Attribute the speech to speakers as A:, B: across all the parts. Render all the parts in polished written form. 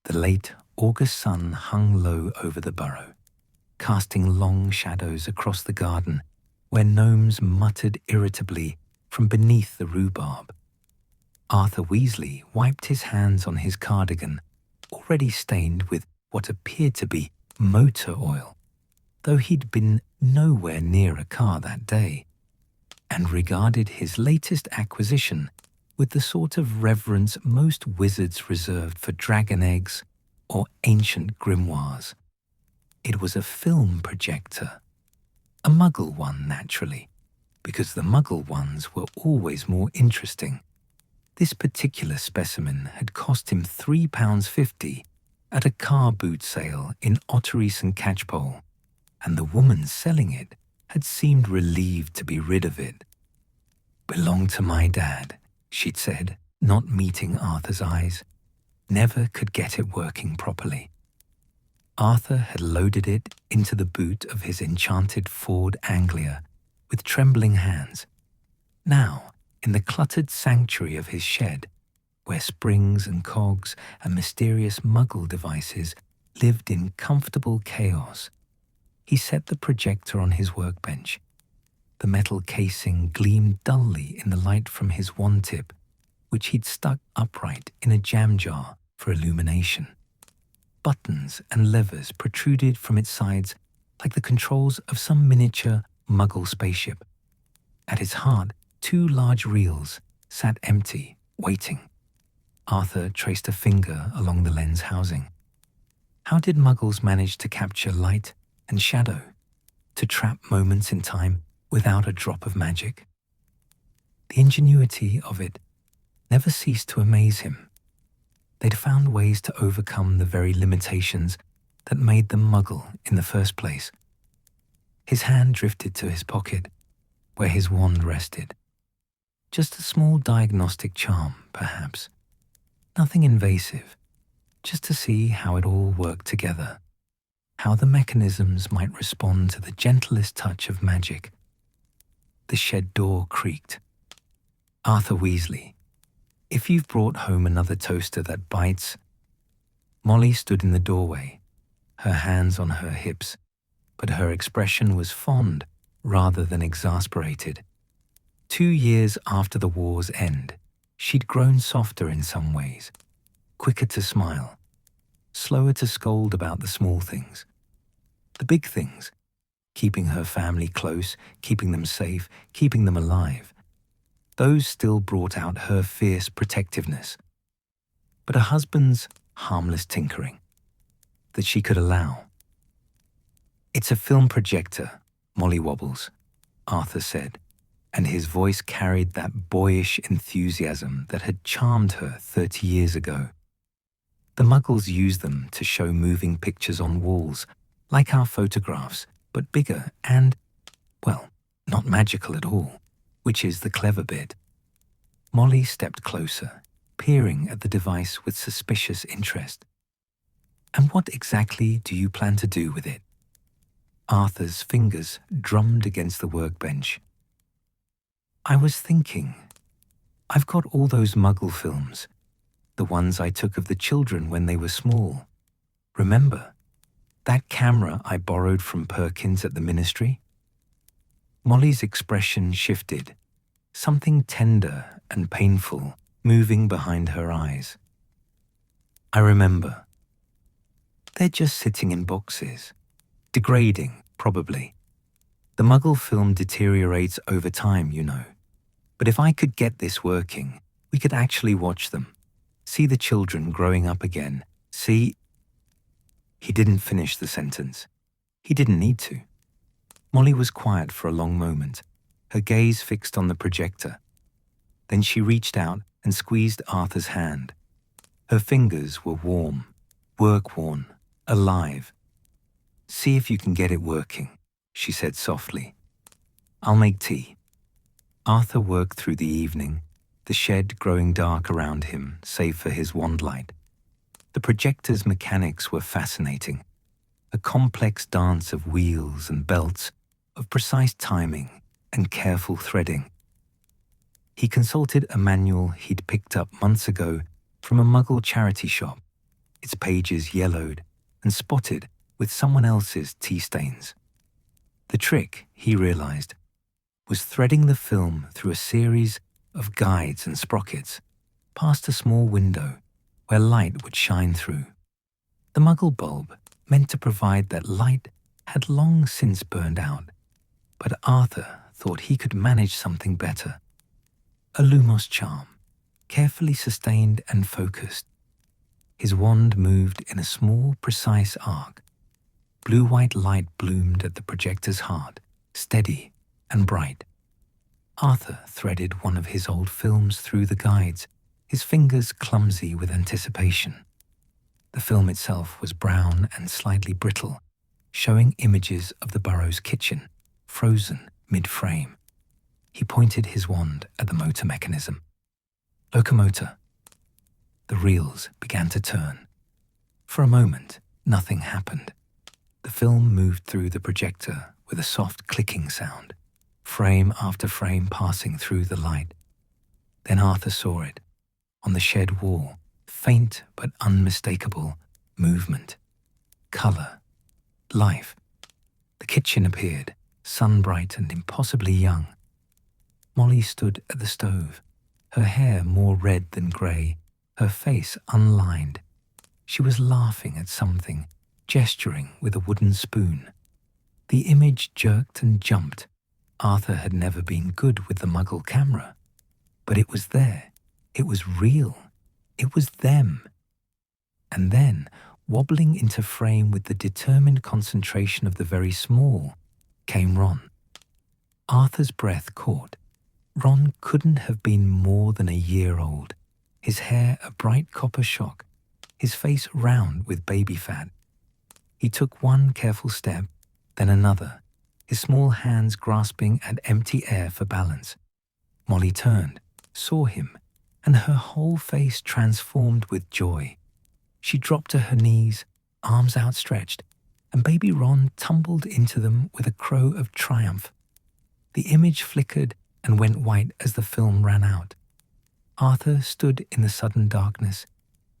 A: The late August sun hung low over the Burrow, casting long shadows across the garden where gnomes muttered irritably from beneath the rhubarb. Arthur Weasley wiped his hands on his cardigan, already stained with what appeared to be motor oil, though he'd been nowhere near a car that day, and regarded his latest acquisition with the sort of reverence most wizards reserved for dragon eggs or ancient grimoires. It was a film projector, a muggle one naturally, because the muggle ones were always more interesting. This particular specimen had cost him £3.50 at a car boot sale in Ottery St. Catchpole, and the woman selling it had seemed relieved to be rid of it. "Belonged to my dad," she'd said, not meeting Arthur's eyes. Never could get it working properly. Arthur had loaded it into the boot of his enchanted Ford Anglia with trembling hands. Now, in the cluttered sanctuary of his shed, where springs and cogs and mysterious muggle devices lived in comfortable chaos, he set the projector on his workbench. The metal casing gleamed dully in the light from his wand tip, which he'd stuck upright in a jam jar for illumination. Buttons and levers protruded from its sides like the controls of some miniature muggle spaceship. At its heart, 2 large reels sat empty, waiting. Arthur traced a finger along the lens housing. How did muggles manage to capture light and shadow, to trap moments in time without a drop of magic? The ingenuity of it never ceased to amaze him. They'd found ways to overcome the very limitations that made them muggle in the first place. His hand drifted to his pocket, where his wand rested. Just a small diagnostic charm, perhaps. Nothing invasive, just to see how it all worked together, how the mechanisms might respond to the gentlest touch of magic. The shed door creaked. "Arthur Weasley, if you've brought home another toaster that bites..." Molly stood in the doorway, her hands on her hips, but her expression was fond rather than exasperated. 2 years after the war's end, she'd grown softer in some ways, quicker to smile, slower to scold about the small things. The big things, keeping her family close, keeping them safe, keeping them alive, those still brought out her fierce protectiveness. But a husband's harmless tinkering, that she could allow. "It's a film projector, Molly Wobbles," Arthur said, and his voice carried that boyish enthusiasm that had charmed her 30 years ago. The muggles used them to show moving pictures on walls, like our photographs, but bigger and, well, not magical at all, which is the clever bit. Molly stepped closer, peering at the device with suspicious interest. "And what exactly do you plan to do with it?" Arthur's fingers drummed against the workbench. "I was thinking, I've got all those muggle films, the ones I took of the children when they were small. Remember, that camera I borrowed from Perkins at the ministry?" Molly's expression shifted, something tender and painful moving behind her eyes. "I remember. They're just sitting in boxes, degrading, probably. The muggle film deteriorates over time, you know. But if I could get this working, we could actually watch them, see the children growing up again, see..." He didn't finish the sentence. He didn't need to. Molly was quiet for a long moment, her gaze fixed on the projector. Then she reached out and squeezed Arthur's hand. Her fingers were warm, work-worn, alive. "See if you can get it working," she said softly. "I'll make tea." Arthur worked through the evening, the shed growing dark around him, save for his wand light. The projector's mechanics were fascinating, a complex dance of wheels and belts, of precise timing and careful threading. He consulted a manual he'd picked up months ago from a muggle charity shop, its pages yellowed and spotted with someone else's tea stains. The trick, he realized, was threading the film through a series of guides and sprockets, past a small window where light would shine through. The Muggle bulb, meant to provide that light, had long since burned out, but Arthur thought he could manage something better. A Lumos charm, carefully sustained and focused. His wand moved in a small, precise arc. Blue-white light bloomed at the projector's heart, steady and bright. Arthur threaded one of his old films through the guides, his fingers clumsy with anticipation. The film itself was brown and slightly brittle, showing images of the Burrow's kitchen, frozen mid-frame. He pointed his wand at the motor mechanism. Locomotor. The reels began to turn. For a moment, nothing happened. The film moved through the projector with a soft clicking sound, frame after frame passing through the light. Then Arthur saw it. On the shed wall, faint but unmistakable movement, color, life. The kitchen appeared, sun-bright and impossibly young. Molly stood at the stove, her hair more red than grey, her face unlined. She was laughing at something, gesturing with a wooden spoon. The image jerked and jumped. Arthur had never been good with the Muggle camera. But it was there. It was real. It was them. And then, wobbling into frame with the determined concentration of the very small, came Ron. Arthur's breath caught. Ron couldn't have been more than a year old, his hair a bright copper shock, his face round with baby fat. He took one careful step, then another, his small hands grasping at empty air for balance. Molly turned, saw him, and her whole face transformed with joy. She dropped to her knees, arms outstretched, and baby Ron tumbled into them with a crow of triumph. The image flickered and went white as the film ran out. Arthur stood in the sudden darkness,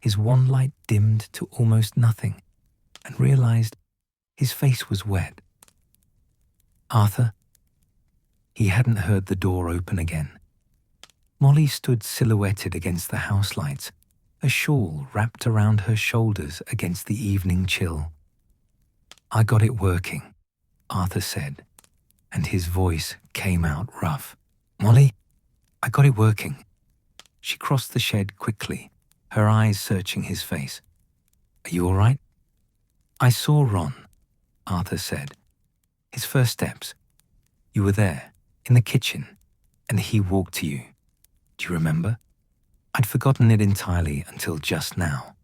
A: his wand light dimmed to almost nothing, and realized his face was wet. Arthur? He hadn't heard the door open again. Molly stood silhouetted against the house lights, a shawl wrapped around her shoulders against the evening chill. "I got it working," Arthur said, and his voice came out rough. "Molly, I got it working." She crossed the shed quickly, her eyes searching his face. "Are you all right?" "I saw Ron," Arthur said. "His first steps. You were there, in the kitchen, and he walked to you. Do you remember? I'd forgotten it entirely until just now.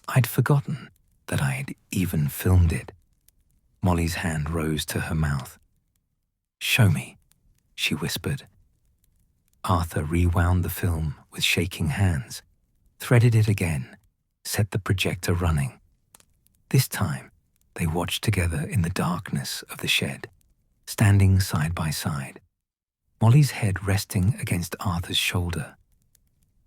A: I'd forgotten that I'd even filmed it." Molly's hand rose to her mouth. "Show me," she whispered. Arthur rewound the film with shaking hands, threaded it again, set the projector running. This time, they watched together in the darkness of the shed, standing side by side, Molly's head resting against Arthur's shoulder.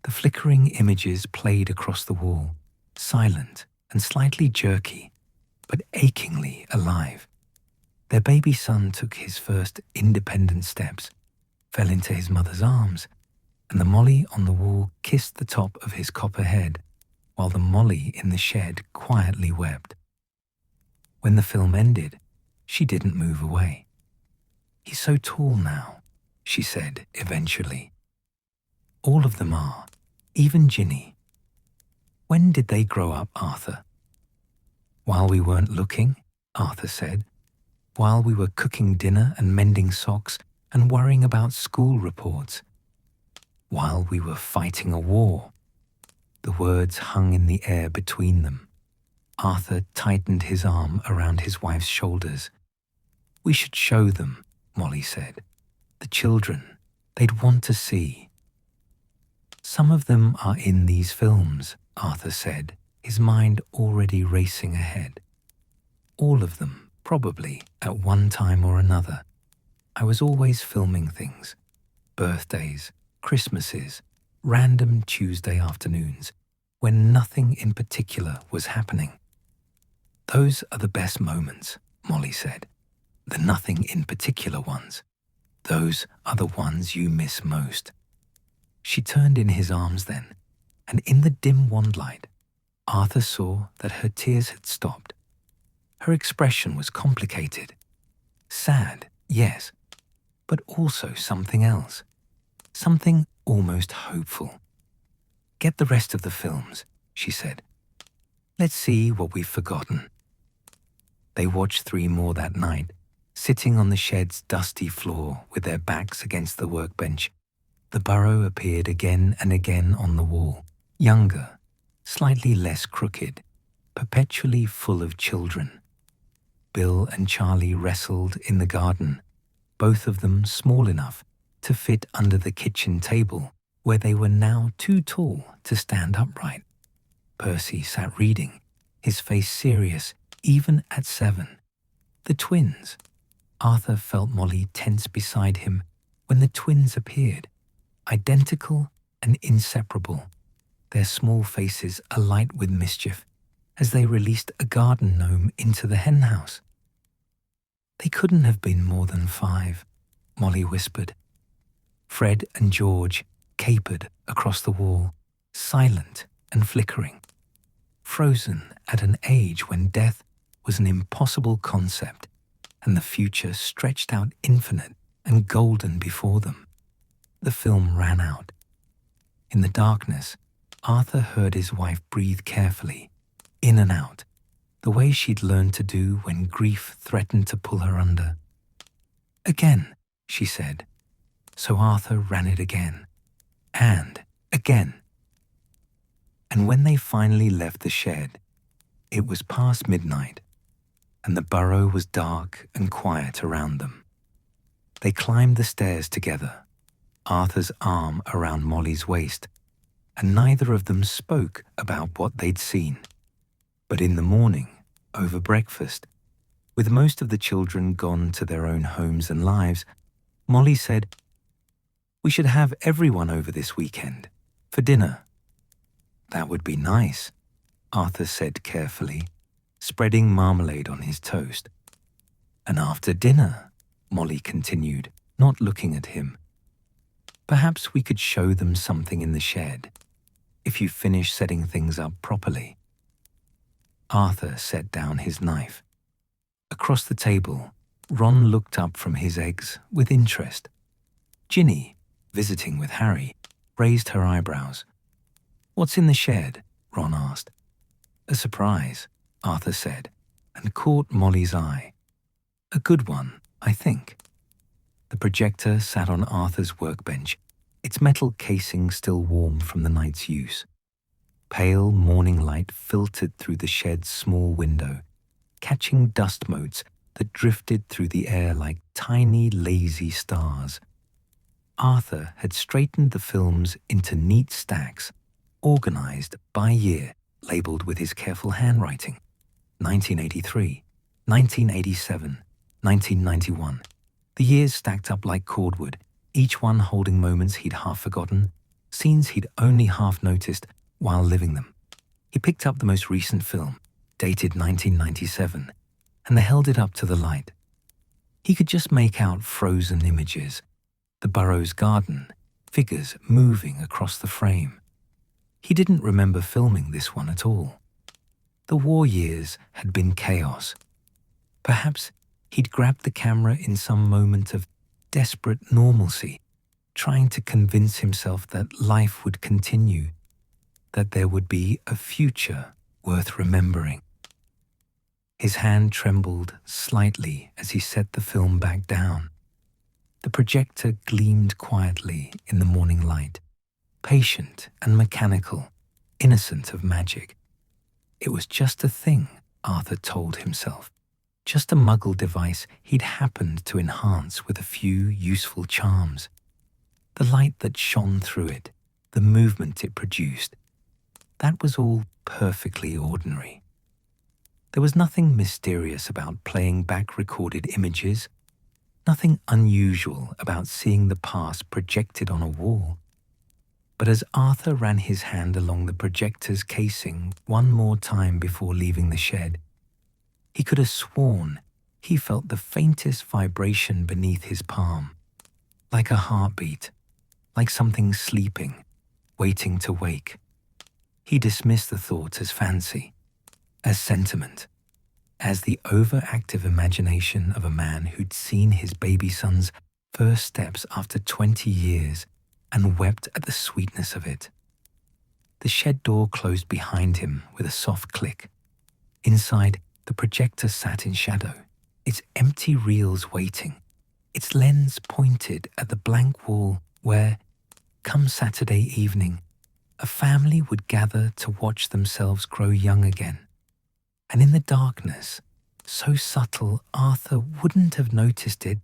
A: The flickering images played across the wall, silent and slightly jerky, but achingly alive. Their baby son took his first independent steps, fell into his mother's arms, and the Molly on the wall kissed the top of his copper head, while the Molly in the shed quietly wept. When the film ended, she didn't move away. "He's so tall now," she said eventually. "All of them are, even Ginny. When did they grow up, Arthur?" "While we weren't looking," Arthur said. "While we were cooking dinner and mending socks and worrying about school reports. While we were fighting a war." The words hung in the air between them. Arthur tightened his arm around his wife's shoulders. "We should show them," Molly said. "The children, they'd want to see." "Some of them are in these films," Arthur said, his mind already racing ahead. "All of them, probably, at one time or another. I was always filming things. Birthdays, Christmases, random Tuesday afternoons, when nothing in particular was happening. "Those are the best moments," Molly said. "The nothing in particular ones. Those are the ones you miss most." She turned in his arms then, and in the dim wandlight, Arthur saw that her tears had stopped. Her expression was complicated. Sad, yes, but also something else. Something almost hopeful. "Get the rest of the films," she said. "Let's see what we've forgotten." They watched 3 more that night, sitting on the shed's dusty floor with their backs against the workbench. The burrow appeared again and again on the wall, younger, slightly less crooked, perpetually full of children. Bill and Charlie wrestled in the garden, both of them small enough to fit under the kitchen table, where they were now too tall to stand upright. Percy sat reading, his face serious even at 7. The twins. Arthur felt Molly tense beside him when the twins appeared, identical and inseparable, their small faces alight with mischief as they released a garden gnome into the henhouse. "They couldn't have been more than 5, Molly whispered. Fred and George capered across the wall, silent and flickering, frozen at an age when death was an impossible concept and the future stretched out infinite and golden before them. The film ran out. In the darkness, Arthur heard his wife breathe carefully, in and out, the way she'd learned to do when grief threatened to pull her under. "Again," she said. So Arthur ran it again, and again. And when they finally left the shed, it was past midnight, and the burrow was dark and quiet around them. They climbed the stairs together, Arthur's arm around Molly's waist, and neither of them spoke about what they'd seen. But in the morning, over breakfast, with most of the children gone to their own homes and lives, Molly said, "We should have everyone over this weekend, for dinner." "That would be nice," Arthur said carefully, spreading marmalade on his toast. "And after dinner," Molly continued, not looking at him, "perhaps we could show them something in the shed, if you finish setting things up properly." Arthur set down his knife. Across the table, Ron looked up from his eggs with interest. Ginny, visiting with Harry, raised her eyebrows. "What's in the shed?" Ron asked. "A surprise," Arthur said, and caught Molly's eye. "A good one, I think." The projector sat on Arthur's workbench, its metal casing still warm from the night's use. Pale morning light filtered through the shed's small window, catching dust motes that drifted through the air like tiny, lazy stars. Arthur had straightened the films into neat stacks, organized by year, labeled with his careful handwriting. 1983, 1987, 1991. The years stacked up like cordwood, each one holding moments he'd half forgotten, scenes he'd only half noticed while living them. He picked up the most recent film, dated 1997, and they held it up to the light. He could just make out frozen images, the Burrow's garden, figures moving across the frame. He didn't remember filming this one at all. The war years had been chaos. Perhaps he'd grabbed the camera in some moment of desperate normalcy, trying to convince himself that life would continue, that there would be a future worth remembering. His hand trembled slightly as he set the film back down. The projector gleamed quietly in the morning light, patient and mechanical, innocent of magic. It was just a thing, Arthur told himself, just a muggle device he'd happened to enhance with a few useful charms. The light that shone through it, the movement it produced, that was all perfectly ordinary. There was nothing mysterious about playing back recorded images, nothing unusual about seeing the past projected on a wall. But as Arthur ran his hand along the projector's casing one more time before leaving the shed, he could have sworn he felt the faintest vibration beneath his palm, like a heartbeat, like something sleeping, waiting to wake. He dismissed the thought as fancy, as sentiment, as the overactive imagination of a man who'd seen his baby son's first steps after 20 years and wept at the sweetness of it. The shed door closed behind him with a soft click. Inside, the projector sat in shadow, its empty reels waiting, its lens pointed at the blank wall where, come Saturday evening, a family would gather to watch themselves grow young again. And in the darkness, so subtle Arthur wouldn't have noticed it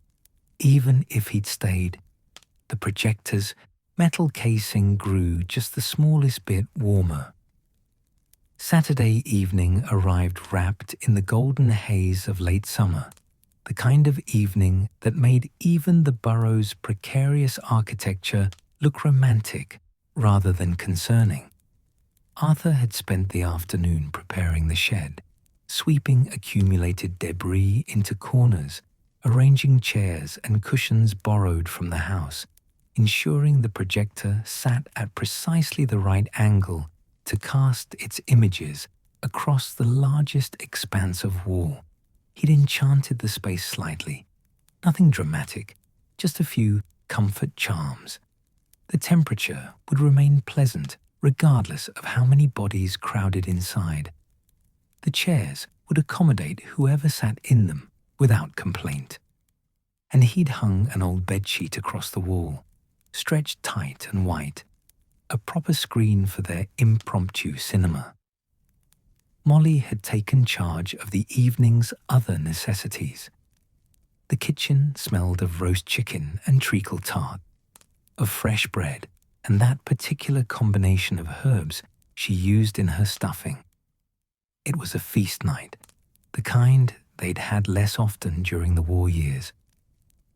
A: even if he'd stayed. The projector's metal casing grew just the smallest bit warmer. Saturday evening arrived wrapped in the golden haze of late summer, the kind of evening that made even the Burrow's precarious architecture look romantic rather than concerning. Arthur had spent the afternoon preparing the shed, sweeping accumulated debris into corners, arranging chairs and cushions borrowed from the house, ensuring the projector sat at precisely the right angle to cast its images across the largest expanse of wall. He'd enchanted the space slightly. Nothing dramatic, just a few comfort charms. The temperature would remain pleasant regardless of how many bodies crowded inside. The chairs would accommodate whoever sat in them without complaint. And he'd hung an old bedsheet across the wall, stretched tight and white, a proper screen for their impromptu cinema. Molly had taken charge of the evening's other necessities. The kitchen smelled of roast chicken and treacle tart, of fresh bread and that particular combination of herbs she used in her stuffing. It was a feast night, the kind they'd had less often during the war years,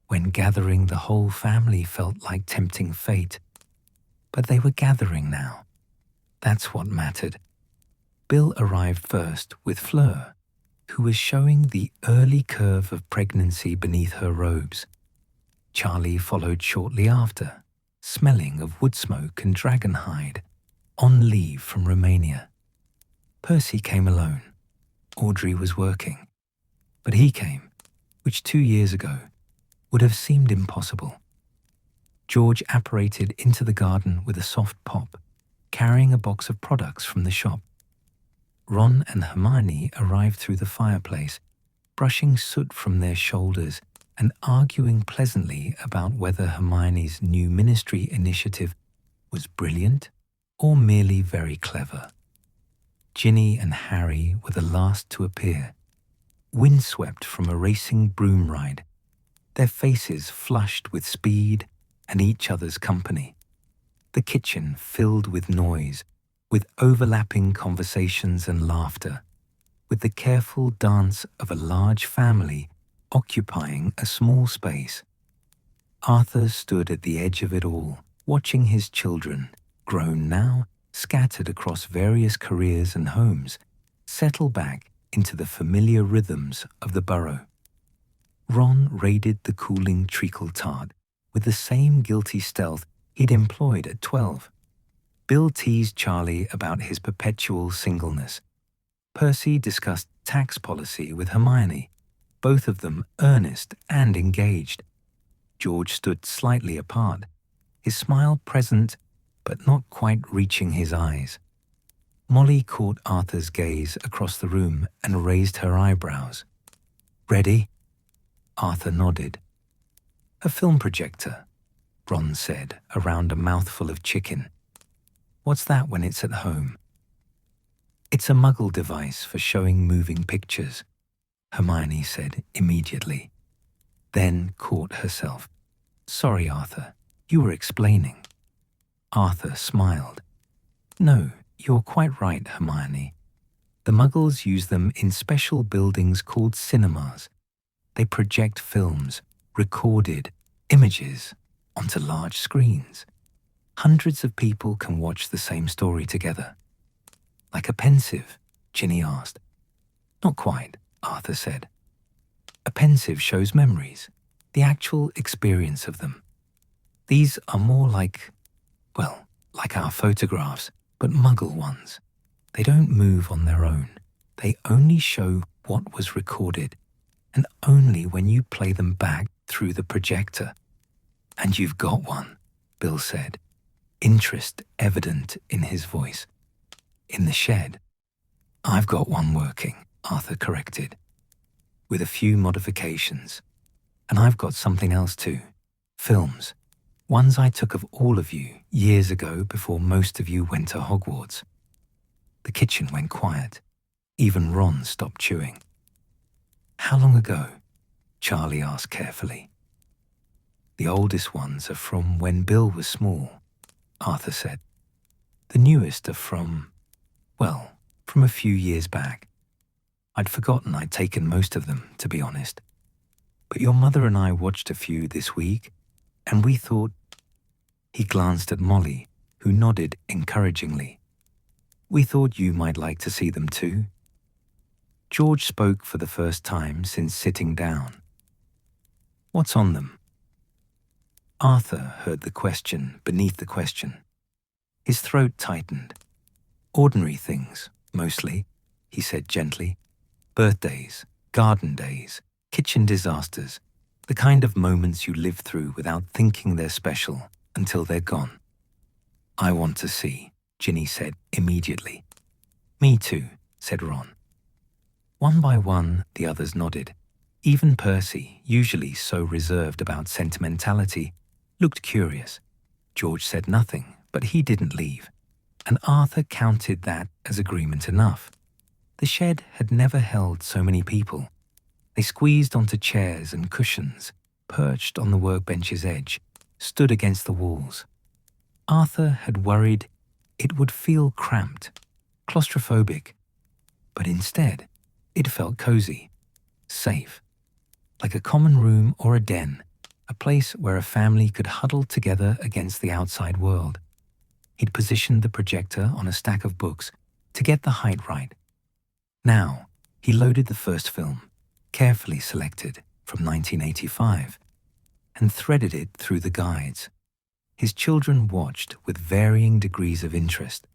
A: when gathering the whole family felt like tempting fate. But they were gathering now. That's what mattered. Bill arrived first with Fleur, who was showing the early curve of pregnancy beneath her robes. Charlie followed shortly after, smelling of wood smoke and dragon hide, on leave from Romania. Percy came alone. Audrey was working. But he came, which 2 years ago would have seemed impossible. George apparated into the garden with a soft pop, carrying a box of products from the shop. Ron and Hermione arrived through the fireplace, brushing soot from their shoulders and arguing pleasantly about whether Hermione's new ministry initiative was brilliant or merely very clever. Ginny and Harry were the last to appear, windswept from a racing broom ride, their faces flushed with speed and each other's company. The kitchen filled with noise, with overlapping conversations and laughter, with the careful dance of a large family occupying a small space. Arthur stood at the edge of it all, watching his children, grown now, scattered across various careers and homes, settle back into the familiar rhythms of the Burrow. Ron raided the cooling treacle tart with the same guilty stealth he'd employed at 12. Bill teased Charlie about his perpetual singleness. Percy discussed tax policy with Hermione, both of them earnest and engaged. George stood slightly apart, his smile present but not quite reaching his eyes. Molly caught Arthur's gaze across the room and raised her eyebrows. "Ready?" Arthur nodded. "A film projector," Ron said, around a mouthful of chicken. "What's that when it's at home?" "It's a Muggle device for showing moving pictures," Hermione said immediately, then caught herself. "Sorry, Arthur, you were explaining." Arthur smiled. "No, you're quite right, Hermione. The Muggles use them in special buildings called cinemas. They project films, recorded images, onto large screens. Hundreds of people can watch the same story together. Like a pensieve? Ginny asked. Not quite, Arthur said. A pensieve shows memories, the actual experience of them. These are more like our photographs, but Muggle ones. They don't move on their own. They only show what was recorded, and only when you play them back through the projector. And you've got one, Bill said, interest evident in his voice. In the shed. I've got one working, Arthur corrected, with a few modifications. And I've got something else too. Films. Ones I took of all of you years ago before most of you went to Hogwarts. The kitchen went quiet. Even Ron stopped chewing. How long ago? Charlie asked carefully. The oldest ones are from when Bill was small, Arthur said. The newest are from a few years back. I'd forgotten I'd taken most of them, to be honest. But your mother and I watched a few this week, and we thought... He glanced at Molly, who nodded encouragingly. We thought you might like to see them too. George spoke for the first time since sitting down. What's on them? Arthur heard the question beneath the question. His throat tightened. Ordinary things, mostly, he said gently. Birthdays, garden days, kitchen disasters, the kind of moments you live through without thinking they're special until they're gone. I want to see, Ginny said immediately. Me too, said Ron. One by one, the others nodded. Even Percy, usually so reserved about sentimentality, looked curious. George said nothing, but he didn't leave, and Arthur counted that as agreement enough. The shed had never held so many people. They squeezed onto chairs and cushions, perched on the workbench's edge, stood against the walls. Arthur had worried it would feel cramped, claustrophobic, but instead it felt cozy, safe, like a common room or a den, a place where a family could huddle together against the outside world. He'd positioned the projector on a stack of books to get the height right. Now, he loaded the first film, carefully selected from 1985, and threaded it through the guides. His children watched with varying degrees of interest,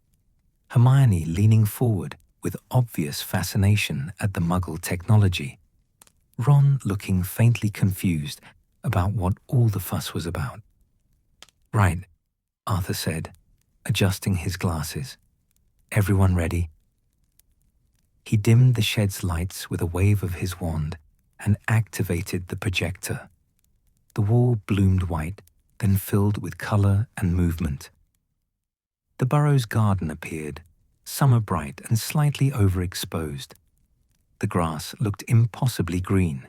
A: Hermione leaning forward with obvious fascination at the Muggle technology, Ron looking faintly confused about what all the fuss was about. Right, Arthur said, adjusting his glasses. Everyone ready? He dimmed the shed's lights with a wave of his wand and activated the projector. The wall bloomed white, then filled with color and movement. The Burrow's garden appeared, summer bright and slightly overexposed. The grass looked impossibly green.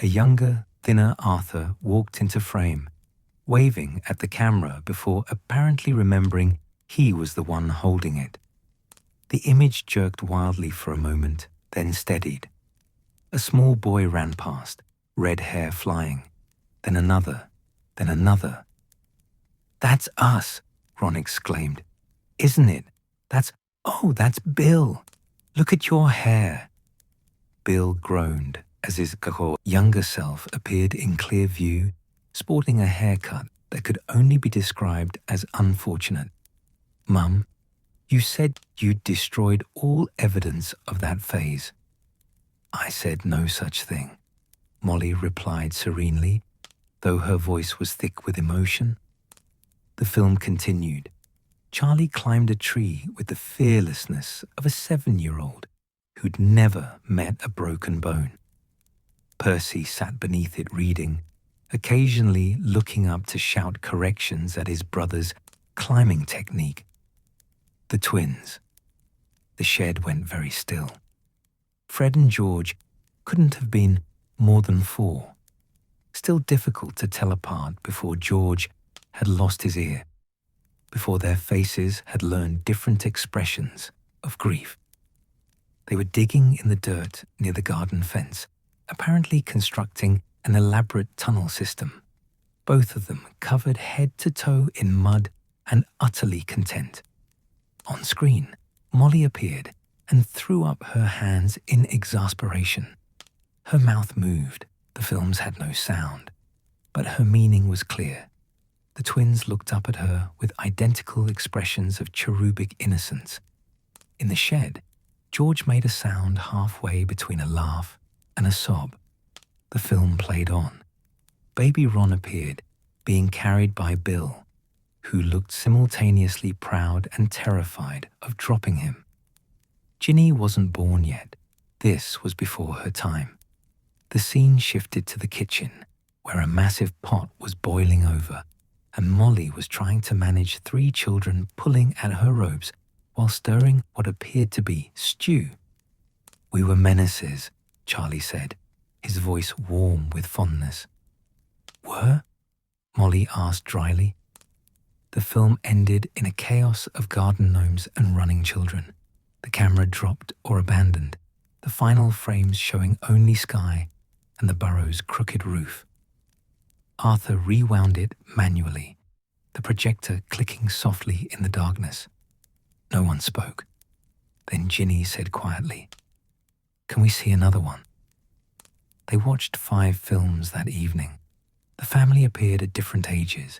A: A younger, thinner Arthur walked into frame, waving at the camera before apparently remembering he was the one holding it. The image jerked wildly for a moment, then steadied. A small boy ran past, red hair flying. Then another, then another. That's us, Ron exclaimed. Isn't it? That's Bill. Look at your hair. Bill groaned as his younger self appeared in clear view, sporting a haircut that could only be described as unfortunate. Mum, you said you'd destroyed all evidence of that phase. I said no such thing, Molly replied serenely, though her voice was thick with emotion. The film continued. Charlie climbed a tree with the fearlessness of a 7-year-old who'd never met a broken bone. Percy sat beneath it reading, occasionally looking up to shout corrections at his brother's climbing technique. The twins. The shed went very still. Fred and George couldn't have been more than 4. Still difficult to tell apart before George had lost his ear, before their faces had learned different expressions of grief. They were digging in the dirt near the garden fence, apparently constructing an elaborate tunnel system, both of them covered head to toe in mud and utterly content. On screen, Molly appeared and threw up her hands in exasperation. Her mouth moved. The films had no sound, but her meaning was clear. The twins looked up at her with identical expressions of cherubic innocence. In the shed, George made a sound halfway between a laugh and a sob. The film played on. Baby Ron appeared, being carried by Bill, who looked simultaneously proud and terrified of dropping him. Ginny wasn't born yet. This was before her time. The scene shifted to the kitchen, where a massive pot was boiling over, and Molly was trying to manage 3 children pulling at her robes while stirring what appeared to be stew. "We were menaces," Charlie said, his voice warm with fondness. "Were?" Molly asked dryly. The film ended in a chaos of garden gnomes and running children. The camera dropped or abandoned, the final frames showing only sky and the burrow's crooked roof. Arthur rewound it manually, the projector clicking softly in the darkness. No one spoke. Then Ginny said quietly, "Can we see another one?" They watched 5 films that evening. The family appeared at different ages,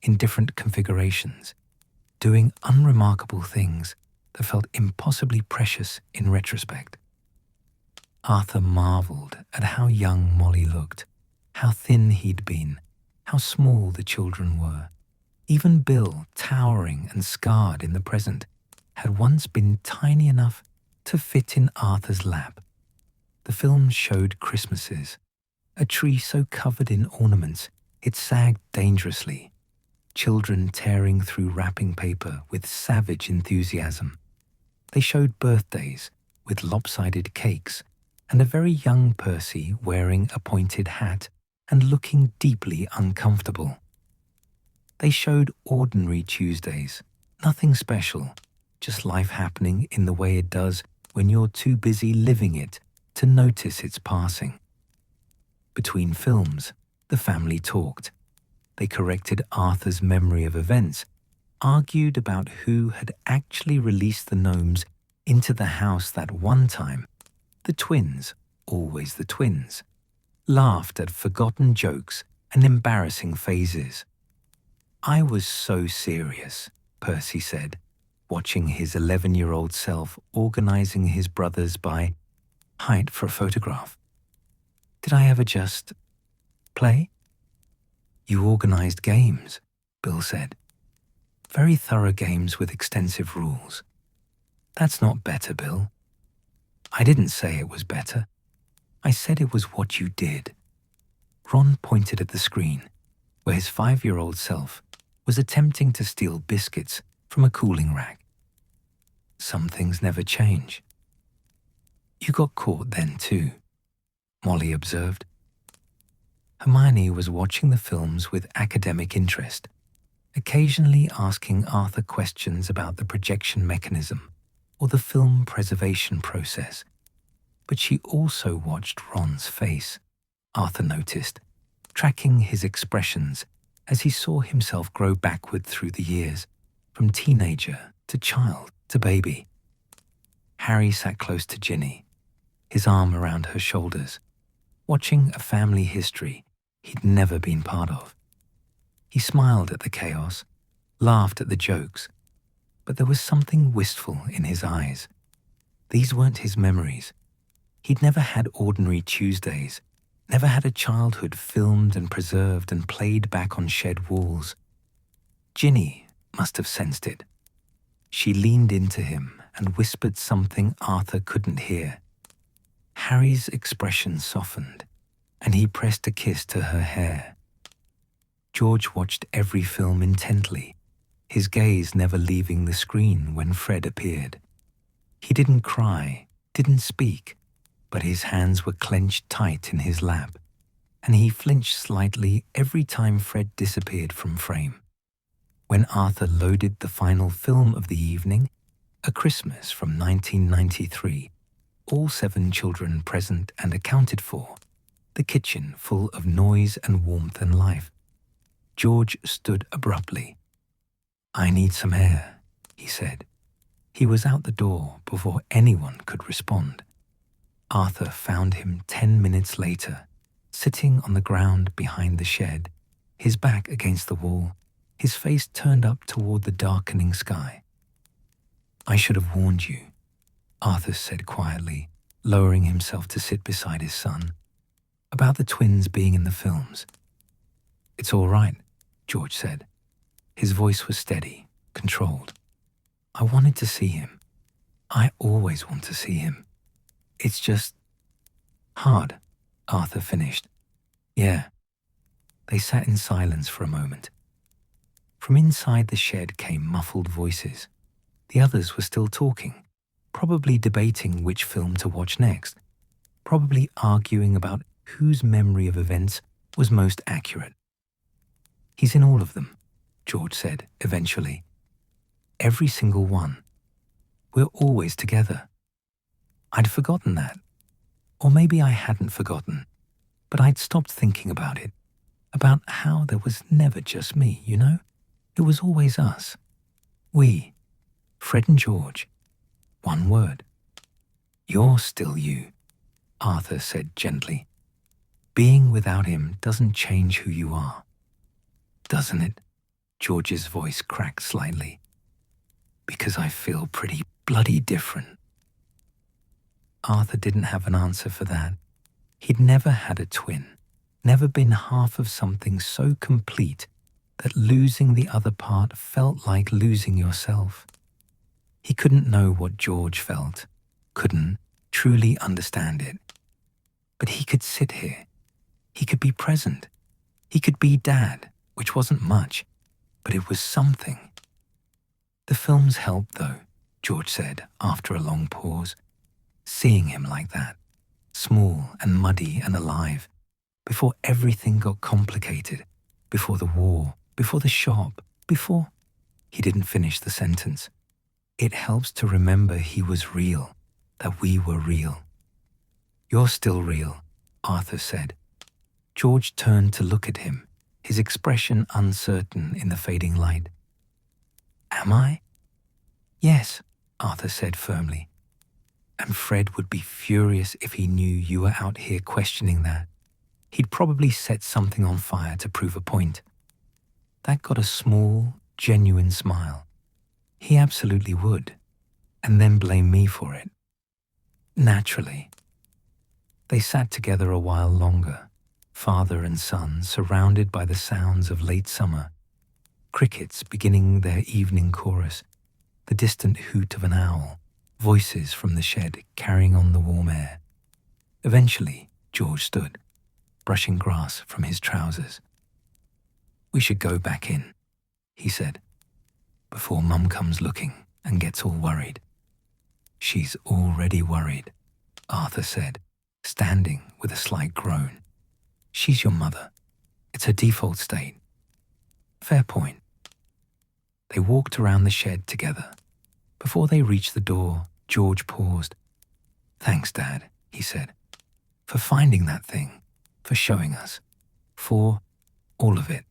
A: in different configurations, doing unremarkable things that felt impossibly precious in retrospect. Arthur marveled at how young Molly looked, how thin he'd been, how small the children were. Even Bill, towering and scarred in the present, had once been tiny enough to fit in Arthur's lap. The film showed Christmases, a tree so covered in ornaments it sagged dangerously, children tearing through wrapping paper with savage enthusiasm. They showed birthdays with lopsided cakes and a very young Percy wearing a pointed hat and looking deeply uncomfortable. They showed ordinary Tuesdays, nothing special, just life happening in the way it does when you're too busy living it to notice its passing. Between films, the family talked. They corrected Arthur's memory of events, argued about who had actually released the gnomes into the house that one time. The twins, always the twins, laughed at forgotten jokes and embarrassing phases. "I was so serious," Percy said, watching his 11-year-old self organizing his brothers by height for a photograph. "Did I ever just play?" "You organized games," Bill said. "Very thorough games with extensive rules." "That's not better, Bill." "I didn't say it was better. I said it was what you did." Ron pointed at the screen, where his 5-year-old self was attempting to steal biscuits from a cooling rack. "Some things never change." "You got caught then too," Molly observed. Hermione was watching the films with academic interest, occasionally asking Arthur questions about the projection mechanism or the film preservation process. But she also watched Ron's face, Arthur noticed, tracking his expressions as he saw himself grow backward through the years, from teenager to child to baby. Harry sat close to Ginny, his arm around her shoulders, watching a family history he'd never been part of. He smiled at the chaos, laughed at the jokes, but there was something wistful in his eyes. These weren't his memories. He'd never had ordinary Tuesdays, never had a childhood filmed and preserved and played back on shed walls. Ginny must have sensed it. She leaned into him and whispered something Arthur couldn't hear. Harry's expression softened, and he pressed a kiss to her hair. George watched every film intently, his gaze never leaving the screen when Fred appeared. He didn't cry, didn't speak, but his hands were clenched tight in his lap, and he flinched slightly every time Fred disappeared from frame. When Arthur loaded the final film of the evening, A Christmas from 1993, all 7 children present and accounted for, the kitchen full of noise and warmth and life, George stood abruptly. "I need some air," he said. He was out the door before anyone could respond. Arthur found him 10 minutes later, sitting on the ground behind the shed, his back against the wall, his face turned up toward the darkening sky. "I should have warned you," Arthur said quietly, lowering himself to sit beside his son, "about the twins being in the films." "It's all right," George said. His voice was steady, controlled. "I wanted to see him. I always want to see him. It's just hard," Arthur finished. "Yeah." They sat in silence for a moment. From inside the shed came muffled voices. The others were still talking, probably debating which film to watch next, probably arguing about whose memory of events was most accurate. "He's in all of them," George said eventually. "Every single one. We're always together." I'd forgotten that. Or maybe I hadn't forgotten, but I'd stopped thinking about it, about how there was never just me, you know? It was always us. We, Fred and George. One word. "You're still you," Arthur said gently. "Being without him doesn't change who you are." "Doesn't it?" George's voice cracked slightly. "Because I feel pretty bloody different." Arthur didn't have an answer for that. He'd never had a twin, never been half of something so complete that losing the other part felt like losing yourself. He couldn't know what George felt, couldn't truly understand it. But he could sit here. He could be present. He could be Dad, which wasn't much, but it was something. "The films helped, though," George said after a long pause. "Seeing him like that, small and muddy and alive, before everything got complicated, before the war, before the shop, before—" He didn't finish the sentence. "It helps to remember he was real, that we were real." "You're still real," Arthur said. George turned to look at him, his expression uncertain in the fading light. "Am I?" "Yes," Arthur said firmly. "And Fred would be furious if he knew you were out here questioning that. He'd probably set something on fire to prove a point." That got a small, genuine smile. "He absolutely would, and then blame me for it." "Naturally." They sat together a while longer, father and son, surrounded by the sounds of late summer, crickets beginning their evening chorus, the distant hoot of an owl, voices from the shed carrying on the warm air. Eventually, George stood, brushing grass from his trousers. "We should go back in," he said, "before Mum comes looking and gets all worried." "She's already worried," Arthur said, standing with a slight groan. "She's your mother. It's her default state." "Fair point." They walked around the shed together. Before they reached the door, George paused. "Thanks, Dad," he said, "for finding that thing, for showing us, for all of it."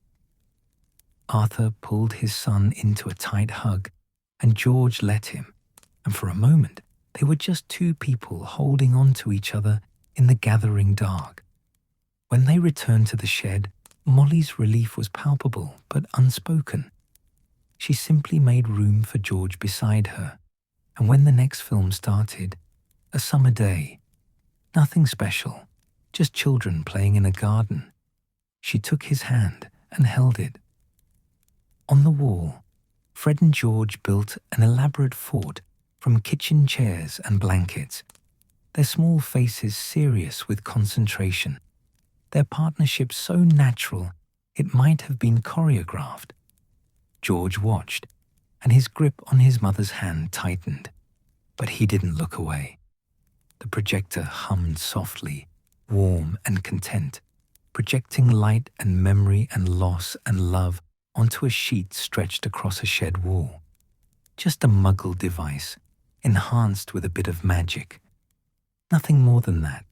A: Arthur pulled his son into a tight hug, and George let him, and for a moment they were just two people holding on to each other in the gathering dark. When they returned to the shed, Molly's relief was palpable but unspoken. She simply made room for George beside her, and when the next film started, a summer day, nothing special, just children playing in a garden, she took his hand and held it. On the wall, Fred and George built an elaborate fort from kitchen chairs and blankets, their small faces serious with concentration, their partnership so natural it might have been choreographed. George watched, and his grip on his mother's hand tightened, but he didn't look away. The projector hummed softly, warm and content, projecting light and memory and loss and love onto a sheet stretched across a shed wall. Just a muggle device, enhanced with a bit of magic. Nothing more than that.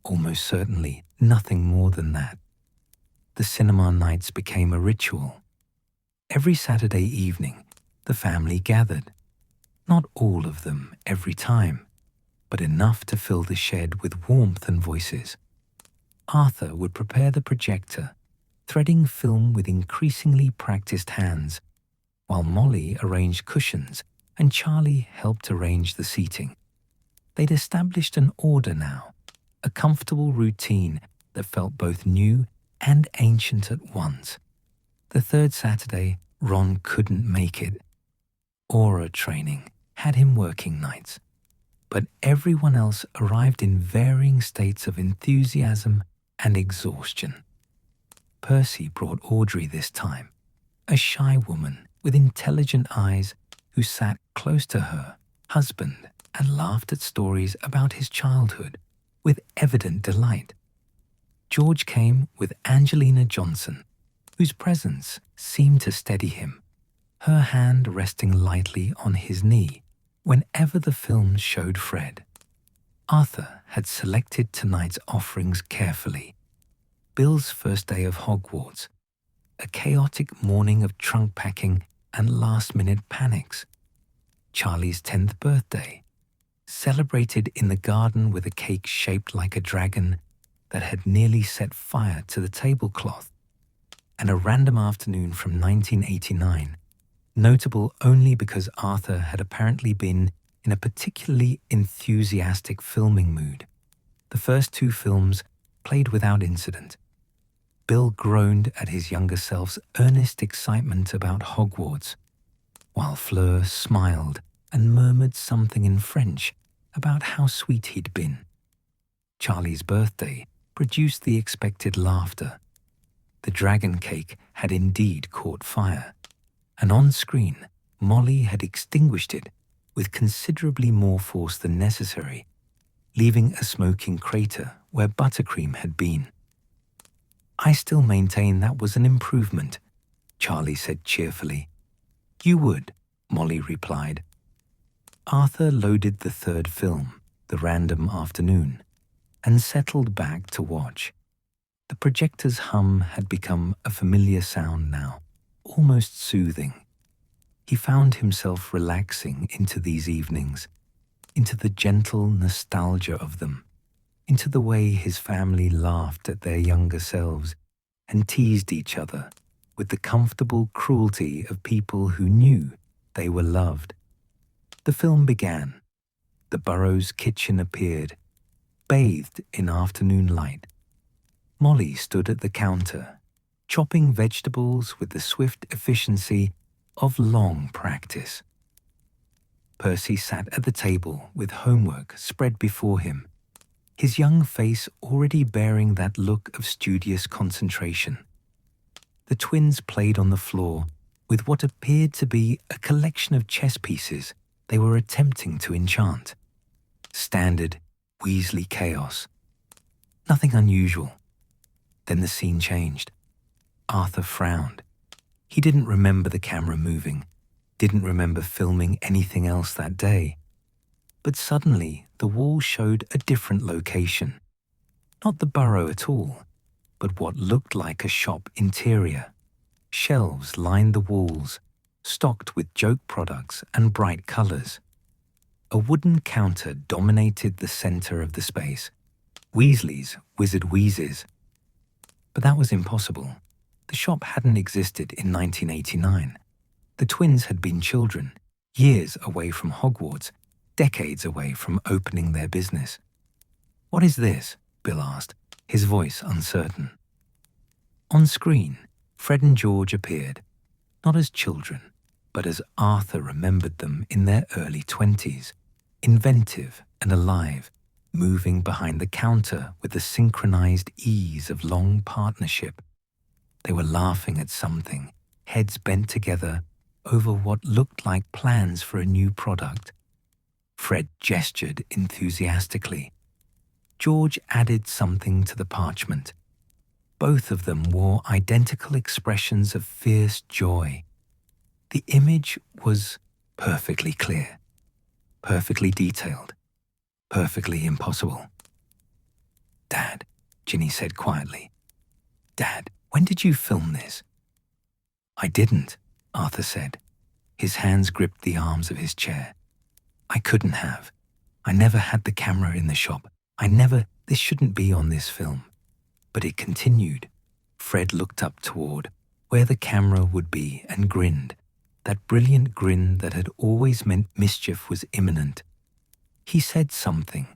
A: Almost certainly nothing more than that. The cinema nights became a ritual. Every Saturday evening, the family gathered. Not all of them every time, but enough to fill the shed with warmth and voices. Arthur would prepare the projector, threading film with increasingly practiced hands, while Molly arranged cushions and Charlie helped arrange the seating. They'd established an order now, a comfortable routine that felt both new and ancient at once. The third Saturday, Ron couldn't make it. Aura training had him working nights, but everyone else arrived in varying states of enthusiasm and exhaustion. Percy brought Audrey this time, a shy woman with intelligent eyes who sat close to her husband and laughed at stories about his childhood with evident delight. George came with Angelina Johnson, whose presence seemed to steady him, her hand resting lightly on his knee whenever the film showed Fred. Arthur had selected tonight's offerings carefully. Bill's first day of Hogwarts, a chaotic morning of trunk packing and last-minute panics. Charlie's 10th birthday, celebrated in the garden with a cake shaped like a dragon that had nearly set fire to the tablecloth, and a random afternoon from 1989, notable only because Arthur had apparently been in a particularly enthusiastic filming mood. The first two films played without incident. Bill groaned at his younger self's earnest excitement about Hogwarts, while Fleur smiled and murmured something in French about how sweet he'd been. Charlie's birthday produced the expected laughter. The dragon cake had indeed caught fire, and on screen, Molly had extinguished it with considerably more force than necessary, leaving a smoking crater where buttercream had been. "I still maintain that was an improvement," Charlie said cheerfully. "You would," Molly replied. Arthur loaded the third film, The Random Afternoon, and settled back to watch. The projector's hum had become a familiar sound now, almost soothing. He found himself relaxing into these evenings, into the gentle nostalgia of them, into the way his family laughed at their younger selves and teased each other with the comfortable cruelty of people who knew they were loved. The film began. The Burrow's kitchen appeared, bathed in afternoon light. Molly stood at the counter, chopping vegetables with the swift efficiency of long practice. Percy sat at the table with homework spread before him, his young face already bearing that look of studious concentration. The twins played on the floor with what appeared to be a collection of chess pieces they were attempting to enchant. Standard Weasley chaos. Nothing unusual. Then the scene changed. Arthur frowned. He didn't remember the camera moving, didn't remember filming anything else that day. But suddenly, the wall showed a different location. Not the Burrow at all, but what looked like a shop interior. Shelves lined the walls, stocked with joke products and bright colors. A wooden counter dominated the center of the space. Weasley's Wizard Wheezes. But that was impossible. The shop hadn't existed in 1989. The twins had been children, years away from Hogwarts, decades away from opening their business. "What is this?" Bill asked, his voice uncertain. On screen, Fred and George appeared, not as children, but as Arthur remembered them in their early 20s, inventive and alive, moving behind the counter with the synchronized ease of long partnership. They were laughing at something, heads bent together over what looked like plans for a new product. Fred gestured enthusiastically. George added something to the parchment. Both of them wore identical expressions of fierce joy. The image was perfectly clear, perfectly detailed, perfectly impossible. "Dad," Ginny said quietly. "Dad, when did you film this?" "I didn't," Arthur said. His hands gripped the arms of his chair. I couldn't have. I never had the camera in the shop. This shouldn't be on this film. But it continued. Fred looked up toward where the camera would be and grinned, that brilliant grin that had always meant mischief was imminent. He said something.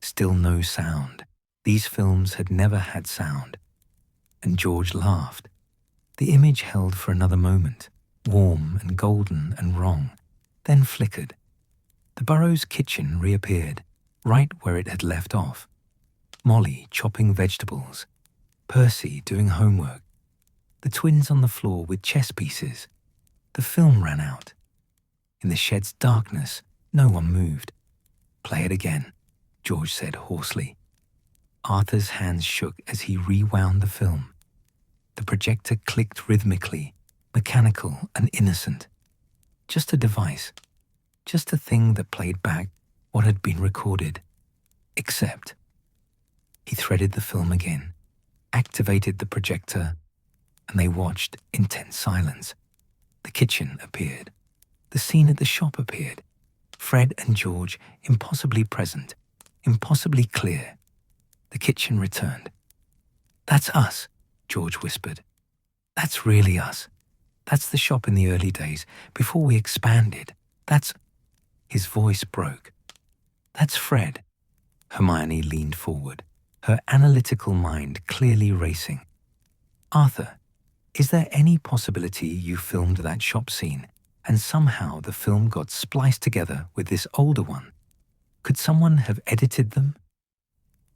A: Still no sound. These films had never had sound. And George laughed. The image held for another moment, warm and golden and wrong, then flickered. The Burrows' kitchen reappeared, right where it had left off. Molly chopping vegetables, Percy doing homework, the twins on the floor with chess pieces. The film ran out. In the shed's darkness, no one moved. Play it again, George said hoarsely. Arthur's hands shook as he rewound the film. The projector clicked rhythmically, mechanical and innocent. Just a device. Just a thing that played back what had been recorded. Except. He threaded the film again, activated the projector, and they watched in tense silence. The kitchen appeared. The scene at the shop appeared. Fred and George impossibly present, impossibly clear. The kitchen returned. That's us, George whispered. That's really us. That's the shop in the early days, before we expanded. His voice broke. That's Fred. Hermione leaned forward, her analytical mind clearly racing. Arthur, is there any possibility you filmed that shop scene and somehow the film got spliced together with this older one? Could someone have edited them?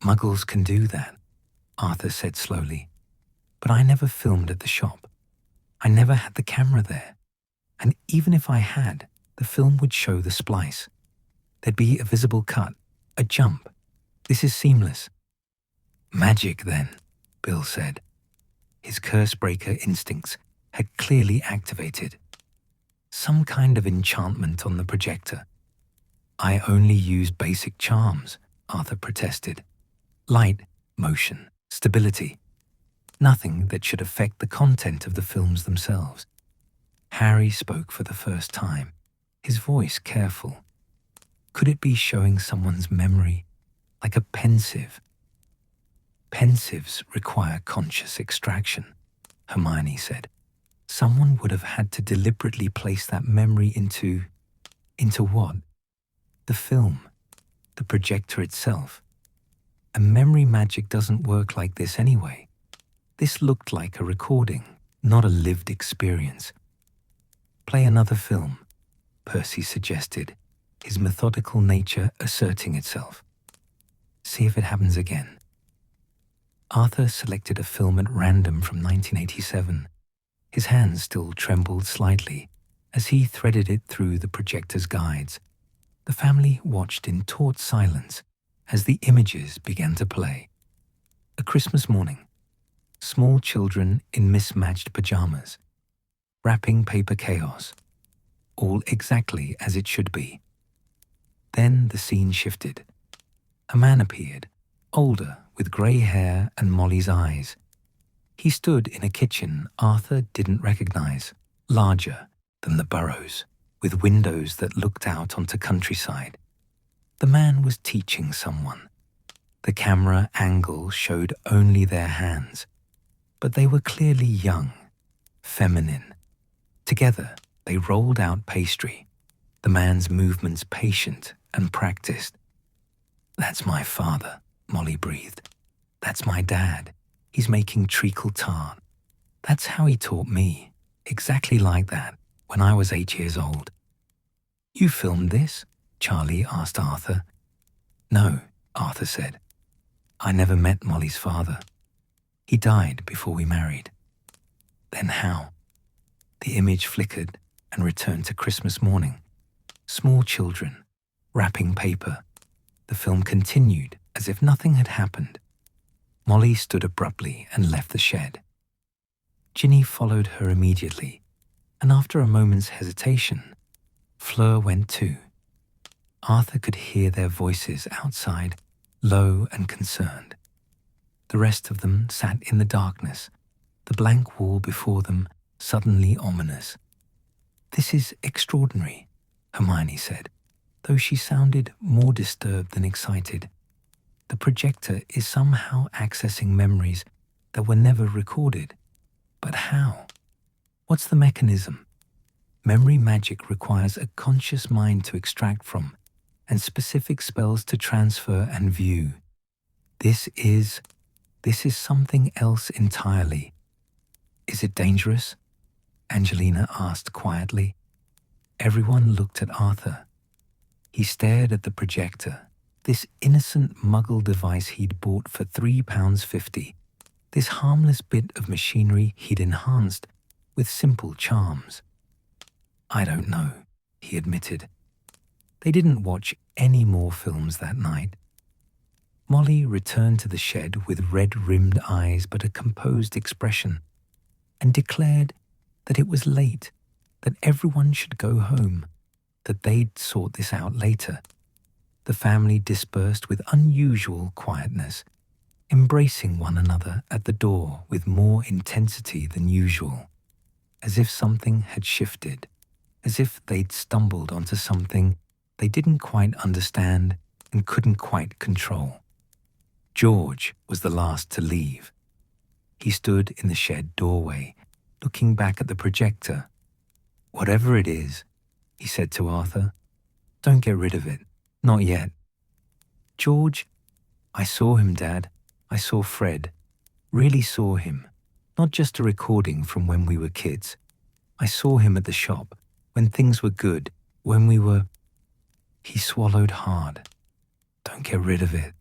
A: Muggles can do that, Arthur said slowly. But I never filmed at the shop. I never had the camera there. And even if I had, the film would show the splice. There'd be a visible cut, a jump. This is seamless. Magic, then, Bill said. His curse-breaker instincts had clearly activated. Some kind of enchantment on the projector. I only used basic charms, Arthur protested. Light, motion, stability. Nothing that should affect the content of the films themselves. Harry spoke for the first time, his voice careful. Could it be showing someone's memory, like a pensieve? Pensives require conscious extraction, Hermione said. Someone would have had to deliberately place that memory into what? The film, the projector itself. And memory magic doesn't work like this anyway. This looked like a recording, not a lived experience. Play another film, Percy suggested, his methodical nature asserting itself. See if it happens again. Arthur selected a film at random from 1987. His hands still trembled slightly as he threaded it through the projector's guides. The family watched in taut silence as the images began to play. A Christmas morning. Small children in mismatched pajamas. Wrapping paper chaos. All exactly as it should be. Then the scene shifted. A man appeared, older, with grey hair and Molly's eyes. He stood in a kitchen Arthur didn't recognize, larger than the Burrows, with windows that looked out onto countryside. The man was teaching someone. The camera angle showed only their hands, but they were clearly young, feminine. Together, they rolled out pastry, the man's movements patient and practiced. That's my father, Molly breathed. That's my dad. He's making treacle tart. That's how he taught me, exactly like that, when I was 8 years old. You filmed this? Charlie asked Arthur. No, Arthur said. I never met Molly's father. He died before we married. Then how? The image flickered and returned to Christmas morning. Small children, wrapping paper. The film continued as if nothing had happened. Molly stood abruptly and left the shed. Ginny followed her immediately, and after a moment's hesitation, Fleur went too. Arthur could hear their voices outside, low and concerned. The rest of them sat in the darkness, the blank wall before them suddenly ominous. "This is extraordinary," Hermione said, though she sounded more disturbed than excited. "The projector is somehow accessing memories that were never recorded. But how? What's the mechanism?" "Memory magic requires a conscious mind to extract from, and specific spells to transfer and view. This is something else entirely." "Is it dangerous?" Angelina asked quietly. Everyone looked at Arthur. He stared at the projector, this innocent muggle device he'd bought for £3.50, this harmless bit of machinery he'd enhanced with simple charms. "I don't know," he admitted. They didn't watch any more films that night. Molly returned to the shed with red-rimmed eyes but a composed expression, and declared that it was late, that everyone should go home, that they'd sort this out later. The family dispersed with unusual quietness, embracing one another at the door with more intensity than usual, as if something had shifted, as if they'd stumbled onto something they didn't quite understand and couldn't quite control. George was the last to leave. He stood in the shed doorway, looking back at the projector. "Whatever it is," he said to Arthur, "don't get rid of it. Not yet." "George, I saw him, Dad. I saw Fred. Really saw him. Not just a recording from when we were kids. I saw him at the shop, when things were good, when we were—" He swallowed hard. "Don't get rid of it."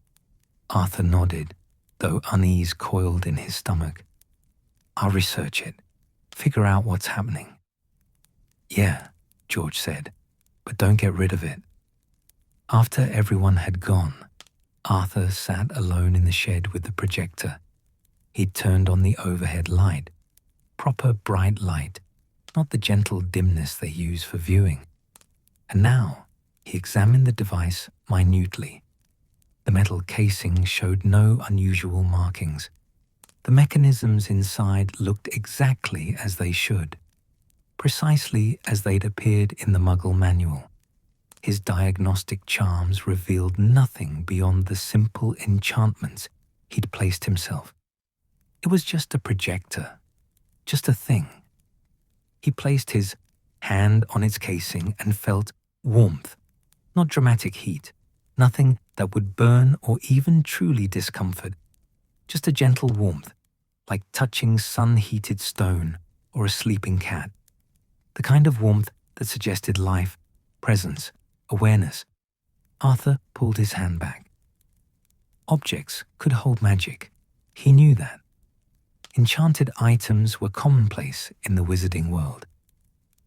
A: Arthur nodded, though unease coiled in his stomach. "I'll research it. Figure out what's happening." "Yeah," George said, "but don't get rid of it." After everyone had gone, Arthur sat alone in the shed with the projector. He'd turned on the overhead light, proper bright light, not the gentle dimness they use for viewing. And now he examined the device minutely. The metal casing showed no unusual markings. The mechanisms inside looked exactly as they should, precisely as they'd appeared in the Muggle manual. His diagnostic charms revealed nothing beyond the simple enchantments he'd placed himself. It was just a projector, just a thing. He placed his hand on its casing and felt warmth, not dramatic heat, nothing that would burn or even truly discomfort, just a gentle warmth, like touching sun-heated stone or a sleeping cat. The kind of warmth that suggested life, presence, awareness. Arthur pulled his hand back. Objects could hold magic. He knew that. Enchanted items were commonplace in the wizarding world.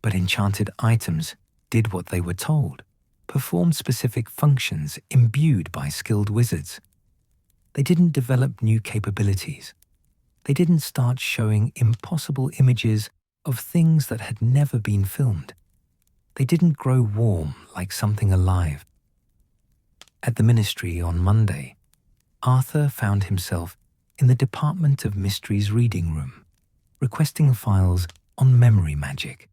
A: But enchanted items did what they were told, performed specific functions imbued by skilled wizards. They didn't develop new capabilities. They didn't start showing impossible images of things that had never been filmed. They didn't grow warm like something alive. At the ministry on Monday, Arthur found himself in the Department of Mysteries reading room, requesting files on memory magic.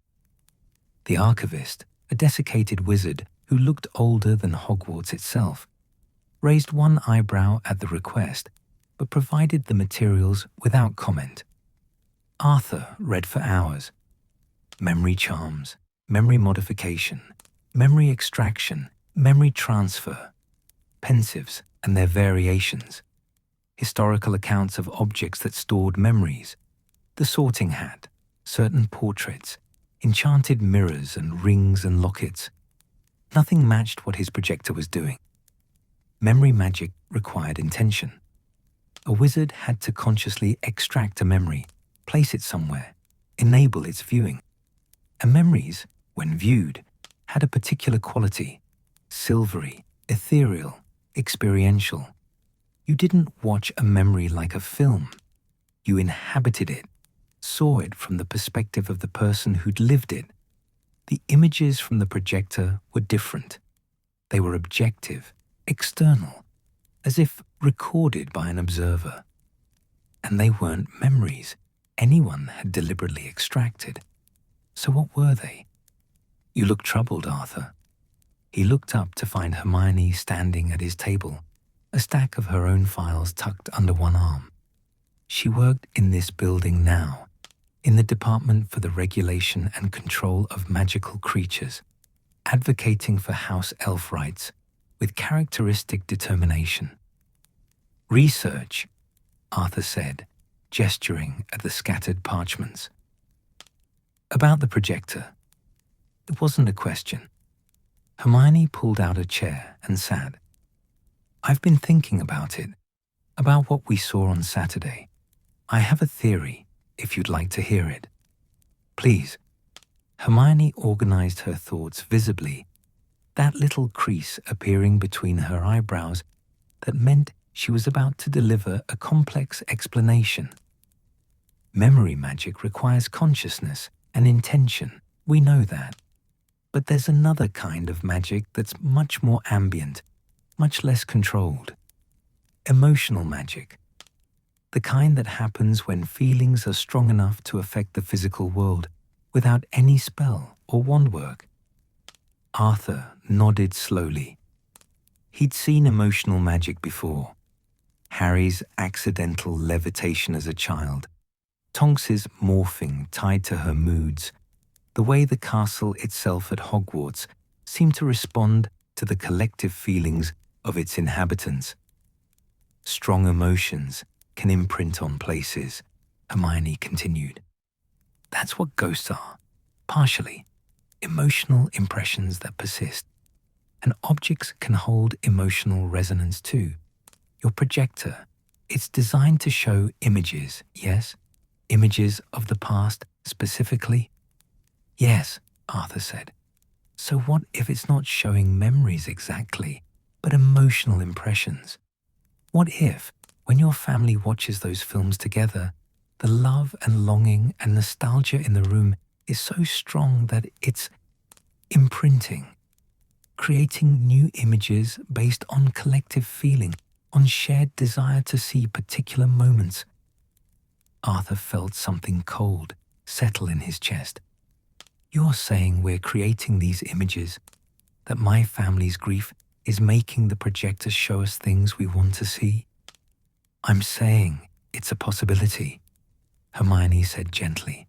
A: The archivist, a desiccated wizard who looked older than Hogwarts itself, raised one eyebrow at the request, but provided the materials without comment. Arthur read for hours. Memory charms, memory modification, memory extraction, memory transfer, pensives and their variations, historical accounts of objects that stored memories, the sorting hat, certain portraits, enchanted mirrors and rings and lockets. Nothing matched what his projector was doing. Memory magic required intention. A wizard had to consciously extract a memory, place it somewhere, enable its viewing. And memories, when viewed, had a particular quality: silvery, ethereal, experiential. You didn't watch a memory like a film. You inhabited it, saw it from the perspective of the person who'd lived it. The images from the projector were different. They were objective, external, as if recorded by an observer. And they weren't memories anyone had deliberately extracted. So what were they? You look troubled, Arthur. He looked up to find Hermione standing at his table, a stack of her own files tucked under one arm. She worked in this building now, in the Department for the Regulation and Control of Magical Creatures, advocating for house elf rights with characteristic determination. Research, Arthur said, gesturing at the scattered parchments. About the projector. It wasn't a question. Hermione pulled out a chair and sat. I've been thinking about it, about what we saw on Saturday. I have a theory, if you'd like to hear it. Please. Hermione organized her thoughts visibly, that little crease appearing between her eyebrows that meant she was about to deliver a complex explanation. Memory magic requires consciousness and intention, we know that. But there's another kind of magic that's much more ambient, much less controlled. Emotional magic. The kind that happens when feelings are strong enough to affect the physical world without any spell or wand work. Arthur nodded slowly. He'd seen emotional magic before. Harry's accidental levitation as a child, Tonks's morphing tied to her moods, the way the castle itself at Hogwarts seemed to respond to the collective feelings of its inhabitants. Strong emotions can imprint on places, Hermione continued. That's what ghosts are, partially. Emotional impressions that persist. And objects can hold emotional resonance too. Your projector, it's designed to show images, yes? Images of the past specifically? Yes, Arthur said. So what if it's not showing memories exactly, but emotional impressions? What if, when your family watches those films together, the love and longing and nostalgia in the room is so strong that it's imprinting, creating new images based on collective feeling, on shared desire to see particular moments? Arthur felt something cold settle in his chest. You're saying we're creating these images, that my family's grief is making the projector show us things we want to see? I'm saying it's a possibility, Hermione said gently.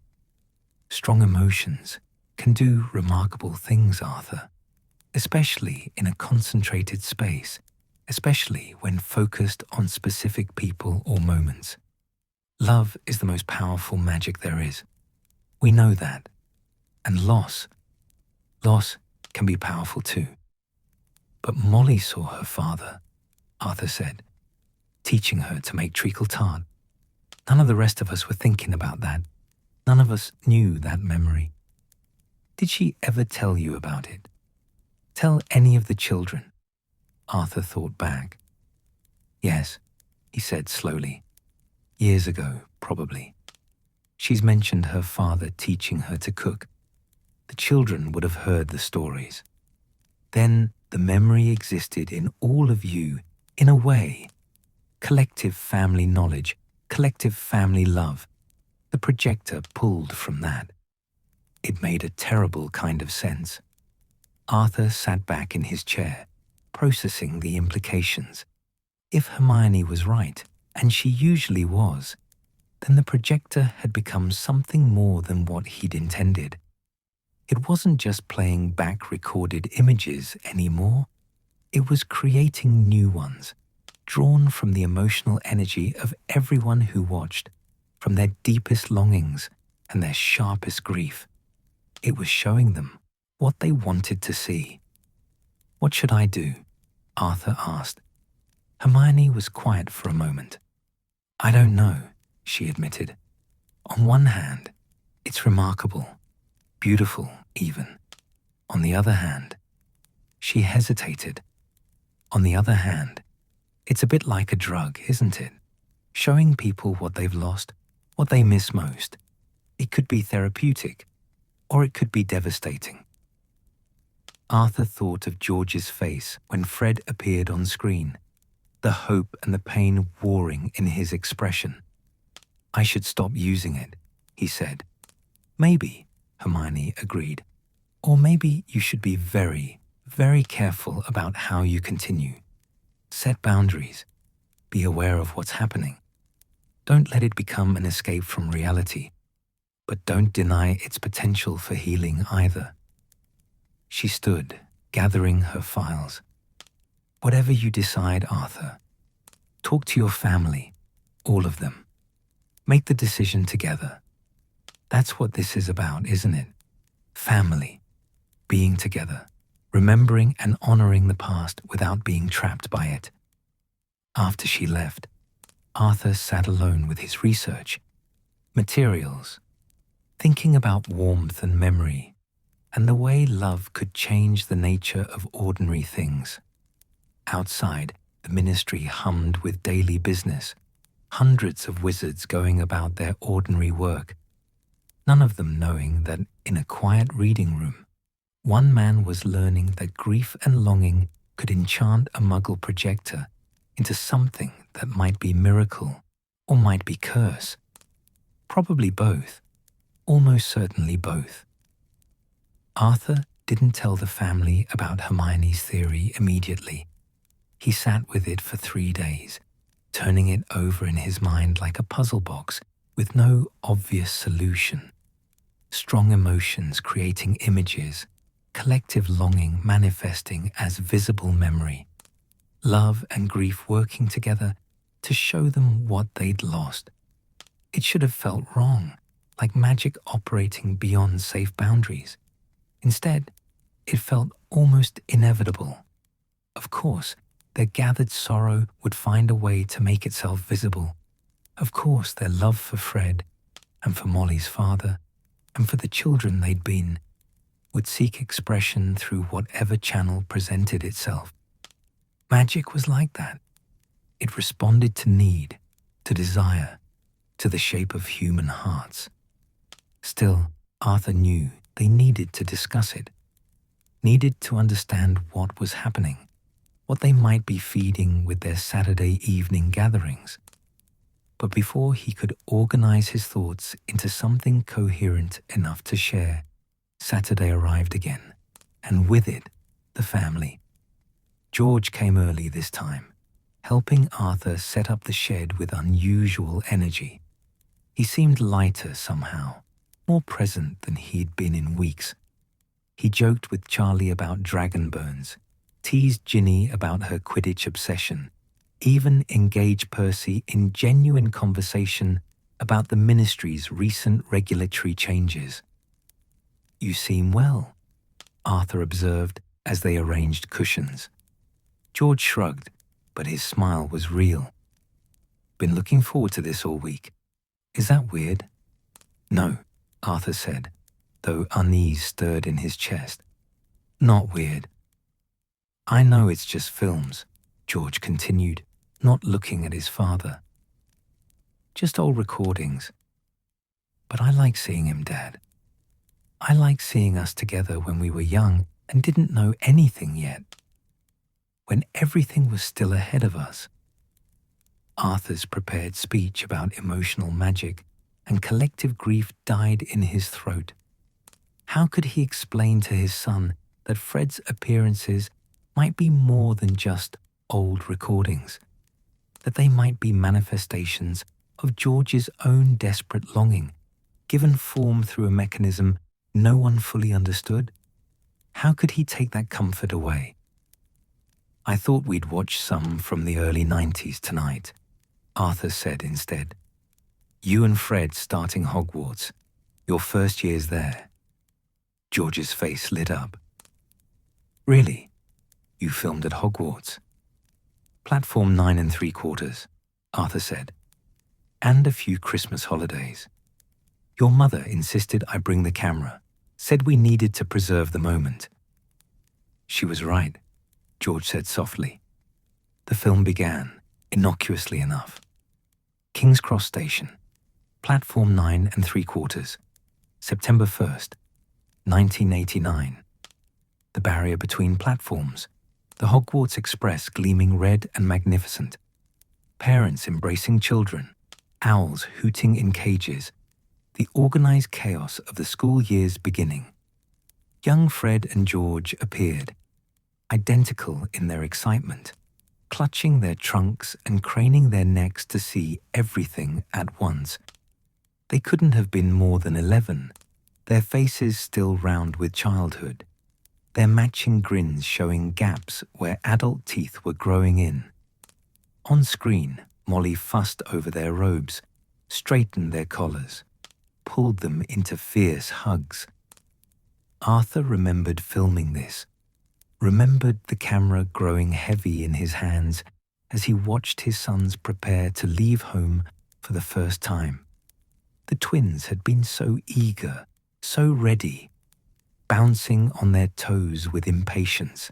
A: Strong emotions can do remarkable things, Arthur, especially in a concentrated space, especially when focused on specific people or moments. Love is the most powerful magic there is. We know that. And loss can be powerful too. But Molly saw her father, Arthur said, teaching her to make treacle tart. None of the rest of us were thinking about that. None of us knew that memory. Did she ever tell you about it? Tell any of the children? Arthur thought back. Yes, he said slowly. Years ago, probably. She's mentioned her father teaching her to cook. The children would have heard the stories. Then the memory existed in all of you, in a way. Collective family knowledge, collective family love. The projector pulled from that. It made a terrible kind of sense. Arthur sat back in his chair, processing the implications. If Hermione was right, and she usually was, then the projector had become something more than what he'd intended. It wasn't just playing back recorded images anymore. It was creating new ones, drawn from the emotional energy of everyone who watched, from their deepest longings and their sharpest grief. It was showing them what they wanted to see. What should I do? Arthur asked. Hermione was quiet for a moment. I don't know, she admitted. On one hand, it's remarkable, beautiful even. On the other hand, she hesitated. On the other hand, it's a bit like a drug, isn't it? Showing people what they've lost, what they miss most. It could be therapeutic, or it could be devastating. Arthur thought of George's face when Fred appeared on screen, the hope and the pain warring in his expression. I should stop using it, he said. Maybe, Hermione agreed. Or maybe you should be very, very careful about how you continue. Set boundaries. Be aware of what's happening. Don't let it become an escape from reality, but don't deny its potential for healing either. She stood, gathering her files. Whatever you decide, Arthur, talk to your family, all of them. Make the decision together. That's what this is about, isn't it? Family, being together, remembering and honoring the past without being trapped by it. After she left, Arthur sat alone with his research, materials, thinking about warmth and memory, and the way love could change the nature of ordinary things. Outside, the ministry hummed with daily business, hundreds of wizards going about their ordinary work, none of them knowing that in a quiet reading room, one man was learning that grief and longing could enchant a muggle projector into something that might be miracle or might be curse. Probably both, almost certainly both. Arthur didn't tell the family about Hermione's theory immediately. He sat with it for 3 days, turning it over in his mind like a puzzle box with no obvious solution. Strong emotions creating images, collective longing manifesting as visible memory, love and grief working together to show them what they'd lost. It should have felt wrong, like magic operating beyond safe boundaries. Instead, it felt almost inevitable. Of course, their gathered sorrow would find a way to make itself visible. Of course, their love for Fred and for Molly's father and for the children they'd been would seek expression through whatever channel presented itself. Magic was like that. It responded to need, to desire, to the shape of human hearts. Still, Arthur knew they needed to discuss it, needed to understand what was happening, what they might be feeding with their Saturday evening gatherings. But before he could organize his thoughts into something coherent enough to share, Saturday arrived again, and with it, the family. George came early this time, helping Arthur set up the shed with unusual energy. He seemed lighter somehow, more present than he'd been in weeks. He joked with Charlie about dragon burns, teased Ginny about her Quidditch obsession, even engaged Percy in genuine conversation about the ministry's recent regulatory changes. "You seem well," Arthur observed as they arranged cushions. George shrugged, but his smile was real. "Been looking forward to this all week. Is that weird?" "No," Arthur said, though unease stirred in his chest. "Not weird." "I know it's just films," George continued, not looking at his father. "Just old recordings. But I like seeing him, Dad. I like seeing us together when we were young and didn't know anything yet, when everything was still ahead of us." Arthur's prepared speech about emotional magic and collective grief died in his throat. How could he explain to his son that Fred's appearances might be more than just old recordings, that they might be manifestations of George's own desperate longing, given form through a mechanism no one fully understood? How could he take that comfort away? "I thought we'd watch some from the early 90s tonight," Arthur said instead. "You and Fred starting Hogwarts, your first years there." George's face lit up. "Really? You filmed at Hogwarts?" "Platform 9 3/4, Arthur said. "And a few Christmas holidays. Your mother insisted I bring the camera, said we needed to preserve the moment." "She was right," George said softly. The film began, innocuously enough. King's Cross Station, Platform 9 3/4, September 1st, 1989. The barrier between platforms, the Hogwarts Express gleaming red and magnificent, parents embracing children, owls hooting in cages, the organized chaos of the school year's beginning. Young Fred and George appeared, identical in their excitement, clutching their trunks and craning their necks to see everything at once. They couldn't have been more than 11, their faces still round with childhood, their matching grins showing gaps where adult teeth were growing in. On screen, Molly fussed over their robes, straightened their collars, pulled them into fierce hugs. Arthur remembered filming this, remembered the camera growing heavy in his hands as he watched his sons prepare to leave home for the first time. The twins had been so eager, so ready, bouncing on their toes with impatience.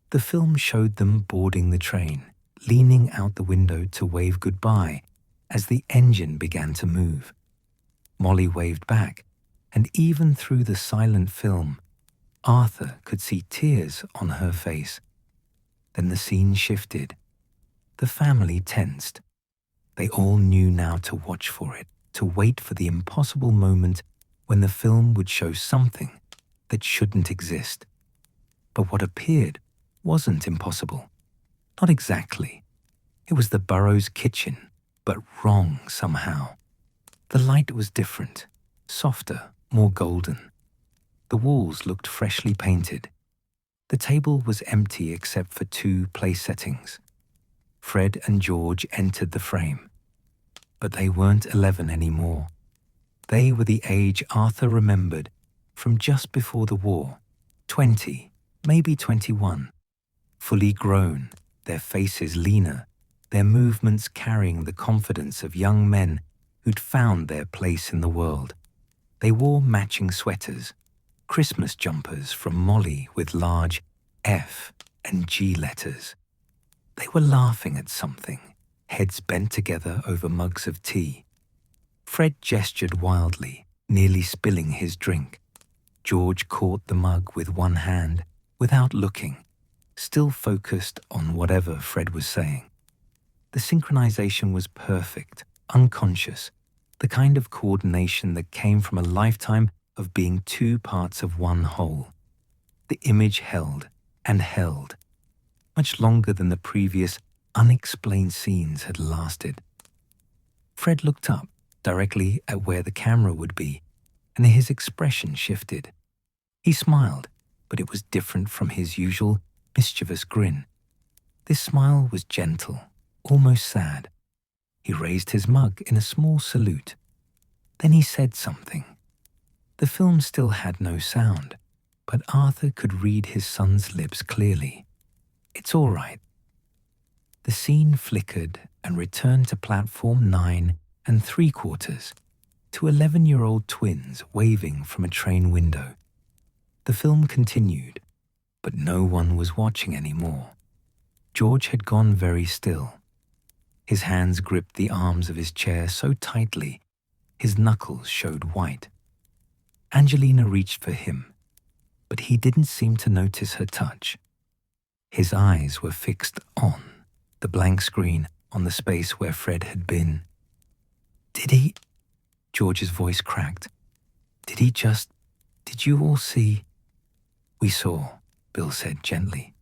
A: The film showed them boarding the train, leaning out the window to wave goodbye as the engine began to move. Molly waved back, and even through the silent film, Arthur could see tears on her face. Then the scene shifted. The family tensed. They all knew now to watch for it, to wait for the impossible moment when the film would show something that shouldn't exist. But what appeared wasn't impossible. Not exactly. It was the Burrow's kitchen, but wrong somehow. The light was different, softer, more golden. The walls looked freshly painted. The table was empty except for 2 place settings. Fred and George entered the frame. But they weren't 11 anymore. They were the age Arthur remembered from just before the war, 20, maybe 21. Fully grown, their faces leaner, their movements carrying the confidence of young men who'd found their place in the world. They wore matching sweaters, Christmas jumpers from Molly with large F and G letters. They were laughing at something, heads bent together over mugs of tea. Fred gestured wildly, nearly spilling his drink. George caught the mug with one hand, without looking, still focused on whatever Fred was saying. The synchronization was perfect, unconscious, the kind of coordination that came from a lifetime of being 2 parts of one whole. The image held and held, much longer than the previous unexplained scenes had lasted. Fred looked up, directly at where the camera would be, and his expression shifted. He smiled, but it was different from his usual mischievous grin. This smile was gentle, almost sad. He raised his mug in a small salute. Then he said something. The film still had no sound, but Arthur could read his son's lips clearly. "It's all right." The scene flickered and returned to platform 9 3/4, to 11-year-old twins waving from a train window. The film continued, but no one was watching anymore. George had gone very still. His hands gripped the arms of his chair so tightly, his knuckles showed white. Angelina reached for him, but he didn't seem to notice her touch. His eyes were fixed on the blank screen, on the space where Fred had been. "Did he?" George's voice cracked. "Did you all see?" "We saw," Bill said gently.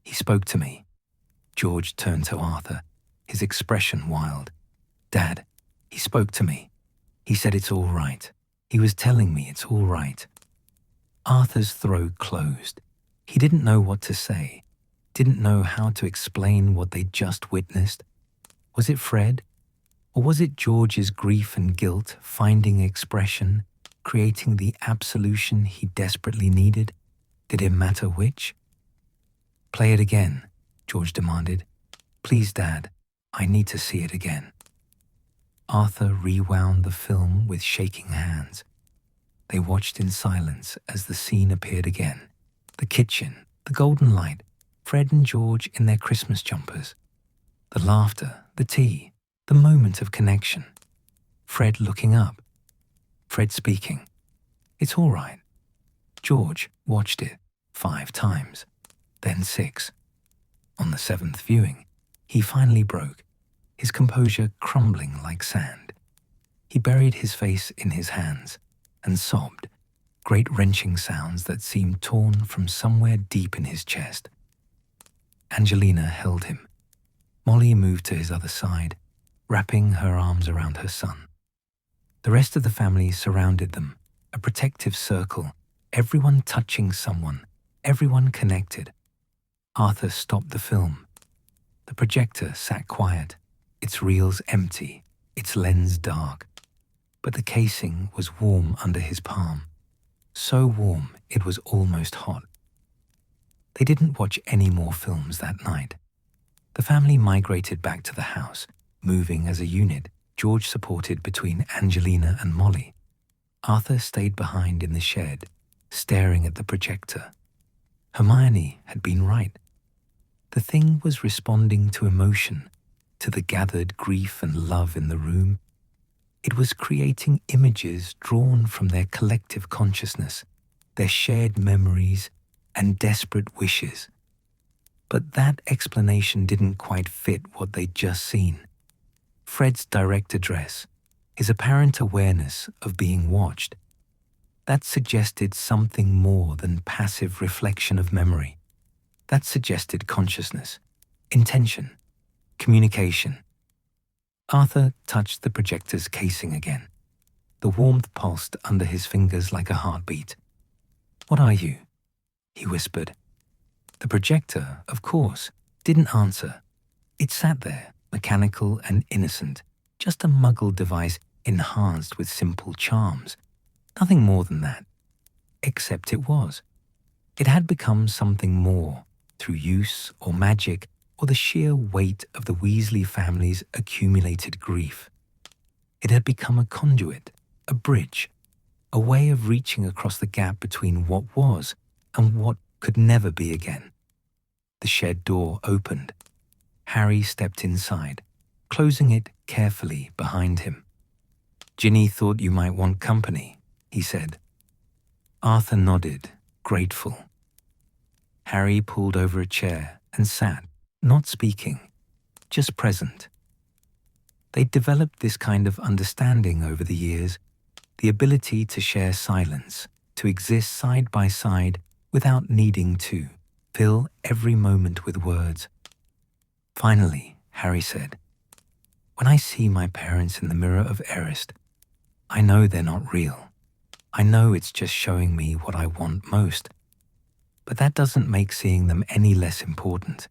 A: "He spoke to me." George turned to Arthur, his expression wild. "Dad, he spoke to me. He said it's all right. He was telling me it's all right." Arthur's throat closed. He didn't know what to say, didn't know how to explain what they'd just witnessed. Was it Fred? Or was it George's grief and guilt finding expression, creating the absolution he desperately needed? Did it matter which? "Play it again," George demanded. "Please, Dad, I need to see it again." Arthur rewound the film with shaking hands. They watched in silence as the scene appeared again. The kitchen, the golden light, Fred and George in their Christmas jumpers. The laughter, the tea, the moment of connection. Fred looking up. Fred speaking. "It's all right." George watched it 5 times, then 6. On the 7th viewing, he finally broke, his composure crumbling like sand. He buried his face in his hands and sobbed, great wrenching sounds that seemed torn from somewhere deep in his chest. Angelina held him. Molly moved to his other side, wrapping her arms around her son. The rest of the family surrounded them, a protective circle, everyone touching someone, everyone connected. Arthur stopped the film. The projector sat quiet, its reels empty, its lens dark. But the casing was warm under his palm. So warm it was almost hot. They didn't watch any more films that night. The family migrated back to the house, moving as a unit, George supported between Angelina and Molly. Arthur stayed behind in the shed, staring at the projector. Hermione had been right. The thing was responding to emotion, to the gathered grief and love in the room. It was creating images drawn from their collective consciousness, their shared memories and desperate wishes. But that explanation didn't quite fit what they'd just seen. Fred's direct address, his apparent awareness of being watched, that suggested something more than passive reflection of memory. That suggested consciousness, intention, communication. Arthur touched the projector's casing again. The warmth pulsed under his fingers like a heartbeat. "What are you?" he whispered. The projector, of course, didn't answer. It sat there, mechanical and innocent, just a muggle device enhanced with simple charms. Nothing more than that. Except it was. It had become something more, through use or magic or the sheer weight of the Weasley family's accumulated grief. It had become a conduit, a bridge, a way of reaching across the gap between what was and what could never be again. The shed door opened. Harry stepped inside, closing it carefully behind him. "Ginny thought you might want company," he said. Arthur nodded, grateful. Harry pulled over a chair and sat, not speaking, just present. They'd developed this kind of understanding over the years, the ability to share silence, to exist side by side without needing to fill every moment with words. Finally, Harry said, "When I see my parents in the mirror of Erist, I know they're not real. I know it's just showing me what I want most. But that doesn't make seeing them any less important,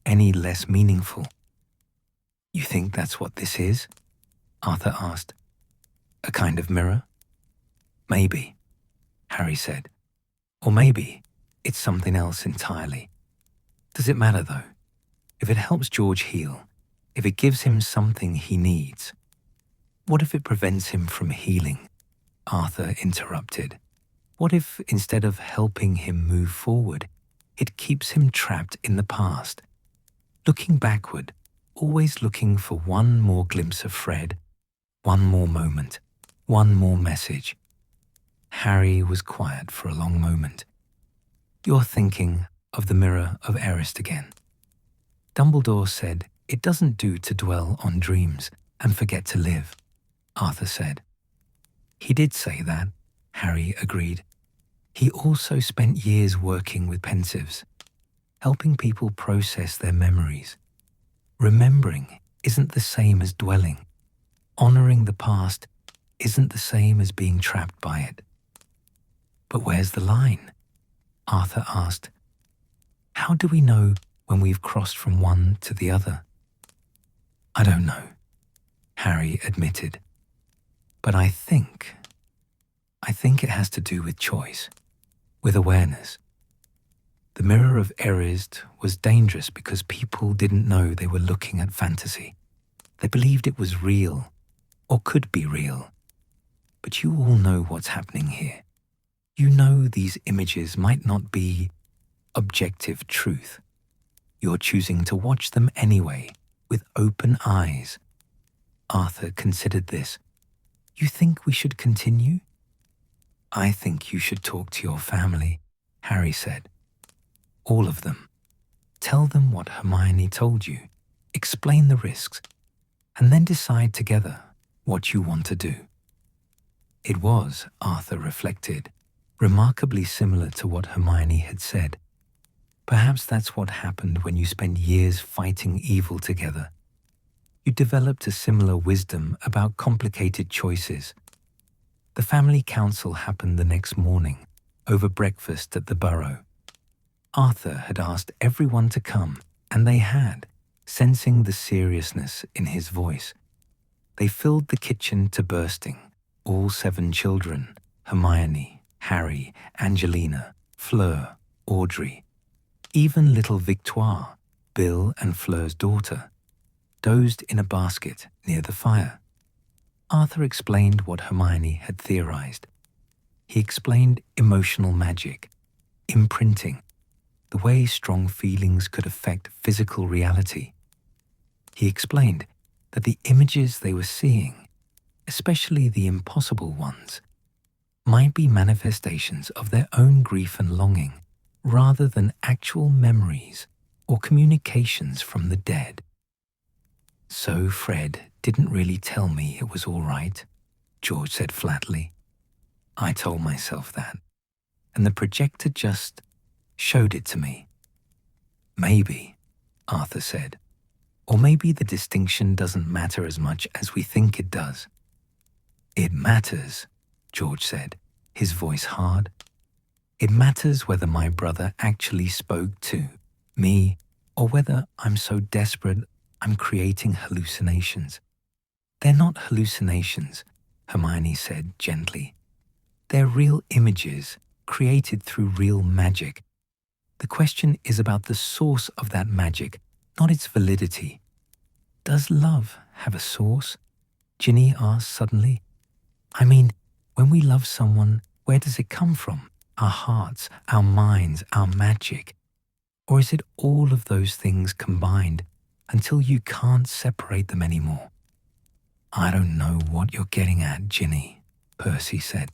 A: any less meaningful." "You think that's what this is?" Arthur asked. "A kind of mirror?" "Maybe," Harry said. "Or maybe it's something else entirely. Does it matter, though? If it helps George heal, if it gives him something he needs, what if it prevents him from healing?" Arthur interrupted. "What if, instead of helping him move forward, it keeps him trapped in the past, looking backward, always looking for one more glimpse of Fred, one more moment, one more message?" Harry was quiet for a long moment. "You're thinking of the mirror of Erist again. Dumbledore said it doesn't do to dwell on dreams and forget to live," Arthur said. "He did say that," Harry agreed. "He also spent years working with pensives, helping people process their memories. Remembering isn't the same as dwelling. Honoring the past isn't the same as being trapped by it." "But where's the line?" Arthur asked. "How do we know when we've crossed from one to the other?" "I don't know," Harry admitted. "But I think it has to do with choice, with awareness. The mirror of Erist was dangerous because people didn't know they were looking at fantasy. They believed it was real, or could be real. But you all know what's happening here. You know these images might not be objective truth. You're choosing to watch them anyway, with open eyes." Arthur considered this. "You think we should continue?" "I think you should talk to your family," Harry said. "All of them. Tell them what Hermione told you. Explain the risks. And then decide together what you want to do." It was, Arthur reflected, remarkably similar to what Hermione had said. Perhaps that's what happened when you spent years fighting evil together. You developed a similar wisdom about complicated choices. The family council happened the next morning, over breakfast at the Burrow. Arthur had asked everyone to come, and they had, sensing the seriousness in his voice. They filled the kitchen to bursting, all 7 children, Hermione, Harry, Angelina, Fleur, Audrey. Even little Victoire, Bill and Fleur's daughter, dozed in a basket near the fire. Arthur explained what Hermione had theorized. He explained emotional magic, imprinting, the way strong feelings could affect physical reality. He explained that the images they were seeing, especially the impossible ones, might be manifestations of their own grief and longing, rather than actual memories or communications from the dead. So Fred didn't really tell me it was all right, George said flatly. I told myself that, and the projector just showed it to me. Maybe, Arthur said, or maybe the distinction doesn't matter as much as we think it does. It matters, George said, his voice hard. It matters whether my brother actually spoke to me or whether I'm so desperate I'm creating hallucinations. They're not hallucinations, Hermione said gently. They're real images created through real magic. The question is about the source of that magic, not its validity. Does love have a source? Ginny asked suddenly. I mean, when we love someone, where does it come from? Our hearts, our minds, our magic? Or is it all of those things combined until you can't separate them anymore? I don't know what you're getting at, Ginny, Percy said.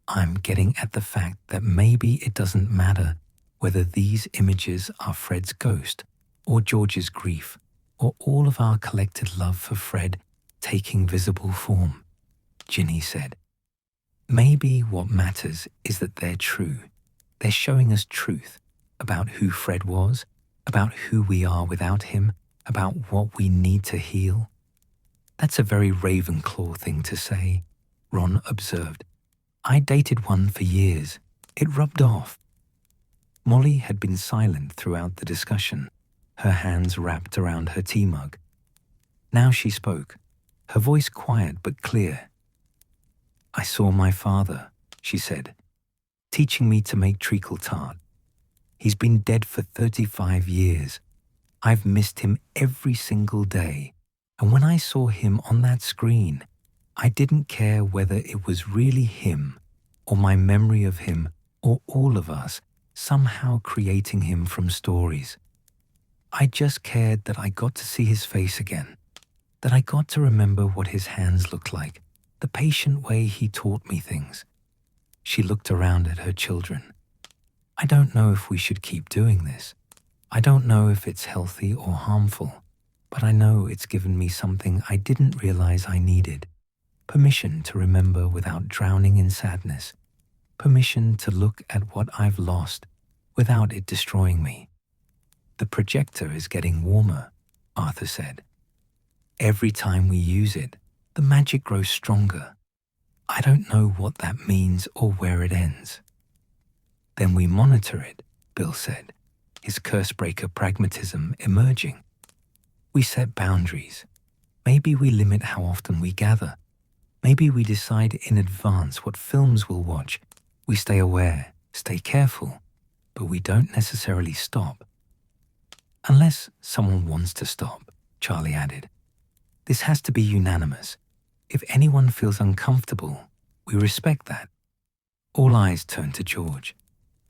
A: I'm getting at the fact that maybe it doesn't matter whether these images are Fred's ghost or George's grief or all of our collected love for Fred taking visible form, Ginny said. Maybe what matters is that they're true. They're showing us truth about who Fred was, about who we are without him, about what we need to heal. That's a very Ravenclaw thing to say, Ron observed. I dated one for years. It rubbed off. Molly had been silent throughout the discussion, her hands wrapped around her tea mug. Now she spoke, her voice quiet but clear. I saw my father, she said, teaching me to make treacle tart. He's been dead for 35 years. I've missed him every single day, and when I saw him on that screen, I didn't care whether it was really him, or my memory of him, or all of us somehow creating him from stories. I just cared that I got to see his face again, that I got to remember what his hands looked like, the patient way he taught me things. She looked around at her children. I don't know if we should keep doing this. I don't know if it's healthy or harmful, but I know it's given me something I didn't realize I needed. Permission to remember without drowning in sadness. Permission to look at what I've lost without it destroying me. The projector is getting warmer, Arthur said. Every time we use it, the magic grows stronger. I don't know what that means or where it ends. Then we monitor it, Bill said, his curse-breaker pragmatism emerging. We set boundaries. Maybe we limit how often we gather. Maybe we decide in advance what films we'll watch. We stay aware, stay careful, but we don't necessarily stop. Unless someone wants to stop, Charlie added. This has to be unanimous. If anyone feels uncomfortable, we respect that. All eyes turned to George.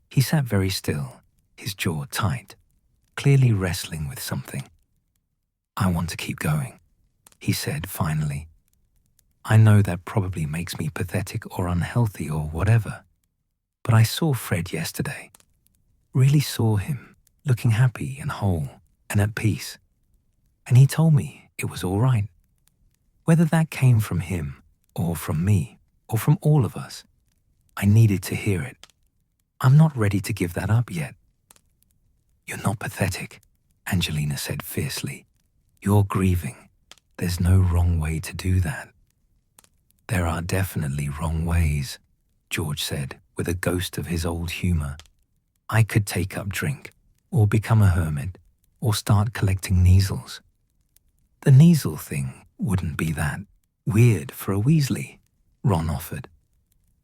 A: He sat very still, his jaw tight, clearly wrestling with something. I want to keep going, he said finally. I know that probably makes me pathetic or unhealthy or whatever, but I saw Fred yesterday. Really saw him, looking happy and whole and at peace. And he told me it was all right. Whether that came from him or from me or from all of us, I needed to hear it. I'm not ready to give that up yet." "You're not pathetic," Angelina said fiercely. "You're grieving. There's no wrong way to do that." "There are definitely wrong ways," George said with a ghost of his old humor. "I could take up drink, or become a hermit, or start collecting measles." "The measle thing wouldn't be that weird for a Weasley," Ron offered.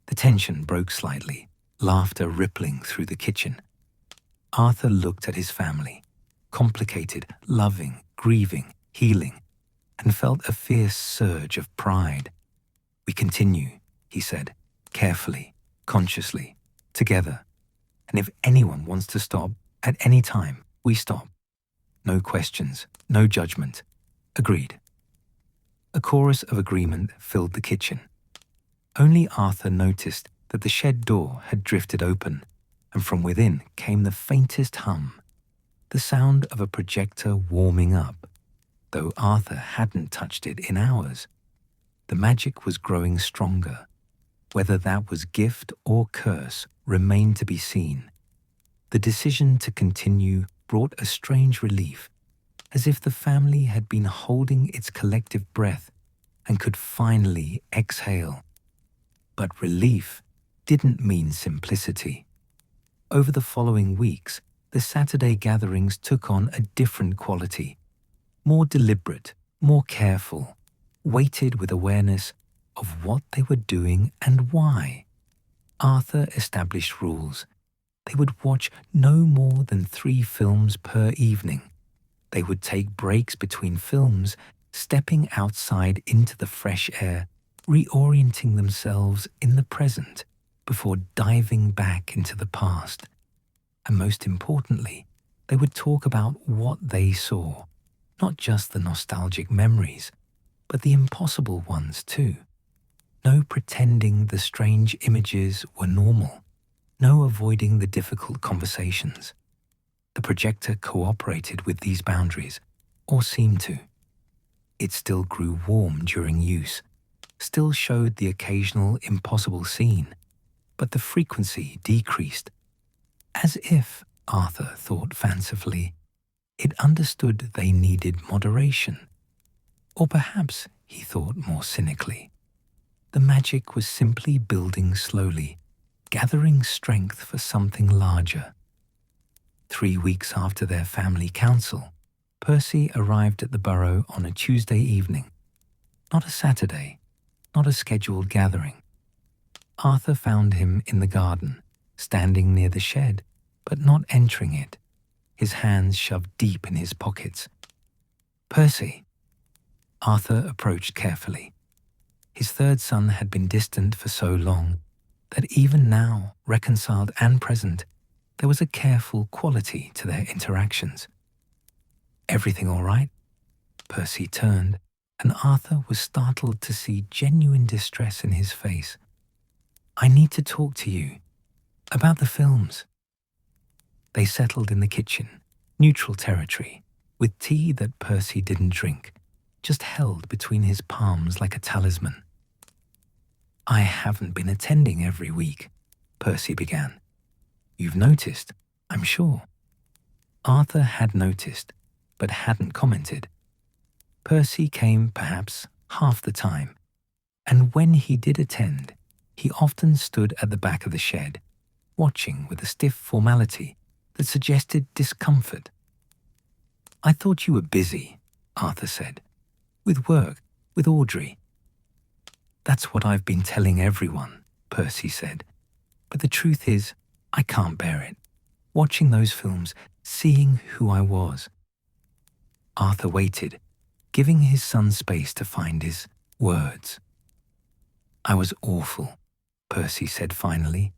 A: The tension broke slightly, laughter rippling through the kitchen. Arthur looked at his family, complicated, loving, grieving, healing, and felt a fierce surge of pride. "We continue," he said, carefully, consciously, together. "And if anyone wants to stop at any time, we stop. No questions, no judgment. Agreed." A chorus of agreement filled the kitchen. Only Arthur noticed that the shed door had drifted open, and from within came the faintest hum, the sound of a projector warming up, though Arthur hadn't touched it in hours. The magic was growing stronger. Whether that was gift or curse remained to be seen. The decision to continue brought a strange relief, as if the family had been holding its collective breath and could finally exhale. But relief didn't mean simplicity. Over the following weeks, the Saturday gatherings took on a different quality, more deliberate, more careful, weighted with awareness of what they were doing and why. Arthur established rules. They would watch no more than 3 films per evening. They would take breaks between films, stepping outside into the fresh air, reorienting themselves in the present before diving back into the past. And most importantly, they would talk about what they saw, not just the nostalgic memories, but the impossible ones too. No pretending the strange images were normal, no avoiding the difficult conversations. The projector cooperated with these boundaries, or seemed to. It still grew warm during use, still showed the occasional impossible scene, but the frequency decreased. As if, Arthur thought fancifully, it understood they needed moderation. Or perhaps, he thought more cynically, the magic was simply building slowly, gathering strength for something larger. 3 weeks after their family council, Percy arrived at the Burrow on a Tuesday evening. Not a Saturday, not a scheduled gathering. Arthur found him in the garden, standing near the shed, but not entering it, his hands shoved deep in his pockets. "Percy." Arthur approached carefully. His third son had been distant for so long that even now, reconciled and present, there was a careful quality to their interactions. "Everything all right?" Percy turned, and Arthur was startled to see genuine distress in his face. "I need to talk to you about the films." They settled in the kitchen, neutral territory, with tea that Percy didn't drink, just held between his palms like a talisman. "I haven't been attending every week," Percy began. "You've noticed, I'm sure." Arthur had noticed, but hadn't commented. Percy came perhaps half the time, and when he did attend, he often stood at the back of the shed, watching with a stiff formality that suggested discomfort. "I thought you were busy," Arthur said. "With work, with Audrey." "That's what I've been telling everyone," Percy said. "But the truth is, I can't bear it. Watching those films, seeing who I was." Arthur waited, giving his son space to find his words. "I was awful," Percy said finally,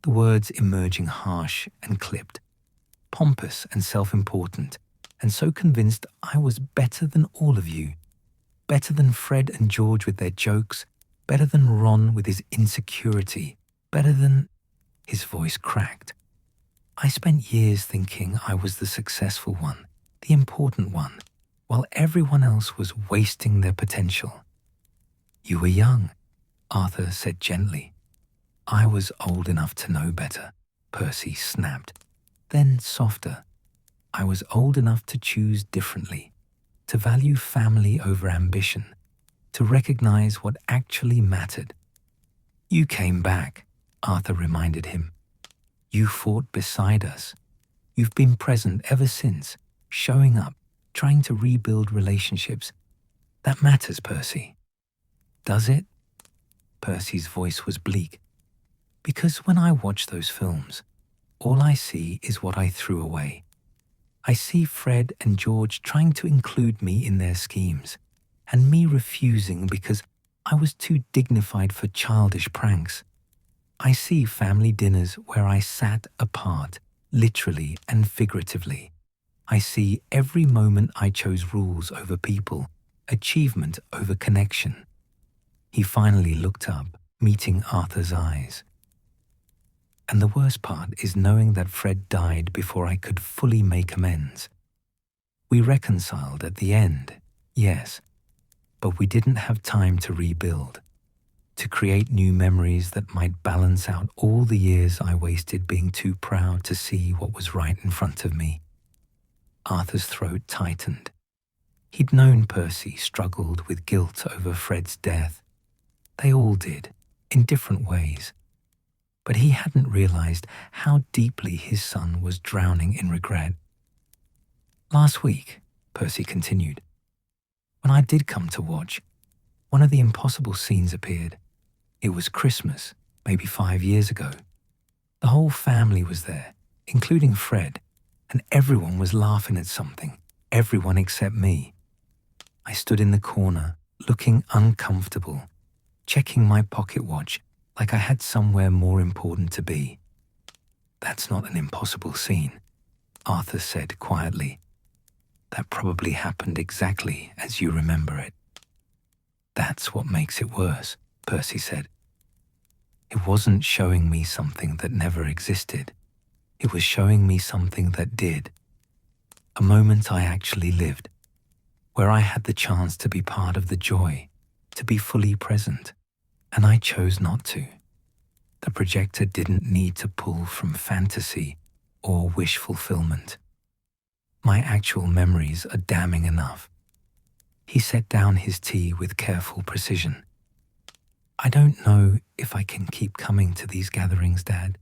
A: the words emerging harsh and clipped, pompous and self-important, and so convinced I was better than all of you, better than Fred and George with their jokes, better than Ron with his insecurity, better than... His voice cracked. "I spent years thinking I was the successful one, the important one, while everyone else was wasting their potential." "You were young," Arthur said gently. I was old enough to know better, Percy snapped. Then softer. I was old enough to choose differently, to value family over ambition, to recognize what actually mattered. You came back, Arthur reminded him. You fought beside us. You've been present ever since, showing up, trying to rebuild relationships. That matters, Percy. Does it? Percy's voice was bleak. Because when I watch those films, all I see is what I threw away. I see Fred and George trying to include me in their schemes, and me refusing because I was too dignified for childish pranks. I see family dinners where I sat apart, literally and figuratively. I see every moment I chose rules over people, achievement over connection. He finally looked up, meeting Arthur's eyes. And the worst part is knowing that Fred died before I could fully make amends. We reconciled at the end, yes, but we didn't have time to rebuild, to create new memories that might balance out all the years I wasted being too proud to see what was right in front of me. Arthur's throat tightened. He'd known Percy struggled with guilt over Fred's death. They all did, in different ways. But he hadn't realized how deeply his son was drowning in regret. Last week, Percy continued, when I did come to watch, one of the impossible scenes appeared. It was Christmas, maybe 5 years ago. The whole family was there, including Fred, and everyone was laughing at something, everyone except me. I stood in the corner, looking uncomfortable, checking my pocket watch like I had somewhere more important to be. That's not an impossible scene, Arthur said quietly. That probably happened exactly as you remember it. That's what makes it worse, Percy said. It wasn't showing me something that never existed. It was showing me something that did. A moment I actually lived, where I had the chance to be part of the joy, to be fully present. And I chose not to. The projector didn't need to pull from fantasy or wish fulfillment. My actual memories are damning enough. He set down his tea with careful precision. I don't know if I can keep coming to these gatherings, Dad.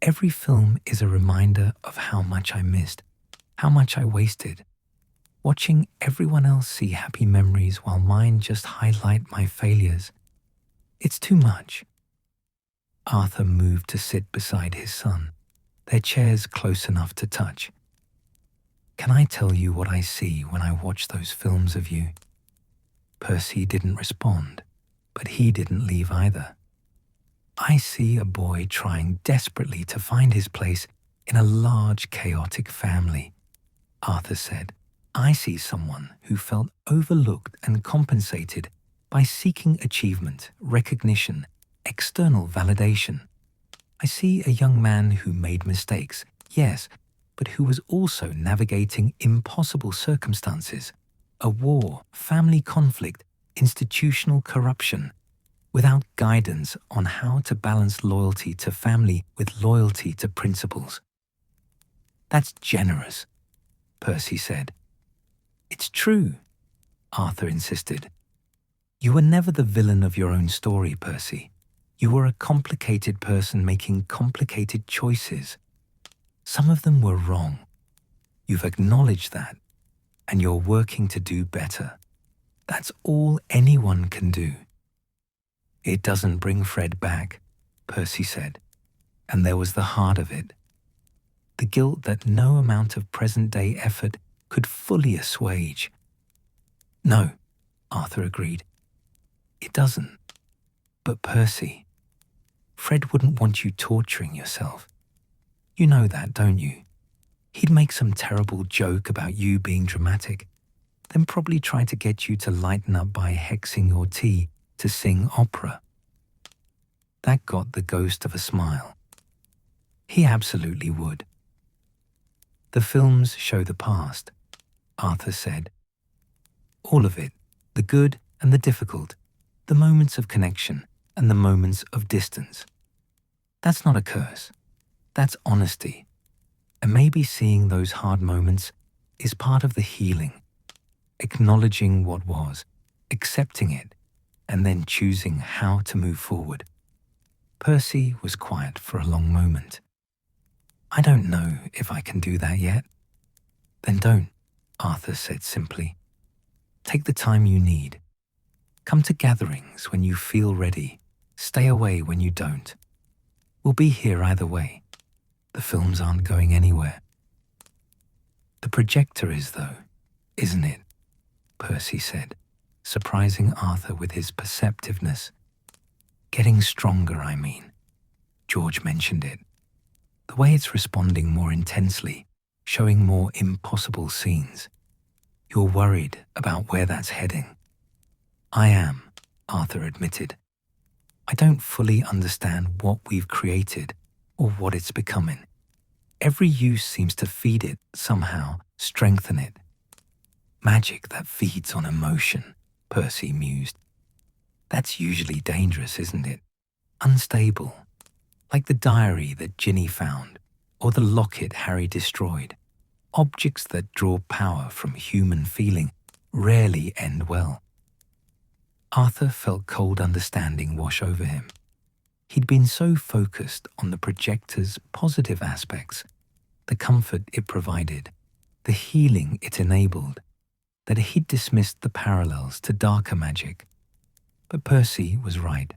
A: Every film is a reminder of how much I missed, how much I wasted. Watching everyone else see happy memories while mine just highlight my failures. It's too much. Arthur moved to sit beside his son, their chairs close enough to touch. Can I tell you what I see when I watch those films of you? Percy didn't respond, but he didn't leave either. I see a boy trying desperately to find his place in a large, chaotic family, Arthur said. I see someone who felt overlooked and compensated by seeking achievement, recognition, external validation. I see a young man who made mistakes, yes, but who was also navigating impossible circumstances, a war, family conflict, institutional corruption, without guidance on how to balance loyalty to family with loyalty to principles. That's generous, Percy said. It's true, Arthur insisted. You were never the villain of your own story, Percy. You were a complicated person making complicated choices. Some of them were wrong. You've acknowledged that, and you're working to do better. That's all anyone can do. It doesn't bring Fred back, Percy said, and there was the heart of it. The guilt that no amount of present-day effort could fully assuage. No, Arthur agreed. It doesn't. But Percy, Fred wouldn't want you torturing yourself. You know that, don't you? He'd make some terrible joke about you being dramatic, then probably try to get you to lighten up by hexing your tea to sing opera. That got the ghost of a smile. He absolutely would. The films show the past, Arthur said. All of it, the good and the difficult, the moments of connection and the moments of distance. That's not a curse. That's honesty. And maybe seeing those hard moments is part of the healing. Acknowledging what was, accepting it, and then choosing how to move forward. Percy was quiet for a long moment. I don't know if I can do that yet. Then don't, Arthur said simply. Take the time you need. Come to gatherings when you feel ready. Stay away when you don't. We'll be here either way. The films aren't going anywhere. The projector is, though, isn't it? Percy said, surprising Arthur with his perceptiveness. Getting stronger, I mean. George mentioned it. The way it's responding more intensely, showing more impossible scenes. You're worried about where that's heading. I am, Arthur admitted. I don't fully understand what we've created or what it's becoming. Every use seems to feed it somehow, strengthen it. Magic that feeds on emotion, Percy mused. That's usually dangerous, isn't it? Unstable. Like the diary that Ginny found, or the locket Harry destroyed. Objects that draw power from human feeling rarely end well. Arthur felt cold understanding wash over him. He'd been so focused on the projector's positive aspects, the comfort it provided, the healing it enabled, that he'd dismissed the parallels to darker magic. But Percy was right.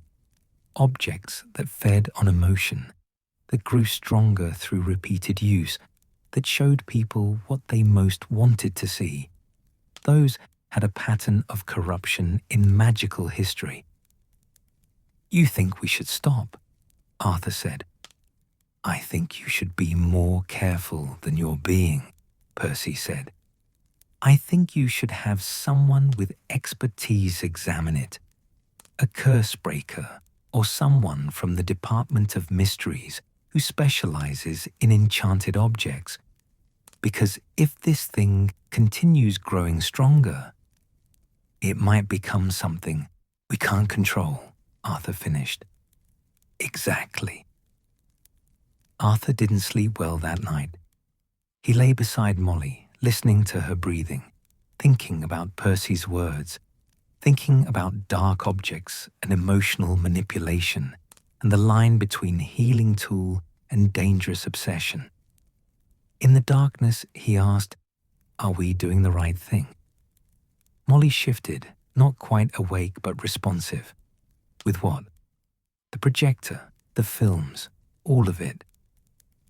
A: Objects that fed on emotion, that grew stronger through repeated use, that showed people what they most wanted to see, those had a pattern of corruption in magical history. You think we should stop, Arthur said. I think you should be more careful than you're being, Percy said. I think you should have someone with expertise examine it. A curse breaker or someone from the Department of Mysteries who specializes in enchanted objects. Because if this thing continues growing stronger, it might become something we can't control, Arthur finished. Exactly. Arthur didn't sleep well that night. He lay beside Molly, listening to her breathing, thinking about Percy's words, thinking about dark objects and emotional manipulation, and the line between healing tool and dangerous obsession. In the darkness, he asked, "Are we doing the right thing?" Molly shifted, not quite awake but responsive. With what? The projector, the films, all of it.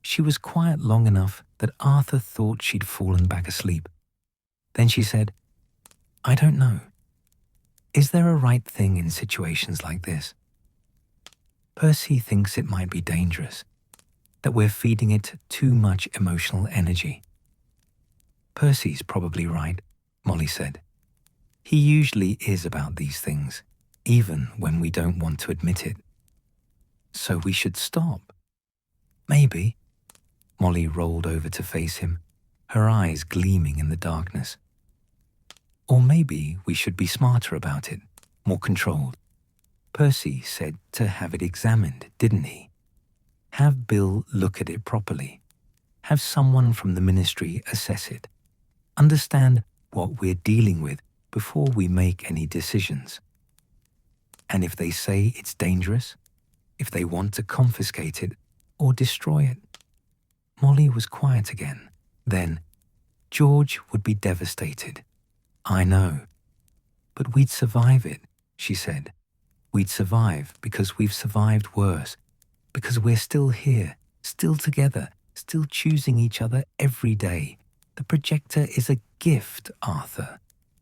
A: She was quiet long enough that Arthur thought she'd fallen back asleep. Then she said, I don't know. Is there a right thing in situations like this? Percy thinks it might be dangerous, that we're feeding it too much emotional energy. Percy's probably right, Molly said. He usually is about these things, even when we don't want to admit it. So we should stop. Maybe. Molly rolled over to face him, her eyes gleaming in the darkness. Or maybe we should be smarter about it, more controlled. Percy said to have it examined, didn't he? Have Bill look at it properly. Have someone from the ministry assess it. Understand what we're dealing with before we make any decisions. And if they say it's dangerous, if they want to confiscate it or destroy it. Molly was quiet again. Then, George would be devastated. I know. But we'd survive it, she said. We'd survive because we've survived worse, because we're still here, still together, still choosing each other every day. The projector is a gift, Arthur,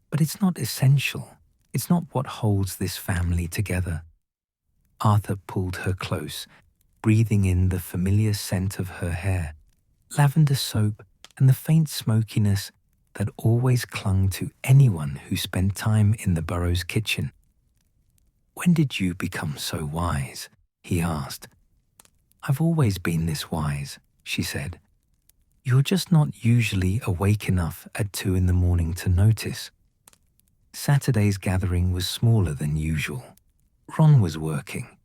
A: but it's not essential. It's not what holds this family together. Arthur pulled her close, breathing in the familiar scent of her hair, lavender soap, and the faint smokiness that always clung to anyone who spent time in the Burrow's kitchen. When did you become so wise? He asked. I've always been this wise, she said. You're just not usually awake enough at 2 a.m. to notice. Saturday's gathering was smaller than usual. Ron was working.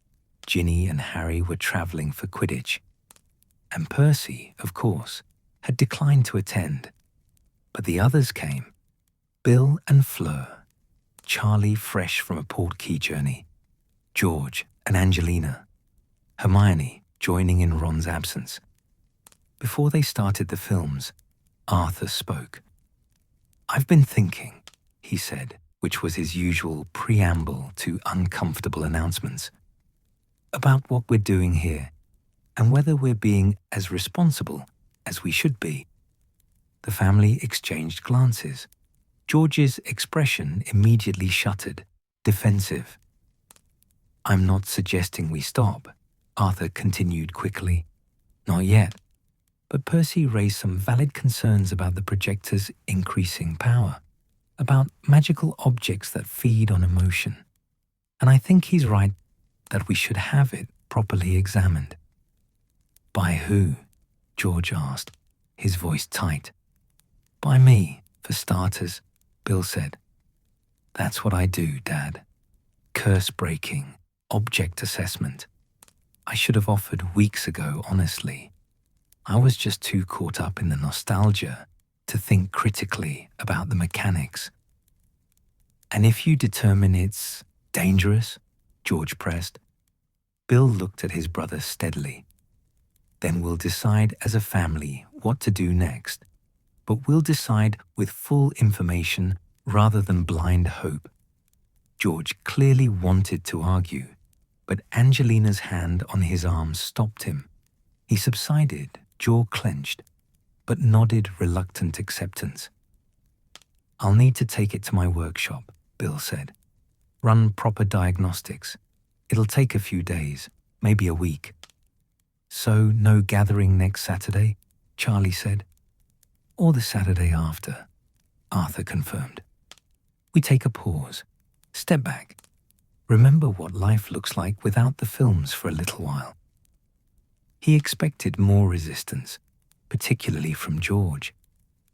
A: Ginny and Harry were travelling for Quidditch. And Percy, of course, had declined to attend. But the others came. Bill and Fleur, Charlie fresh from a Portkey journey, George and Angelina, Hermione joining in Ron's absence. Before they started the films, Arthur spoke. "I've been thinking," he said, which was his usual preamble to uncomfortable announcements, "about what we're doing here and whether we're being as responsible as we should be." The family exchanged glances. George's expression immediately shuttered, defensive. "I'm not suggesting we stop," Arthur continued quickly. "Not yet." But Percy raised some valid concerns about the projector's increasing power, about magical objects that feed on emotion. And I think he's right that we should have it properly examined. "By who?" George asked, his voice tight. "By me, for starters," Bill said. "That's what I do, Dad. Curse-breaking, object assessment. I should have offered weeks ago, honestly. I was just too caught up in the nostalgia to think critically about the mechanics." "And if you determine it's dangerous?" George pressed. Bill looked at his brother steadily. "Then we'll decide as a family what to do next. But we'll decide with full information rather than blind hope." George clearly wanted to argue, but Angelina's hand on his arm stopped him. He subsided, jaw clenched, but nodded reluctant acceptance. "I'll need to take it to my workshop," Bill said. "Run proper diagnostics. It'll take a few days, maybe a week." "So no gathering next Saturday?" Charlie said. "Or the Saturday after," Arthur confirmed. "We take a pause, step back, remember what life looks like without the films for a little while." He expected more resistance, particularly from George,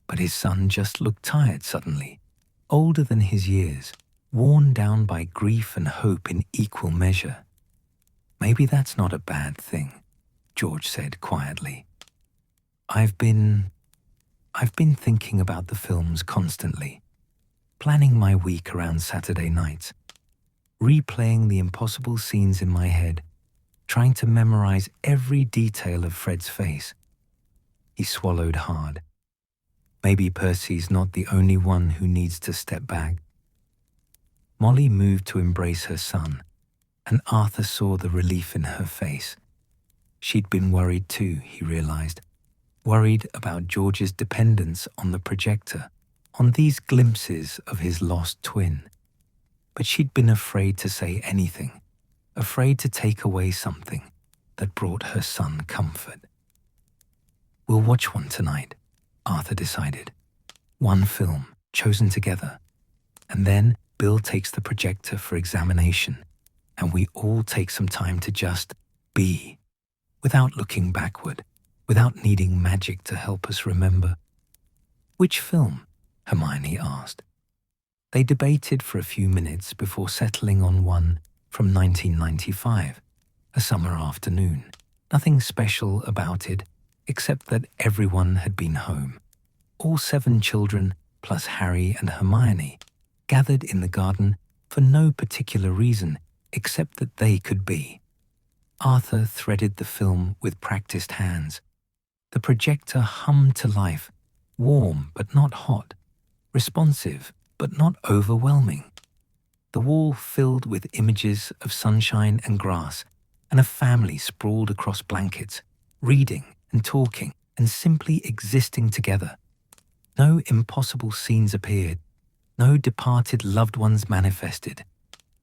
A: but his son just looked tired suddenly, older than his years, worn down by grief and hope in equal measure. "Maybe that's not a bad thing," George said quietly. I've been thinking about the films constantly, planning my week around Saturday nights, replaying the impossible scenes in my head, trying to memorize every detail of Fred's face." He swallowed hard. Maybe Percy's not the only one who needs to step back. Molly moved to embrace her son, and Arthur saw the relief in her face. She'd been worried too, he realized. Worried about George's dependence on the projector, on these glimpses of his lost twin. But she'd been afraid to say anything, afraid to take away something that brought her son comfort. "We'll watch one tonight," Arthur decided. "One film, chosen together. And then Bill takes the projector for examination, and we all take some time to just be, without looking backward, without needing magic to help us remember." "Which film?" Hermione asked. They debated for a few minutes before settling on one from 1995, a summer afternoon. Nothing special about it, except that everyone had been home. All 7 children, plus Harry and Hermione, gathered in the garden for no particular reason except that they could be. Arthur threaded the film with practiced hands. The projector hummed to life, warm but not hot, responsive but not overwhelming. The wall filled with images of sunshine and grass, and a family sprawled across blankets, reading and talking and simply existing together. No impossible scenes appeared, no departed loved ones manifested,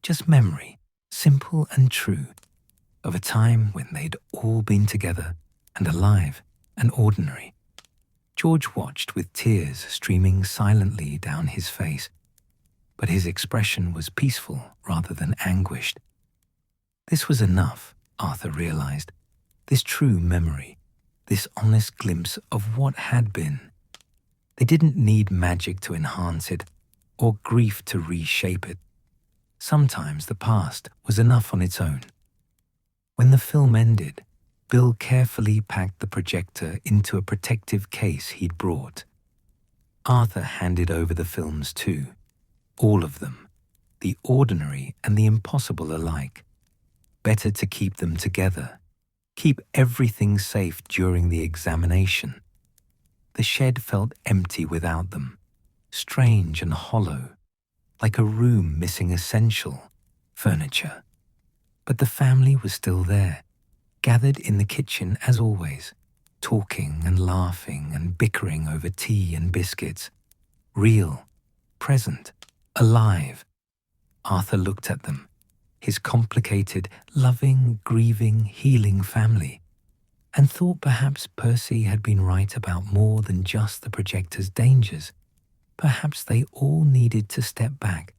A: just memory, simple and true, of a time when they'd all been together and alive and ordinary. George watched with tears streaming silently down his face, but his expression was peaceful rather than anguished. This was enough, Arthur realized, this true memory, this honest glimpse of what had been. They didn't need magic to enhance it, or grief to reshape it. Sometimes the past was enough on its own. When the film ended, Bill carefully packed the projector into a protective case he'd brought. Arthur handed over the films too, all of them, the ordinary and the impossible alike. Better to keep them together, keep everything safe during the examination. The shed felt empty without them, strange and hollow, like a room missing essential furniture. But the family was still there, gathered in the kitchen as always, talking and laughing and bickering over tea and biscuits. Real, present, alive. Arthur looked at them, his complicated, loving, grieving, healing family, and thought perhaps Percy had been right about more than just the projector's dangers. Perhaps they all needed to step back,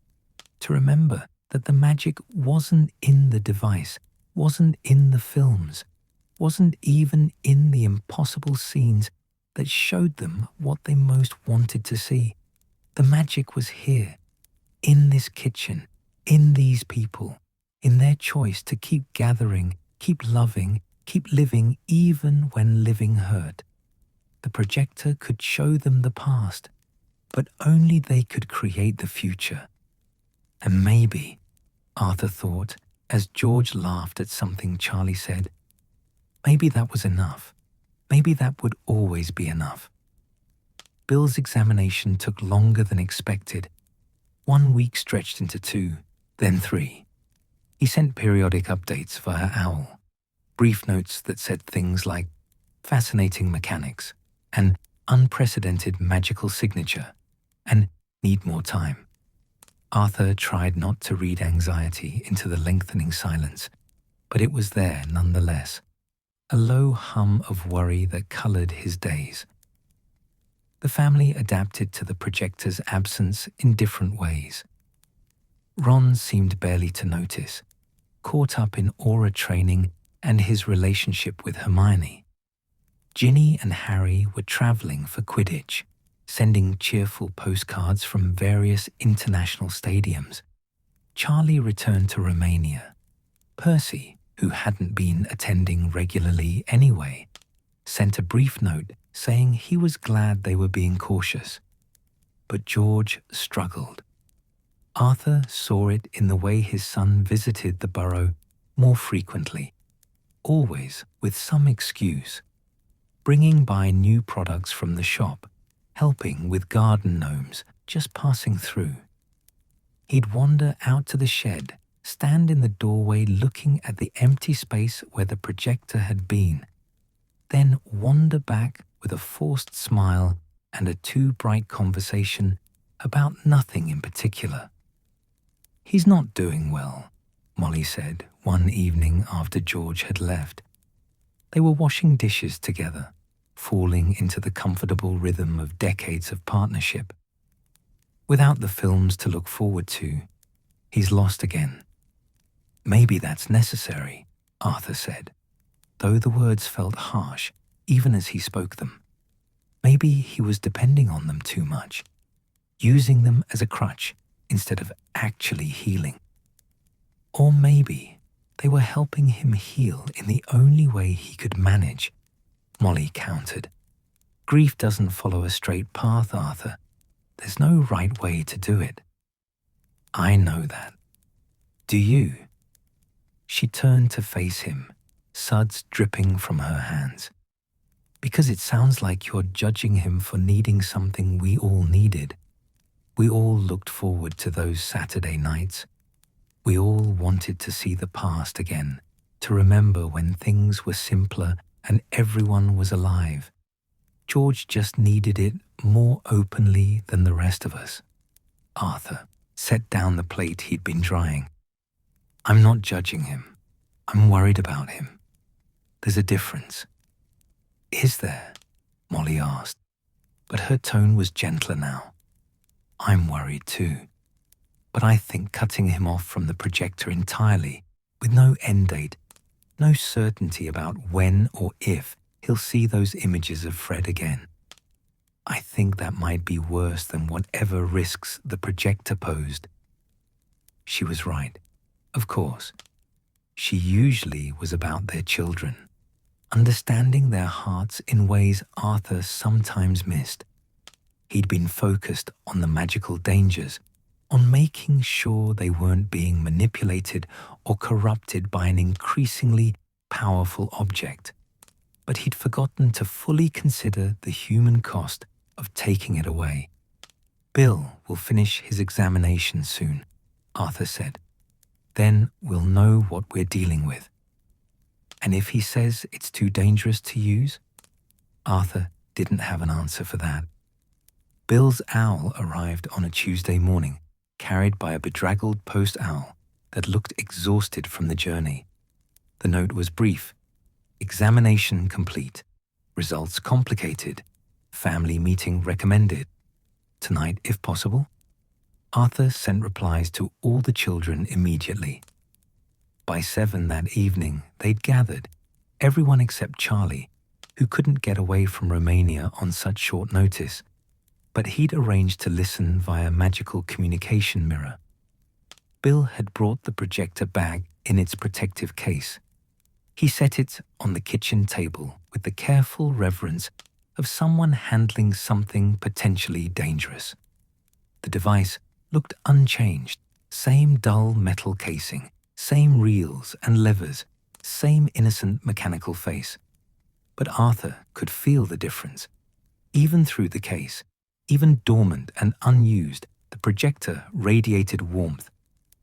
A: to remember that the magic wasn't in the device, wasn't in the films, wasn't even in the impossible scenes that showed them what they most wanted to see. The magic was here, in this kitchen, in these people, in their choice to keep gathering, keep loving, keep living even when living hurt. The projector could show them the past, but only they could create the future. And maybe, Arthur thought, as George laughed at something Charlie said, maybe that was enough. Maybe that would always be enough. Bill's examination took longer than expected. 1 week stretched into 2, then 3. He sent periodic updates via owl, brief notes that said things like fascinating mechanics and unprecedented magical signature and need more time. Arthur tried not to read anxiety into the lengthening silence, but it was there nonetheless, a low hum of worry that colored his days. The family adapted to the projector's absence in different ways. Ron seemed barely to notice, caught up in aura training and his relationship with Hermione. Ginny and Harry were traveling for Quidditch, sending cheerful postcards from various international stadiums. Charlie returned to Romania. Percy, who hadn't been attending regularly anyway, sent a brief note saying he was glad they were being cautious. But George struggled. Arthur saw it in the way his son visited the Burrow more frequently, always with some excuse, bringing by new products from the shop, helping with garden gnomes just passing through. He'd wander out to the shed, stand in the doorway looking at the empty space where the projector had been, then wander back with a forced smile and a too-bright conversation about nothing in particular. "He's not doing well," Molly said one evening after George had left. They were washing dishes together, falling into the comfortable rhythm of decades of partnership. Without the films to look forward to, he's lost again. "Maybe that's necessary," Arthur said, though the words felt harsh even as he spoke them. Maybe he was depending on them too much, using them as a crutch instead of actually healing. Or maybe they were helping him heal in the only way he could manage, Molly countered. "Grief doesn't follow a straight path, Arthur. There's no right way to do it." "I know that. Do you?" She turned to face him, suds dripping from her hands. "Because it sounds like you're judging him for needing something we all needed. We all looked forward to those Saturday nights. We all wanted to see the past again, to remember when things were simpler and everyone was alive. George just needed it more openly than the rest of us." Arthur set down the plate he'd been drying. "I'm not judging him. I'm worried about him. There's a difference." "Is there?" Molly asked, but her tone was gentler now. "I'm worried too, but I think cutting him off from the projector entirely, with no end date, no certainty about when or if he'll see those images of Fred again, I think that might be worse than whatever risks the projector posed." She was right, of course. she usually was about their children, understanding their hearts in ways Arthur sometimes missed. He'd been focused on the magical dangers, on making sure they weren't being manipulated or corrupted by an increasingly powerful object. But he'd forgotten to fully consider the human cost of taking it away. "Bill will finish his examination soon," Arthur said. "Then we'll know what we're dealing with. And if he says it's too dangerous to use?" Arthur didn't have an answer for that. Bill's owl arrived on a Tuesday morning, carried by a bedraggled post owl that looked exhausted from the journey. The note was brief: "Examination complete. Results complicated. Family meeting recommended. Tonight if possible." Arthur sent replies to all the children immediately. By 7 that evening, they'd gathered, everyone except Charlie, who couldn't get away from Romania on such short notice, but he'd arranged to listen via magical communication mirror. Bill had brought the projector bag in its protective case. He set it on the kitchen table with the careful reverence of someone handling something potentially dangerous. The device looked unchanged, same dull metal casing, same reels and levers, same innocent mechanical face. But Arthur could feel the difference. Even through the case, even dormant and unused, the projector radiated warmth.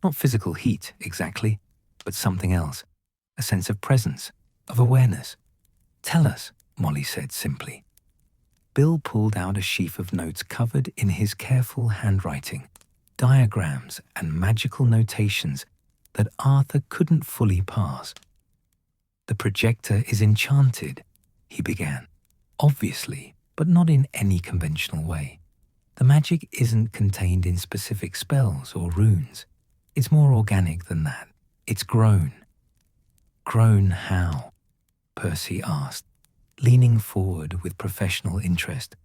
A: Not physical heat, exactly, but something else. A sense of presence, of awareness. "Tell us," Molly said simply. Bill pulled out a sheaf of notes covered in his careful handwriting, diagrams and magical notations that Arthur couldn't fully parse. "The projector is enchanted," he began, "obviously, but not in any conventional way. The magic isn't contained in specific spells or runes. It's more organic than that. It's grown." "Grown how?" Percy asked, leaning forward with professional interest.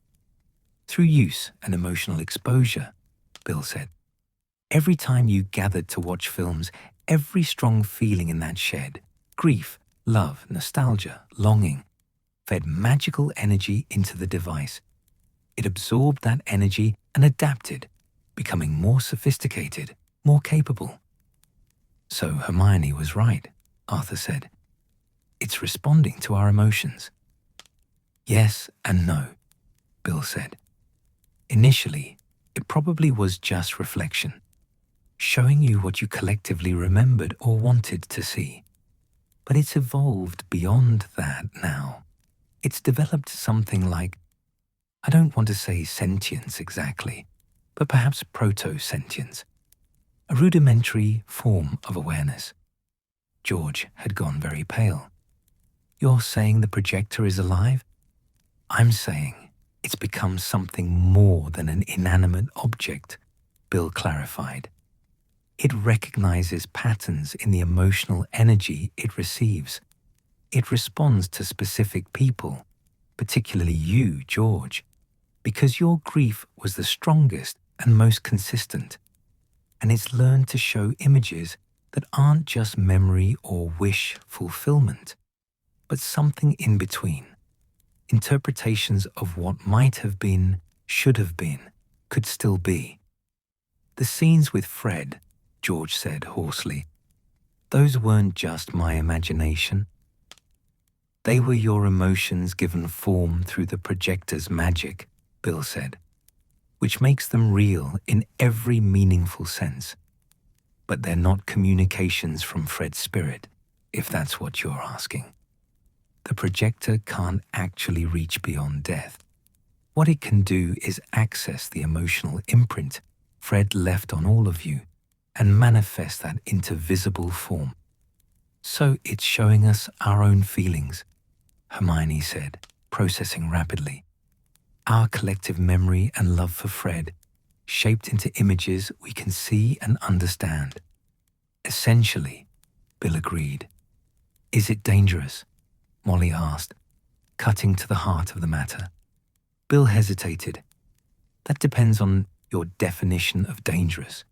A: "Through use and emotional exposure," Bill said. "Every time you gathered to watch films, every strong feeling in that shed, grief, love, nostalgia, longing, fed magical energy into the device. It absorbed that energy and adapted, becoming more sophisticated, more capable." "So Hermione was right," Arthur said. "It's responding to our emotions." "Yes and no," Bill said. "Initially, it probably was just reflection, showing you what you collectively remembered or wanted to see. But it's evolved beyond that now. It's developed something like, I don't want to say sentience exactly, but perhaps proto-sentience, a rudimentary form of awareness." George had gone very pale. "You're saying the projector is alive?" "I'm saying it's become something more than an inanimate object," Bill clarified. "It recognizes patterns in the emotional energy it receives. It responds to specific people, particularly you, George, because your grief was the strongest and most consistent. And it's learned to show images that aren't just memory or wish fulfillment, but something in between. Interpretations of what might have been, should have been, could still be. The scenes with Fred," George said hoarsely, "those weren't just my imagination. They were your emotions given form through the projector's magic," Bill said, "which makes them real in every meaningful sense. But they're not communications from Fred's spirit, if that's what you're asking. The projector can't actually reach beyond death. What it can do is access the emotional imprint Fred left on all of you and manifest that into visible form. So it's showing us our own feelings," Hermione said, processing rapidly. "Our collective memory and love for Fred, shaped into images we can see and understand." "Essentially," Bill agreed. "Is it dangerous?" Molly asked, cutting to the heart of the matter. Bill hesitated. "That depends on your definition of dangerous.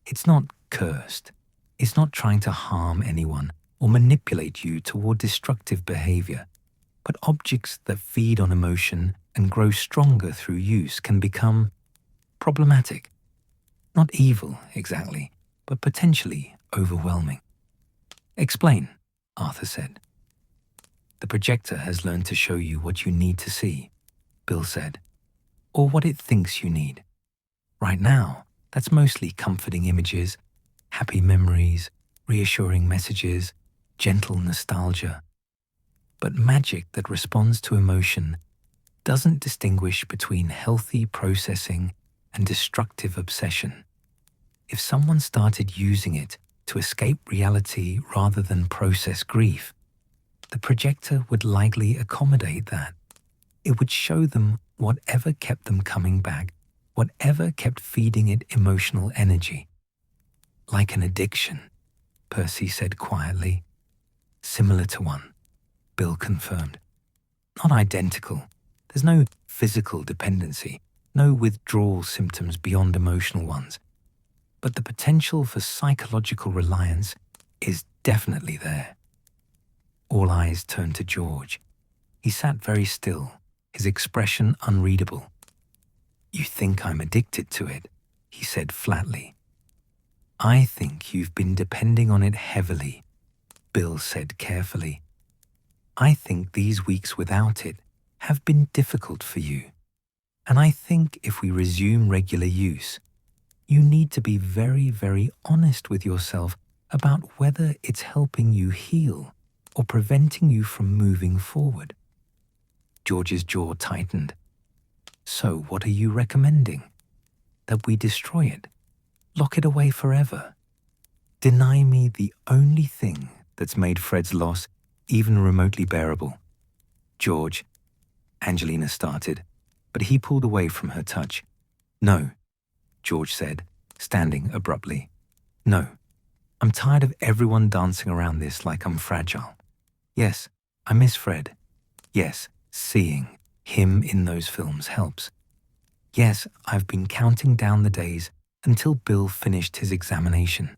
A: It's not cursed. It's not trying to harm anyone, or manipulate you toward destructive behavior, but objects that feed on emotion and grow stronger through use can become problematic. Not evil, exactly, but potentially overwhelming. Explain, Arthur said. The projector has learned to show you what you need to see, Bill said, or what it thinks you need. Right now, that's mostly comforting images, happy memories, reassuring messages, gentle nostalgia. But magic that responds to emotion doesn't distinguish between healthy processing and destructive obsession. If someone started using it to escape reality rather than process grief, the projector would likely accommodate that. It would show them whatever kept them coming back, whatever kept feeding it emotional energy. Like an addiction, Percy said quietly. Similar to one, Bill confirmed. Not identical. There's no physical dependency, no withdrawal symptoms beyond emotional ones. But the potential for psychological reliance is definitely there. All eyes turned to George. He sat very still, his expression unreadable. You think I'm addicted to it, he said flatly. I think you've been depending on it heavily, Bill said carefully. I think these weeks without it have been difficult for you. And I think if we resume regular use, you need to be very, very honest with yourself about whether it's helping you heal or preventing you from moving forward. George's jaw tightened. So what are you recommending? That we destroy it? Lock it away forever? Deny me the only thing that's made Fred's loss even remotely bearable? George, Angelina started, but he pulled away from her touch. No, George said, standing abruptly. No, I'm tired of everyone dancing around this like I'm fragile. Yes, I miss Fred. Yes, seeing him in those films helps. Yes, I've been counting down the days until Bill finished his examination.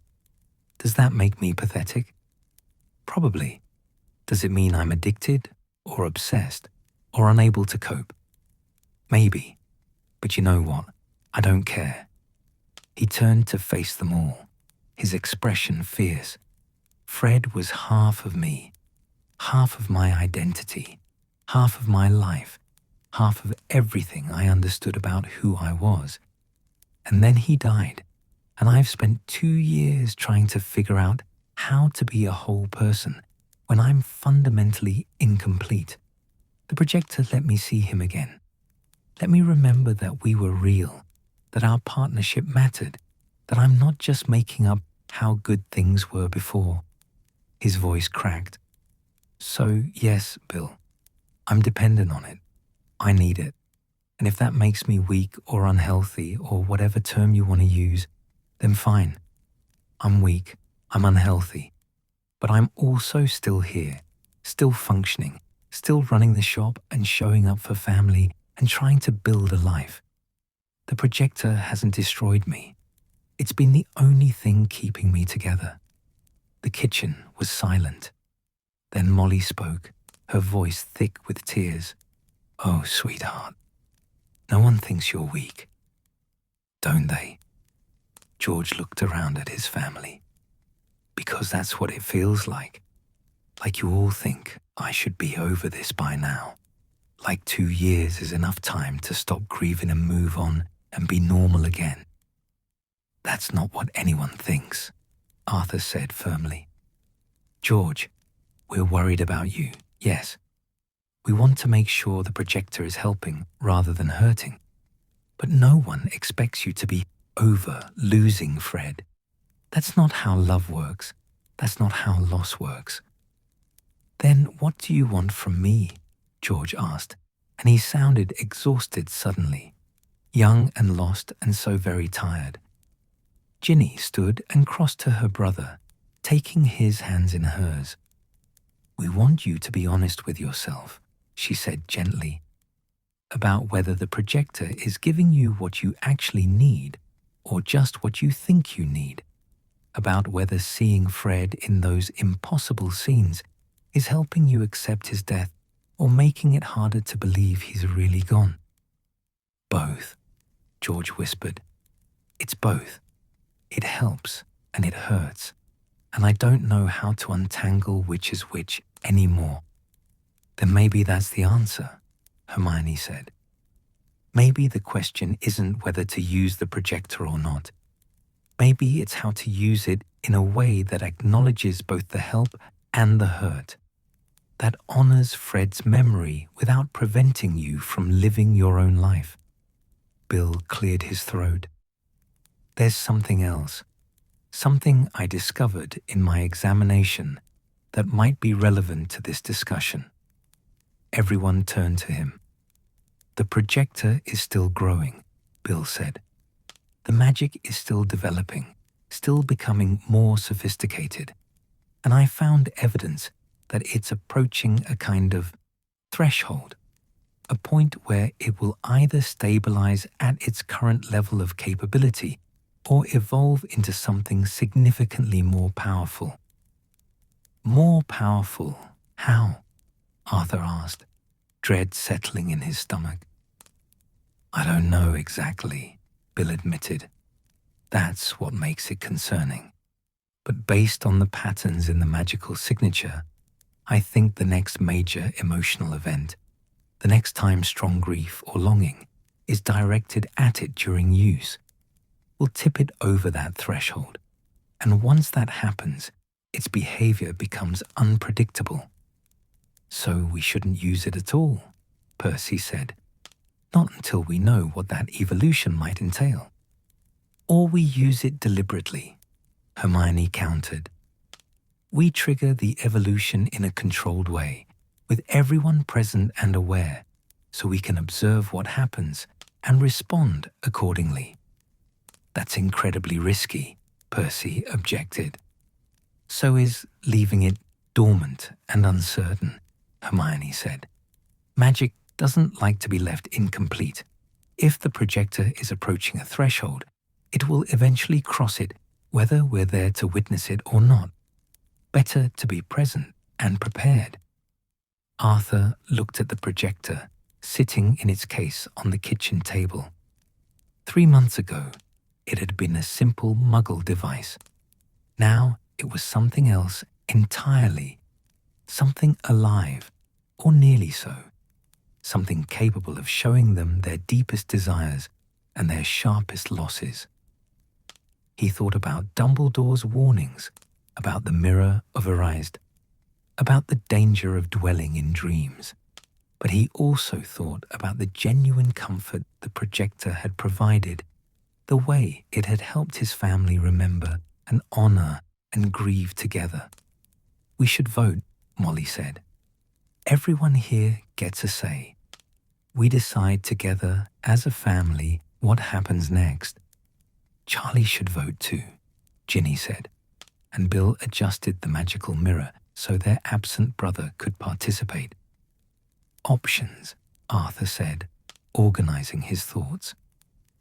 A: Does that make me pathetic? Probably. Does it mean I'm addicted or obsessed or unable to cope? Maybe. But you know what? I don't care. He turned to face them all, his expression fierce. Fred was half of me, half of my identity, half of my life, half of everything I understood about who I was. And then he died, and I've spent 2 years trying to figure out how to be a whole person when I'm fundamentally incomplete. The projector let me see him again. Let me remember that we were real, that our partnership mattered, that I'm not just making up how good things were before. His voice cracked. So, yes, Bill, I'm dependent on it. I need it. And if that makes me weak or unhealthy or whatever term you want to use, then fine. I'm weak, I'm unhealthy. But I'm also still here, still functioning, still running the shop and showing up for family and trying to build a life. The projector hasn't destroyed me. It's been the only thing keeping me together. The kitchen was silent. Then Molly spoke, her voice thick with tears. Oh, sweetheart, no one thinks you're weak, don't they? George looked around at his family. Because that's what it feels like. Like you all think I should be over this by now. Like 2 years is enough time to stop grieving and move on and be normal again. That's not what anyone thinks, Arthur said firmly. George, we're worried about you, yes. We want to make sure the projector is helping rather than hurting. But no one expects you to be over losing Fred. That's not how love works. That's not how loss works. Then what do you want from me? George asked, and he sounded exhausted suddenly, young and lost and so very tired. Ginny stood and crossed to her brother, taking his hands in hers. We want you to be honest with yourself, she said gently, about whether the projector is giving you what you actually need or just what you think you need. about whether seeing Fred in those impossible scenes is helping you accept his death or making it harder to believe he's really gone. Both, George whispered. It's both. It helps and it hurts, and I don't know how to untangle which is which anymore. Then maybe that's the answer, Hermione said. Maybe the question isn't whether to use the projector or not. Maybe it's how to use it in a way that acknowledges both the help and the hurt, that honors Fred's memory without preventing you from living your own life. Bill cleared his throat. There's something else, something I discovered in my examination that might be relevant to this discussion. Everyone turned to him. The projector is still growing, Bill said. The magic is still developing, still becoming more sophisticated, and I found evidence that it's approaching a kind of threshold, a point where it will either stabilize at its current level of capability or evolve into something significantly more powerful. More powerful? How? Arthur asked, dread settling in his stomach. I don't know exactly, Bill admitted. That's what makes it concerning. But based on the patterns in the magical signature, I think the next major emotional event, the next time strong grief or longing is directed at it during use, will tip it over that threshold. And once that happens, its behavior becomes unpredictable. So we shouldn't use it at all, Percy said. Not until we know what that evolution might entail. Or we use it deliberately, Hermione countered. We trigger the evolution in a controlled way, with everyone present and aware, so we can observe what happens and respond accordingly. That's incredibly risky, Percy objected. So is leaving it dormant and uncertain, Hermione said. Magic doesn't like to be left incomplete. If the projector is approaching a threshold, it will eventually cross it, whether we're there to witness it or not. Better to be present and prepared. Arthur looked at the projector, sitting in its case on the kitchen table. 3 months ago, it had been a simple muggle device. Now it was something else entirely, something alive, or nearly so, something capable of showing them their deepest desires and their sharpest losses. He thought about Dumbledore's warnings, about the mirror of Erised, about the danger of dwelling in dreams. But he also thought about the genuine comfort the projector had provided, the way it had helped his family remember and honor and grieve together. We should vote, Molly said. Everyone here gets a say. We decide together as a family what happens next. Charlie should vote too, Ginny said, and Bill adjusted the magical mirror so their absent brother could participate. Options, Arthur said, organizing his thoughts.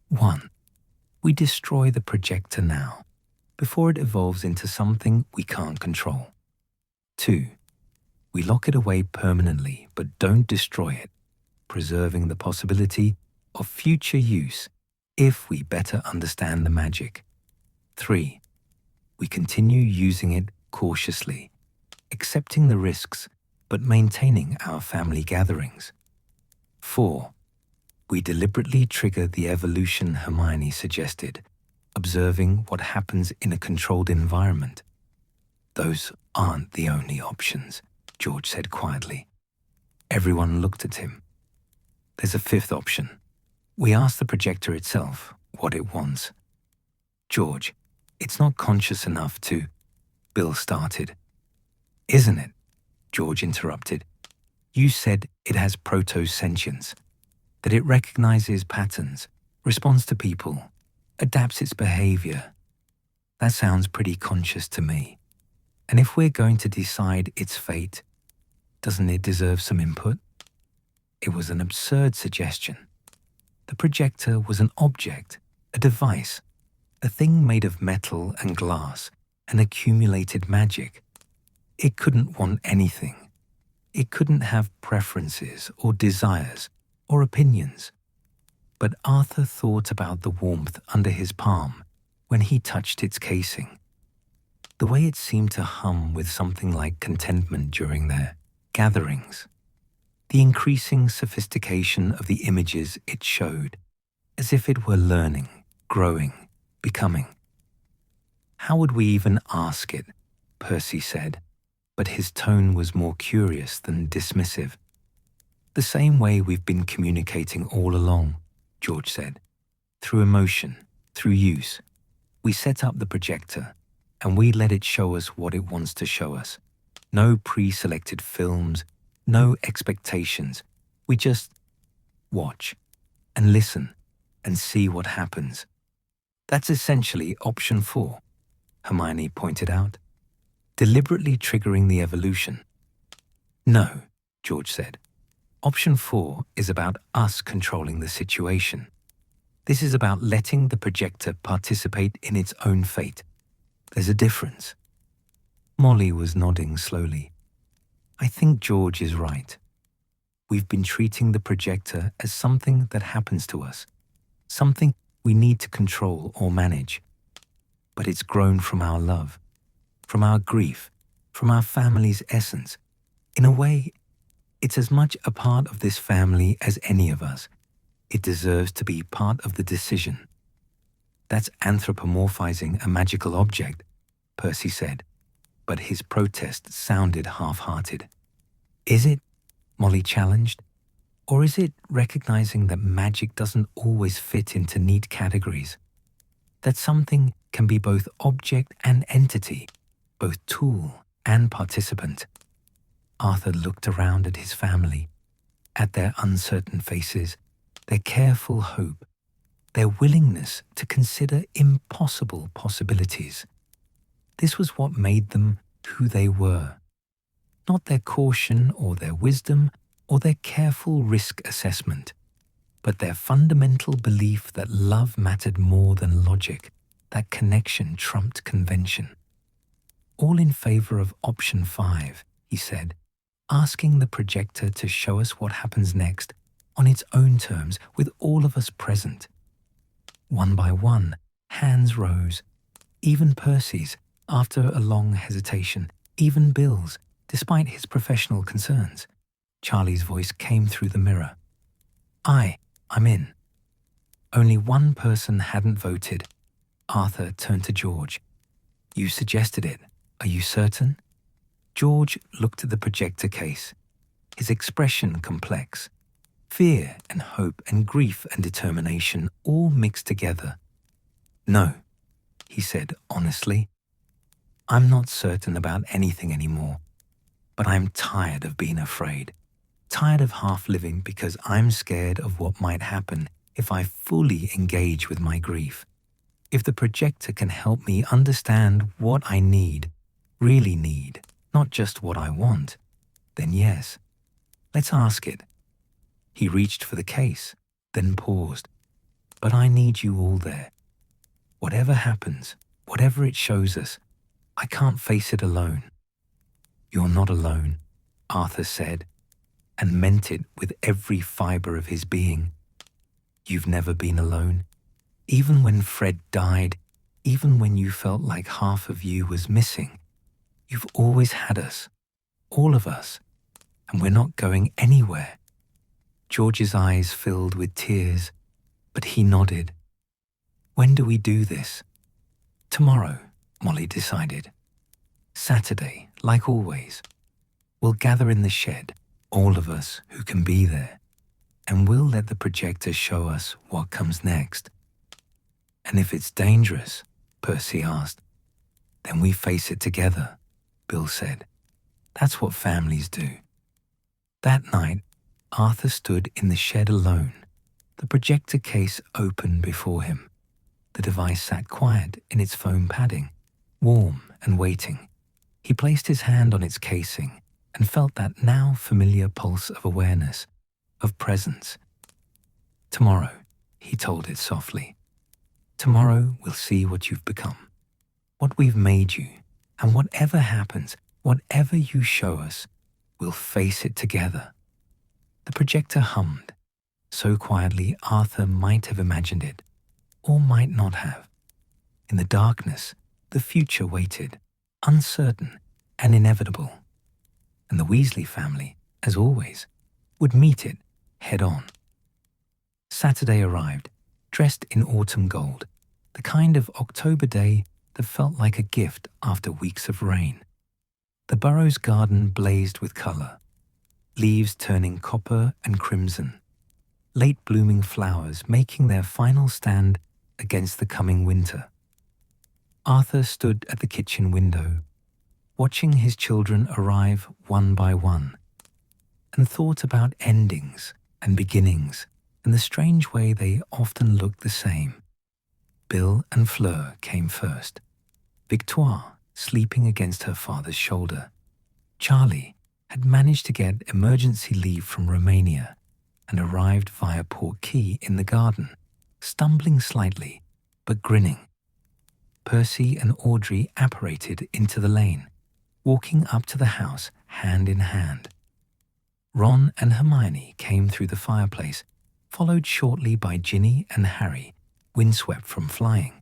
A: 1. We destroy the projector now, before it evolves into something we can't control. 2. We lock it away permanently but don't destroy it, preserving the possibility of future use if we better understand the magic. 3. We continue using it cautiously, accepting the risks but maintaining our family gatherings. 4. We deliberately trigger the evolution Hermione suggested, observing what happens in a controlled environment. Those aren't the only options, George said quietly. Everyone looked at him. There's a 5th option. We ask the projector itself what it wants. George, it's not conscious enough to... Bill started. Isn't it? George interrupted. You said it has proto-sentience, that it recognizes patterns, responds to people, adapts its behavior. That sounds pretty conscious to me. And if we're going to decide its fate, doesn't it deserve some input? It was an absurd suggestion. The projector was an object, a device, a thing made of metal and glass and accumulated magic. It couldn't want anything. It couldn't have preferences or desires or opinions. But Arthur thought about the warmth under his palm when he touched its casing. The way it seemed to hum with something like contentment during their gatherings. The increasing sophistication of the images it showed, as if it were learning, growing, becoming. "How would we even ask it?" Percy said, but his tone was more curious than dismissive. "The same way we've been communicating all along," George said. "Through emotion, through use. We set up the projector, and we let it show us what it wants to show us. No pre-selected films, no expectations. We just watch and listen and see what happens. That's essentially option 4, Hermione pointed out, deliberately triggering the evolution. "No," George said. "Option 4 is about us controlling the situation. This is about letting the projector participate in its own fate. There's a difference." Molly was nodding slowly. "I think George is right. We've been treating the projector as something that happens to us, something we need to control or manage. But it's grown from our love, from our grief, from our family's essence. In a way, it's as much a part of this family as any of us. It deserves to be part of the decision." "That's anthropomorphizing a magical object," Percy said, but his protest sounded half-hearted. "Is it?" Molly challenged. "Or is it recognizing that magic doesn't always fit into neat categories? That something can be both object and entity, both tool and participant?" Arthur looked around at his family, at their uncertain faces, their careful hope, their willingness to consider impossible possibilities. This was what made them who they were. Not their caution or their wisdom or their careful risk assessment, but their fundamental belief that love mattered more than logic, that connection trumped convention. "All in favor of option 5, he said, asking the projector to show us what happens next on its own terms with all of us present. One by one, hands rose, even Percy's, after a long hesitation, even Bill's, despite his professional concerns. Charlie's voice came through the mirror. I'm in." Only one person hadn't voted. Arthur turned to George. "You suggested it. Are you certain?" George looked at the projector case, his expression complex. Fear and hope and grief and determination all mixed together. "No," he said honestly. "I'm not certain about anything anymore, but I'm tired of being afraid, tired of half living because I'm scared of what might happen if I fully engage with my grief. If the projector can help me understand what I need, really need, not just what I want, then yes, let's ask it." He reached for the case, then paused. "But I need you all there. Whatever happens, whatever it shows us, I can't face it alone." "You're not alone," Arthur said, and meant it with every fiber of his being. "You've never been alone. Even when Fred died, even when you felt like half of you was missing, you've always had us, all of us, and we're not going anywhere." George's eyes filled with tears, but he nodded. "When do we do this?" "Tomorrow," Molly decided. "Saturday, like always. We'll gather in the shed, all of us who can be there, and we'll let the projector show us what comes next." "And if it's dangerous," Percy asked. "Then we face it together," Bill said. "That's what families do." That night, Arthur stood in the shed alone, the projector case open before him. The device sat quiet in its foam padding, warm and waiting. He placed his hand on its casing and felt that now familiar pulse of awareness, of presence. "Tomorrow," he told it softly. "Tomorrow we'll see what you've become, what we've made you, And whatever happens, whatever you show us, we'll face it together." The projector hummed, so quietly Arthur might have imagined it, or might not have. In the darkness, the future waited, uncertain and inevitable. And the Weasley family, as always, would meet it head on. Saturday arrived, dressed in autumn gold, the kind of October day that felt like a gift after weeks of rain. The Burrow's garden blazed with colour, leaves turning copper and crimson, late blooming flowers making their final stand against the coming winter. Arthur stood at the kitchen window, watching his children arrive one by one, and thought about endings and beginnings and the strange way they often look the same. Bill and Fleur came first, Victoire sleeping against her father's shoulder. Charlie had managed to get emergency leave from Romania and arrived via Port Key in the garden, stumbling slightly but grinning. Percy and Audrey apparated into the lane, walking up to the house hand in hand. Ron and Hermione came through the fireplace, followed shortly by Ginny and Harry, windswept from flying.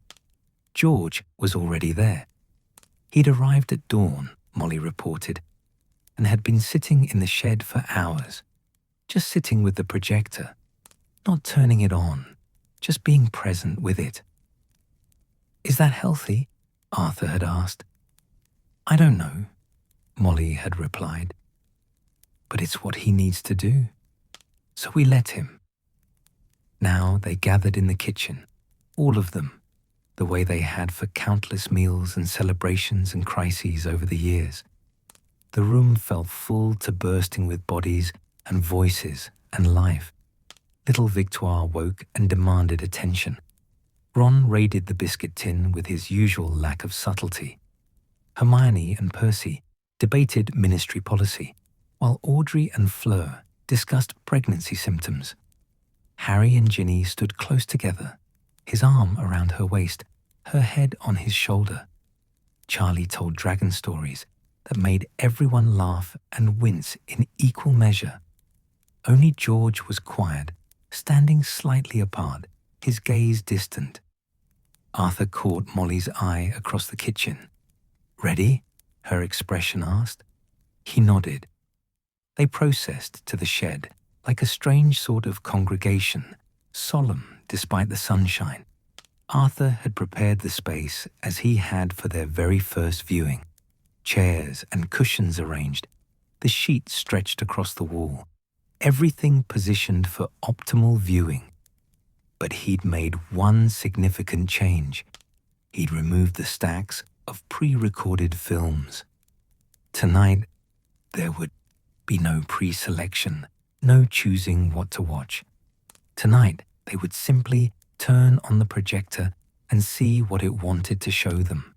A: George was already there. He'd arrived at dawn, Molly reported, and had been sitting in the shed for hours, just sitting with the projector, not turning it on, just being present with it. "Is that healthy?" Arthur had asked. "I don't know," Molly had replied. "But it's what he needs to do. So we let him." Now they gathered in the kitchen, all of them, the way they had for countless meals and celebrations and crises over the years. The room felt full to bursting with bodies and voices and life. Little Victoire woke and demanded attention. Ron raided the biscuit tin with his usual lack of subtlety. Hermione and Percy debated ministry policy, while Audrey and Fleur discussed pregnancy symptoms. Harry and Ginny stood close together, his arm around her waist, her head on his shoulder. Charlie told dragon stories that made everyone laugh and wince in equal measure. Only George was quiet, standing slightly apart, his gaze distant. Arthur caught Molly's eye across the kitchen. "Ready?" her expression asked. He nodded. They processed to the shed like a strange sort of congregation, solemn despite the sunshine. Arthur had prepared the space as he had for their very first viewing. Chairs and cushions arranged, the sheets stretched across the wall, everything positioned for optimal viewing. But he'd made one significant change. He'd removed the stacks of pre-recorded films. Tonight, there would be no pre-selection, no choosing what to watch. Tonight, they would simply turn on the projector and see what it wanted to show them.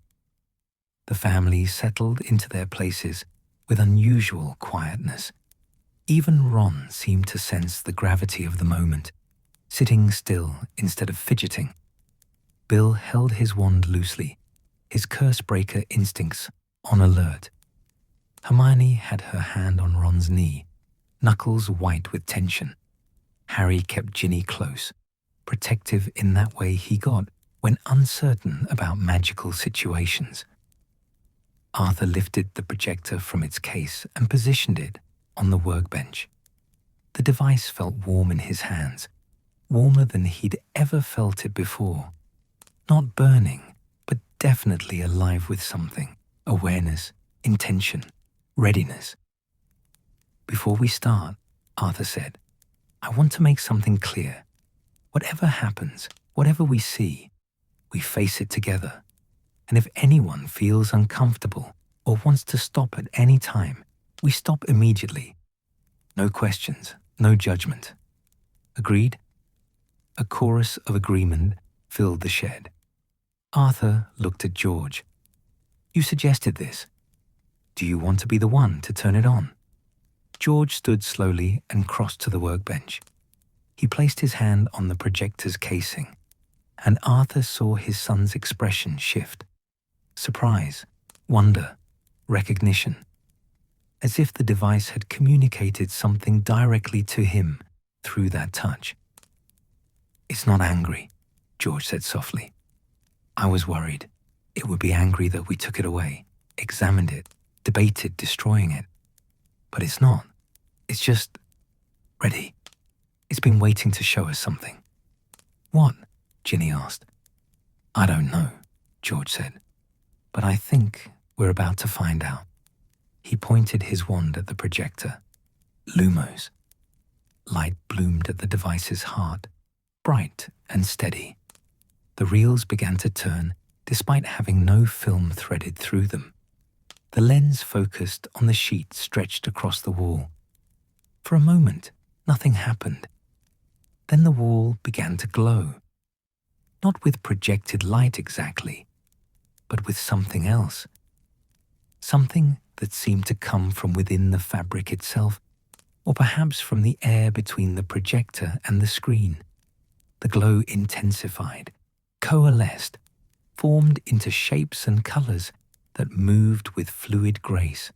A: The family settled into their places with unusual quietness. Even Ron seemed to sense the gravity of the moment, sitting still instead of fidgeting. Bill held his wand loosely, his curse-breaker instincts on alert. Hermione had her hand on Ron's knee, knuckles white with tension. Harry kept Ginny close, protective in that way he got when uncertain about magical situations. Arthur lifted the projector from its case and positioned it on the workbench. The device felt warm in his hands, warmer than he'd ever felt it before. Not burning, but definitely alive with something: awareness, intention, readiness. "Before we start," Arthur said, "I want to make something clear. Whatever happens, whatever we see, we face it together. And if anyone feels uncomfortable or wants to stop at any time, we stop immediately. No questions, no judgment. Agreed?" A chorus of agreement filled the shed. Arthur looked at George. "You suggested this. Do you want to be the one to turn it on?" George stood slowly and crossed to the workbench. He placed his hand on the projector's casing, and Arthur saw his son's expression shift. Surprise, wonder, recognition, as if the device had communicated something directly to him through that touch. "It's not angry," George said softly. "I was worried it would be angry that we took it away, examined it, debated destroying it. But it's not. It's just ready. It's been waiting to show us something." "What?" Ginny asked. "I don't know," George said, "but I think we're about to find out." He pointed his wand at the projector. Lumos. Light bloomed at the device's heart, bright and steady. The reels began to turn despite having no film threaded through them. The lens focused on the sheet stretched across the wall. For a moment, nothing happened. Then the wall began to glow. Not with projected light exactly, but with something else. Something that seemed to come from within the fabric itself, or perhaps from the air between the projector and the screen. The glow intensified, coalesced, formed into shapes and colors that moved with fluid grace.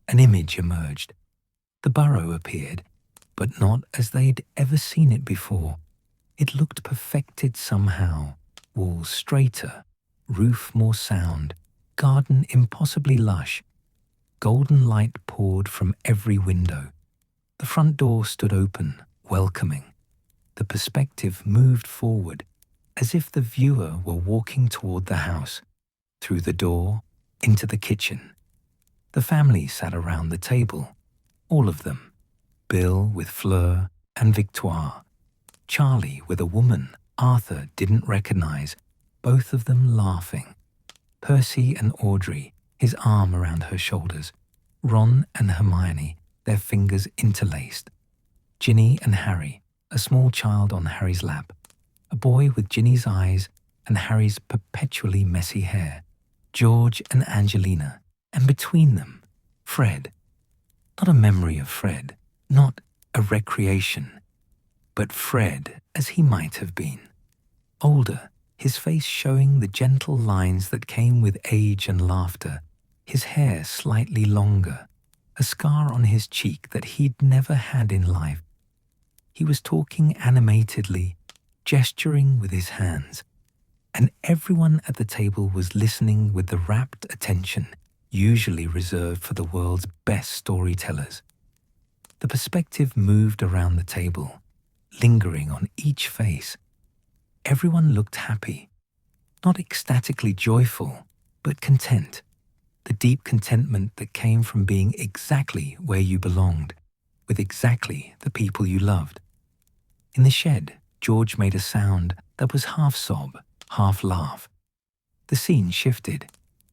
A: An image emerged. The burrow appeared, but not as they'd ever seen it before. It looked perfected somehow, walls straighter, roof more sound, garden impossibly lush. Golden light poured from every window. The front door stood open, welcoming. The perspective moved forward, as if the viewer were walking toward the house, through the door, into the kitchen. The family sat around the table, all of them. Bill with Fleur and Victoire. Charlie with a woman Arthur didn't recognize, both of them laughing. Percy and Audrey, his arm around her shoulders. Ron and Hermione, their fingers interlaced. Ginny and Harry, a small child on Harry's lap. A boy with Ginny's eyes and Harry's perpetually messy hair. George and Angelina, and between them, Fred. Not a memory of Fred, not a recreation, but Fred as he might have been. Older, his face showing the gentle lines that came with age and laughter, his hair slightly longer, a scar on his cheek that he'd never had in life. He was talking animatedly, gesturing with his hands, and everyone at the table was listening with the rapt attention usually reserved for the world's best storytellers. The perspective moved around the table, lingering on each face. Everyone looked happy, not ecstatically joyful, but content. The deep contentment that came from being exactly where you belonged, with exactly the people you loved. In the shed, George made a sound that was half sob, half laugh. The scene shifted.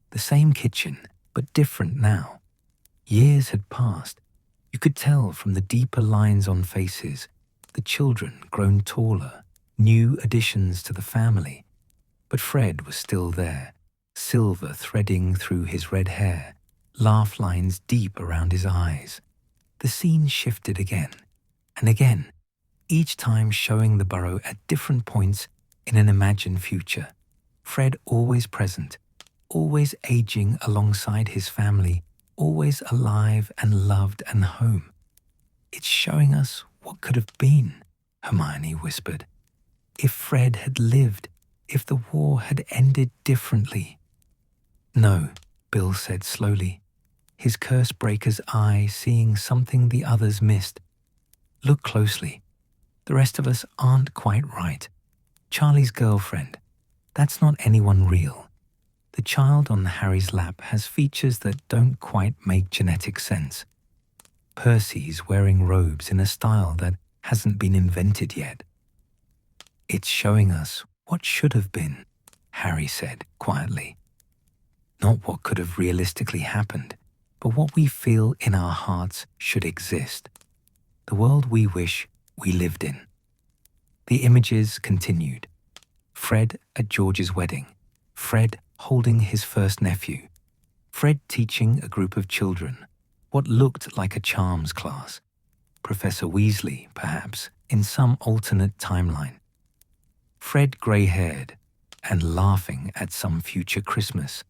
A: The same kitchen, but different now. Years had passed. You could tell from the deeper lines on faces, the children grown taller, new additions to the family. But Fred was still there, silver threading through his red hair, laugh lines deep around his eyes. The scene shifted again and again, each time showing the burrow at different points in an imagined future. Fred always present, always aging alongside his family, always alive and loved and home. "It's showing us what could have been," Hermione whispered. "If Fred had lived, if the war had ended differently." "No," Bill said slowly, his curse breaker's eye seeing something the others missed. "Look closely. The rest of us aren't quite right. Charlie's girlfriend, that's not anyone real. The child on Harry's lap has features that don't quite make genetic sense. Percy's wearing robes in a style that hasn't been invented yet." "It's showing us what should have been," Harry said quietly. "Not what could have realistically happened, but what we feel in our hearts should exist. The world we wish we lived in." The images continued. Fred at George's wedding. Fred holding his first nephew. Fred teaching a group of children what looked like a charms class. Professor Weasley, perhaps, in some alternate timeline. Fred grey-haired and laughing at some future Christmas.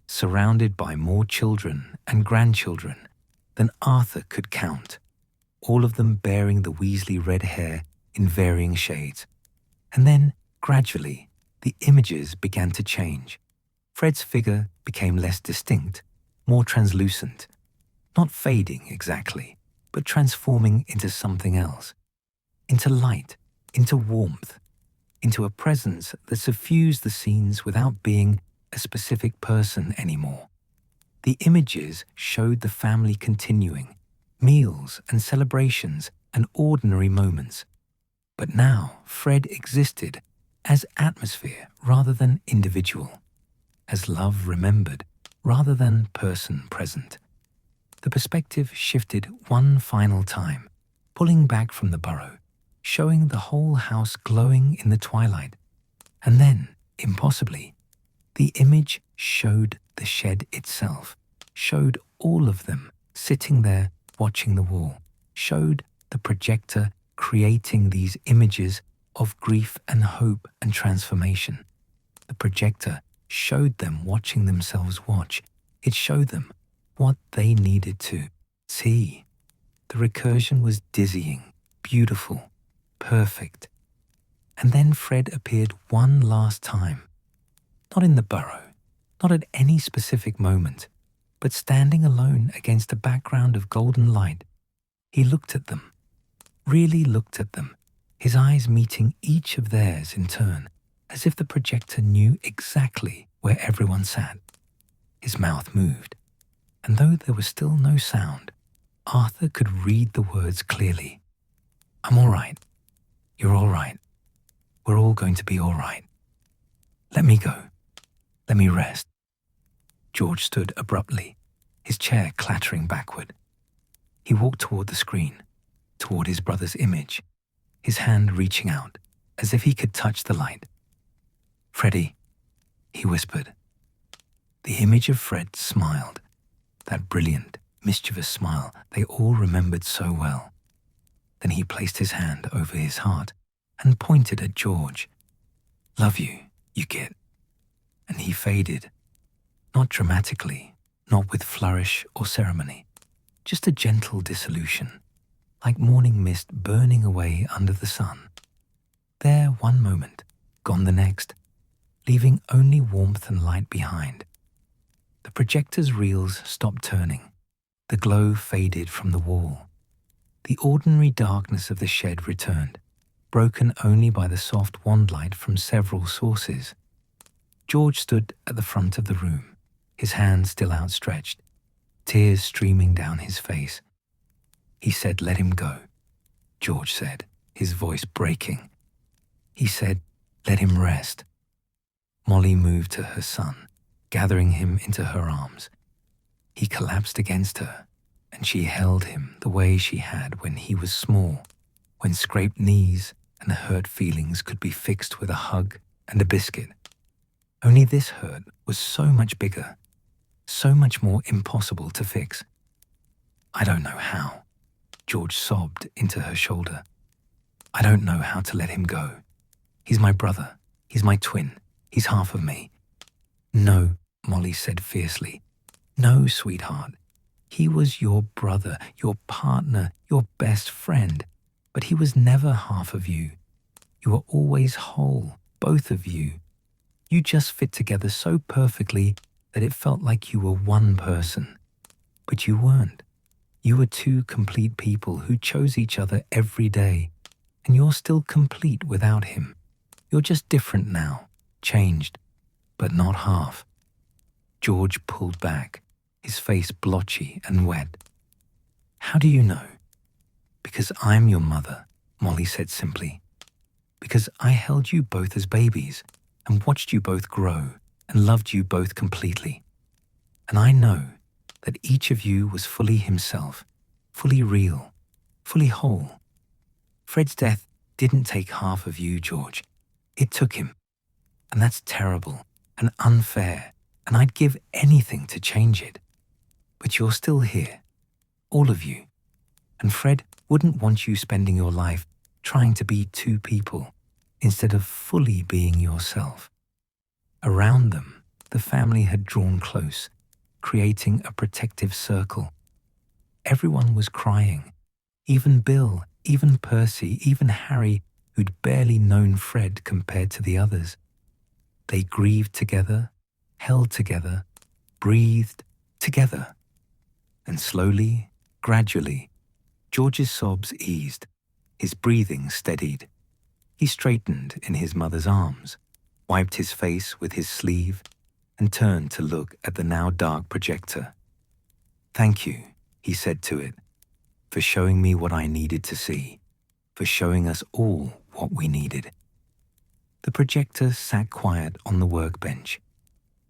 A: surrounded by more children and grandchildren than Arthur could count, all of them bearing the Weasley red hair in varying shades. And then, gradually, the images began to change. Fred's figure became less distinct, more translucent, not fading exactly, but transforming into something else, into light, into warmth, into a presence that suffused the scenes without being a specific person anymore. The images showed the family continuing, meals and celebrations and ordinary moments. But now Fred existed as atmosphere rather than individual, as love remembered rather than person present. The perspective shifted one final time, pulling back from the Burrow, showing the whole house glowing in the twilight. And then, impossibly, the image showed the shed itself, showed all of them sitting there watching the wall, showed the projector creating these images of grief and hope and transformation. The projector showed them watching themselves watch. It showed them what they needed to see. The recursion was dizzying, beautiful, perfect. And then Fred appeared one last time, not in the Burrow, not at any specific moment, but standing alone against a background of golden light. He looked at them, really looked at them, his eyes meeting each of theirs in turn, as if the projector knew exactly where everyone sat. His mouth moved, and though there was still no sound, Arthur could read the words clearly. "I'm all right. You're all right. We're all going to be all right. Let me go. Let me rest." George stood abruptly, his chair clattering backward. He walked toward the screen, toward his brother's image, his hand reaching out as if he could touch the light. "Freddie," he whispered. The image of Fred smiled, that brilliant, mischievous smile they all remembered so well. Then he placed his hand over his heart and pointed at George. "Love you, you get." And he faded, not dramatically, not with flourish or ceremony, just a gentle dissolution, like morning mist burning away under the sun. There one moment, gone the next, leaving only warmth and light behind. The projector's reels stopped turning. The glow faded from the wall. The ordinary darkness of the shed returned, broken only by the soft wand light from several sources. George stood at the front of the room, his hand still outstretched, tears streaming down his face. He said, "Let him go," George said, his voice breaking. He said, "Let him rest." Molly moved to her son, gathering him into her arms. He collapsed against her, and she held him the way she had when he was small, when scraped knees and hurt feelings could be fixed with a hug and a biscuit. Only this hurt was so much bigger, so much more impossible to fix. "I don't know how," George sobbed into her shoulder. "I don't know how to let him go. He's my brother. He's my twin. He's half of me." "No," Molly said fiercely. "No, sweetheart. He was your brother, your partner, your best friend. But he was never half of you. You were always whole, both of you. You just fit together so perfectly that it felt like you were one person. But you weren't. You were two complete people who chose each other every day, and you're still complete without him. You're just different now, changed, but not half." George pulled back, his face blotchy and wet. "How do you know?" "Because I'm your mother," Molly said simply. "Because I held you both as babies and watched you both grow and loved you both completely. And I know that each of you was fully himself, fully real, fully whole. Fred's death didn't take half of you, George. It took him. And that's terrible and unfair, and I'd give anything to change it. But you're still here, all of you. And Fred wouldn't want you spending your life trying to be two people instead of fully being yourself." Around them, The family had drawn close, creating a protective circle. Everyone was crying. Even Bill, even Percy, even Harry, who'd barely known Fred compared to the others. They grieved together, held together, breathed together. And slowly, gradually, George's sobs eased. His breathing steadied. He straightened in his mother's arms, wiped his face with his sleeve, and turned to look at the now dark projector. "Thank you," he said to it, "for showing me what I needed to see, for showing us all what we needed." The projector sat quiet on the workbench,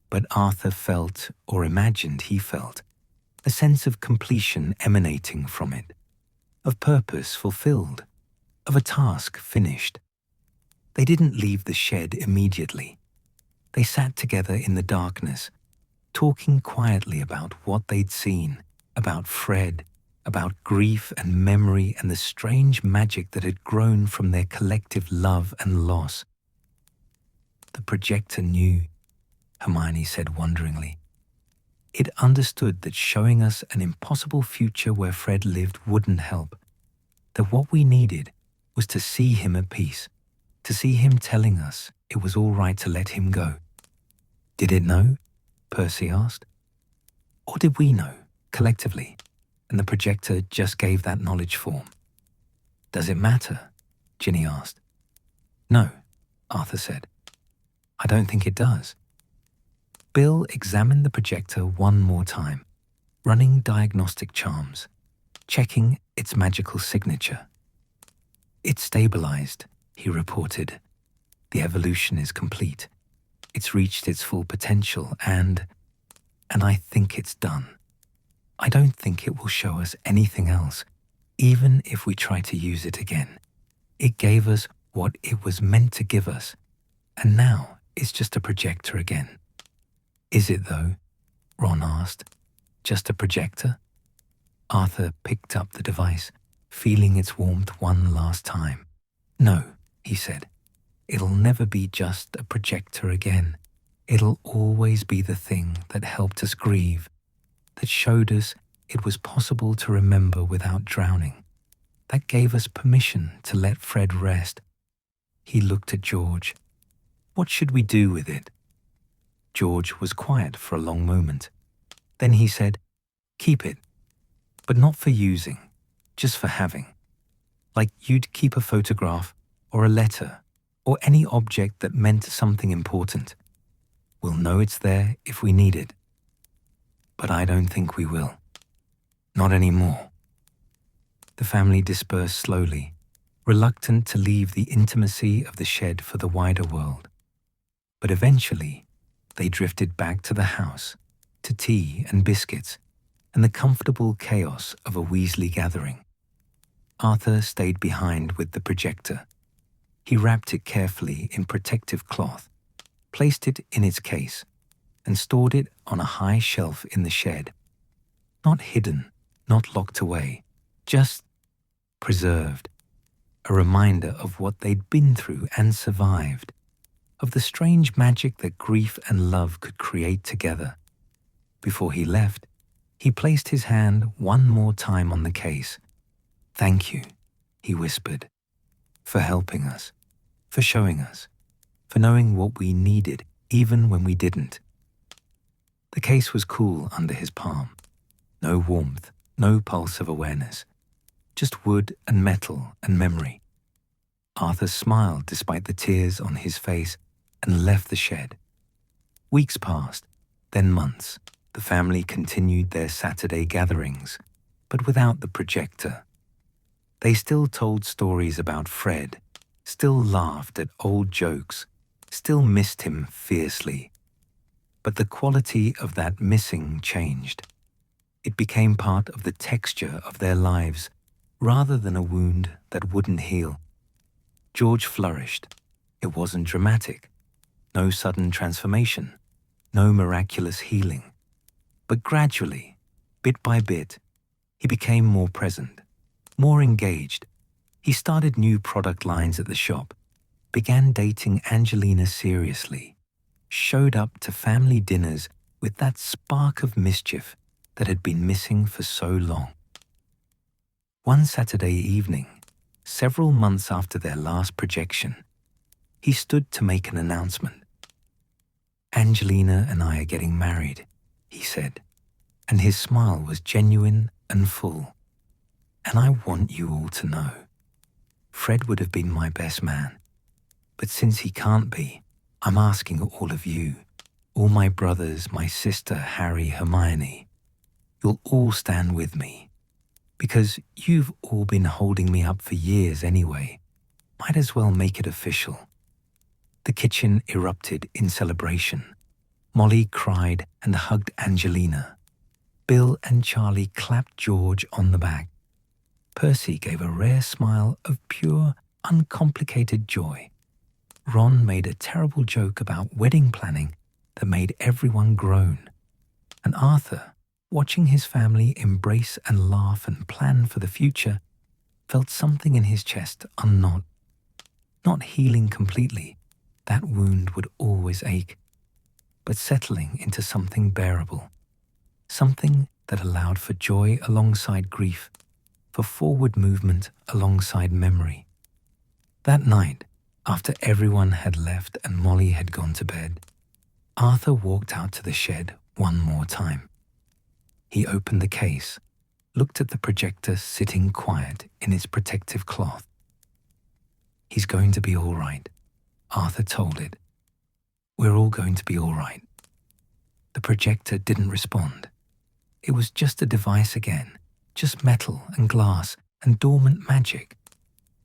A: but Arthur felt, or imagined he felt, a sense of completion emanating from it, of purpose fulfilled, of a task finished. They didn't leave the shed immediately. They sat together in the darkness, talking quietly about what they'd seen, about Fred, about grief and memory and the strange magic that had grown from their collective love and loss. "The projector knew," Hermione said wonderingly. "It understood that showing us an impossible future where Fred lived wouldn't help, that what we needed was to see him at peace, to see him telling us it was all right to let him go." "Did it know?" Percy asked. "Or did we know, collectively, and the projector just gave that knowledge form?" "Does it matter?" Ginny asked. "No," Arthur said. "I don't think it does." Bill examined the projector one more time, running diagnostic charms, checking its magical signature. "It's stabilized," he reported. "The evolution is complete. It's reached its full potential and I think it's done. I don't think it will show us anything else, even if we try to use it again. It gave us what it was meant to give us, and now it's just a projector again." "Is it though?" Ron asked. "Just a projector?" Arthur picked up the device, feeling its warmth one last time. "No," he said. "It'll never be just a projector again. It'll always be the thing that helped us grieve, that showed us it was possible to remember without drowning, that gave us permission to let Fred rest." He looked at George. "What should we do with it?" George was quiet for a long moment. Then he said, "Keep it, but not for using, just for having. Like you'd keep a photograph or a letter or any object that meant something important. We'll know it's there if we need it. But I don't think we will. Not anymore." The family dispersed slowly, reluctant to leave the intimacy of the shed for the wider world. But eventually, they drifted back to the house, to tea and biscuits, and the comfortable chaos of a Weasley gathering. Arthur stayed behind with the projector. He wrapped it carefully in protective cloth, placed it in its case, and stored it on a high shelf in the shed. Not hidden, not locked away, just preserved. A reminder of what they'd been through and survived, of the strange magic that grief and love could create together. Before he left, he placed his hand one more time on the case. "Thank you," he whispered, "for helping us, for showing us, for knowing what we needed even when we didn't." The case was cool under his palm. No warmth, no pulse of awareness. Just wood and metal and memory. Arthur smiled despite the tears on his face and left the shed. Weeks passed, then months. The family continued their Saturday gatherings, but without the projector. They still told stories about Fred, still laughed at old jokes, still missed him fiercely. But the quality of that missing changed. It became part of the texture of their lives, rather than a wound that wouldn't heal. George flourished. It wasn't dramatic. No sudden transformation. No miraculous healing. But gradually, bit by bit, he became more present, more engaged. He started new product lines at the shop, began dating Angelina seriously, showed up to family dinners with that spark of mischief that had been missing for so long. One Saturday evening, several months after their last projection, he stood to make an announcement. "Angelina and I are getting married," he said, and his smile was genuine and full. "And I want you all to know. Fred would have been my best man, but since he can't be, I'm asking all of you, all my brothers, my sister, Harry, Hermione, you'll all stand with me. Because you've all been holding me up for years anyway, might as well make it official." The kitchen erupted in celebration. Molly cried and hugged Angelina. Bill and Charlie clapped George on the back. Percy gave a rare smile of pure, uncomplicated joy. Ron made a terrible joke about wedding planning that made everyone groan. And Arthur, watching his family embrace and laugh and plan for the future, felt something in his chest unknot. Not healing completely, that wound would always ache, but settling into something bearable, something that allowed for joy alongside grief, for forward movement alongside memory. That night, after everyone had left and Molly had gone to bed, Arthur walked out to the shed one more time. He opened the case, looked at the projector sitting quiet in its protective cloth. "He's going to be all right," Arthur told it. "We're all going to be all right." The projector didn't respond. It was just a device again, just metal and glass and dormant magic.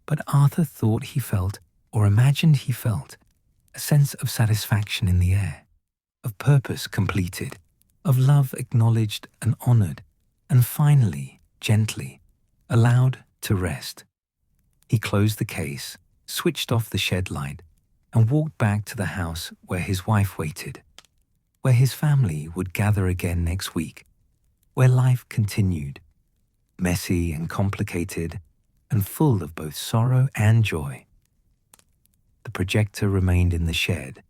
A: But Arthur thought he felt, or imagined he felt, a sense of satisfaction in the air, of purpose completed, of love acknowledged and honored, and finally, gently, allowed to rest. He closed the case, switched off the shed light, and walked back to the house where his wife waited, where his family would gather again next week, where life continued, messy and complicated, and full of both sorrow and joy. The projector remained in the shed,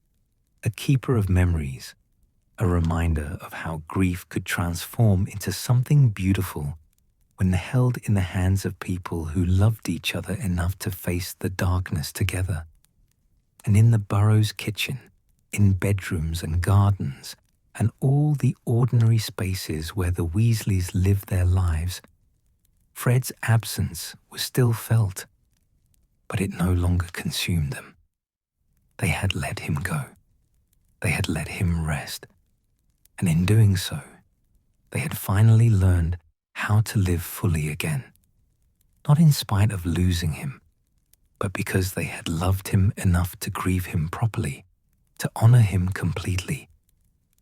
A: a keeper of memories, a reminder of how grief could transform into something beautiful when held in the hands of people who loved each other enough to face the darkness together. And in the Burrow's kitchen, in bedrooms and gardens, and all the ordinary spaces where the Weasleys lived their lives, Fred's absence was still felt, but it no longer consumed them. They had let him go. They had let him rest. And in doing so, they had finally learned how to live fully again, not in spite of losing him, but because they had loved him enough to grieve him properly, to honor him completely,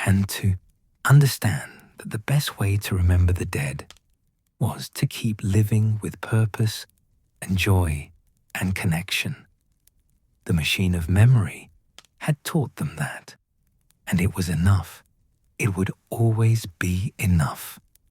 A: and to understand that the best way to remember the dead was to keep living with purpose and joy and connection. The machine of memory had taught them that, and it was enough. It would always be enough.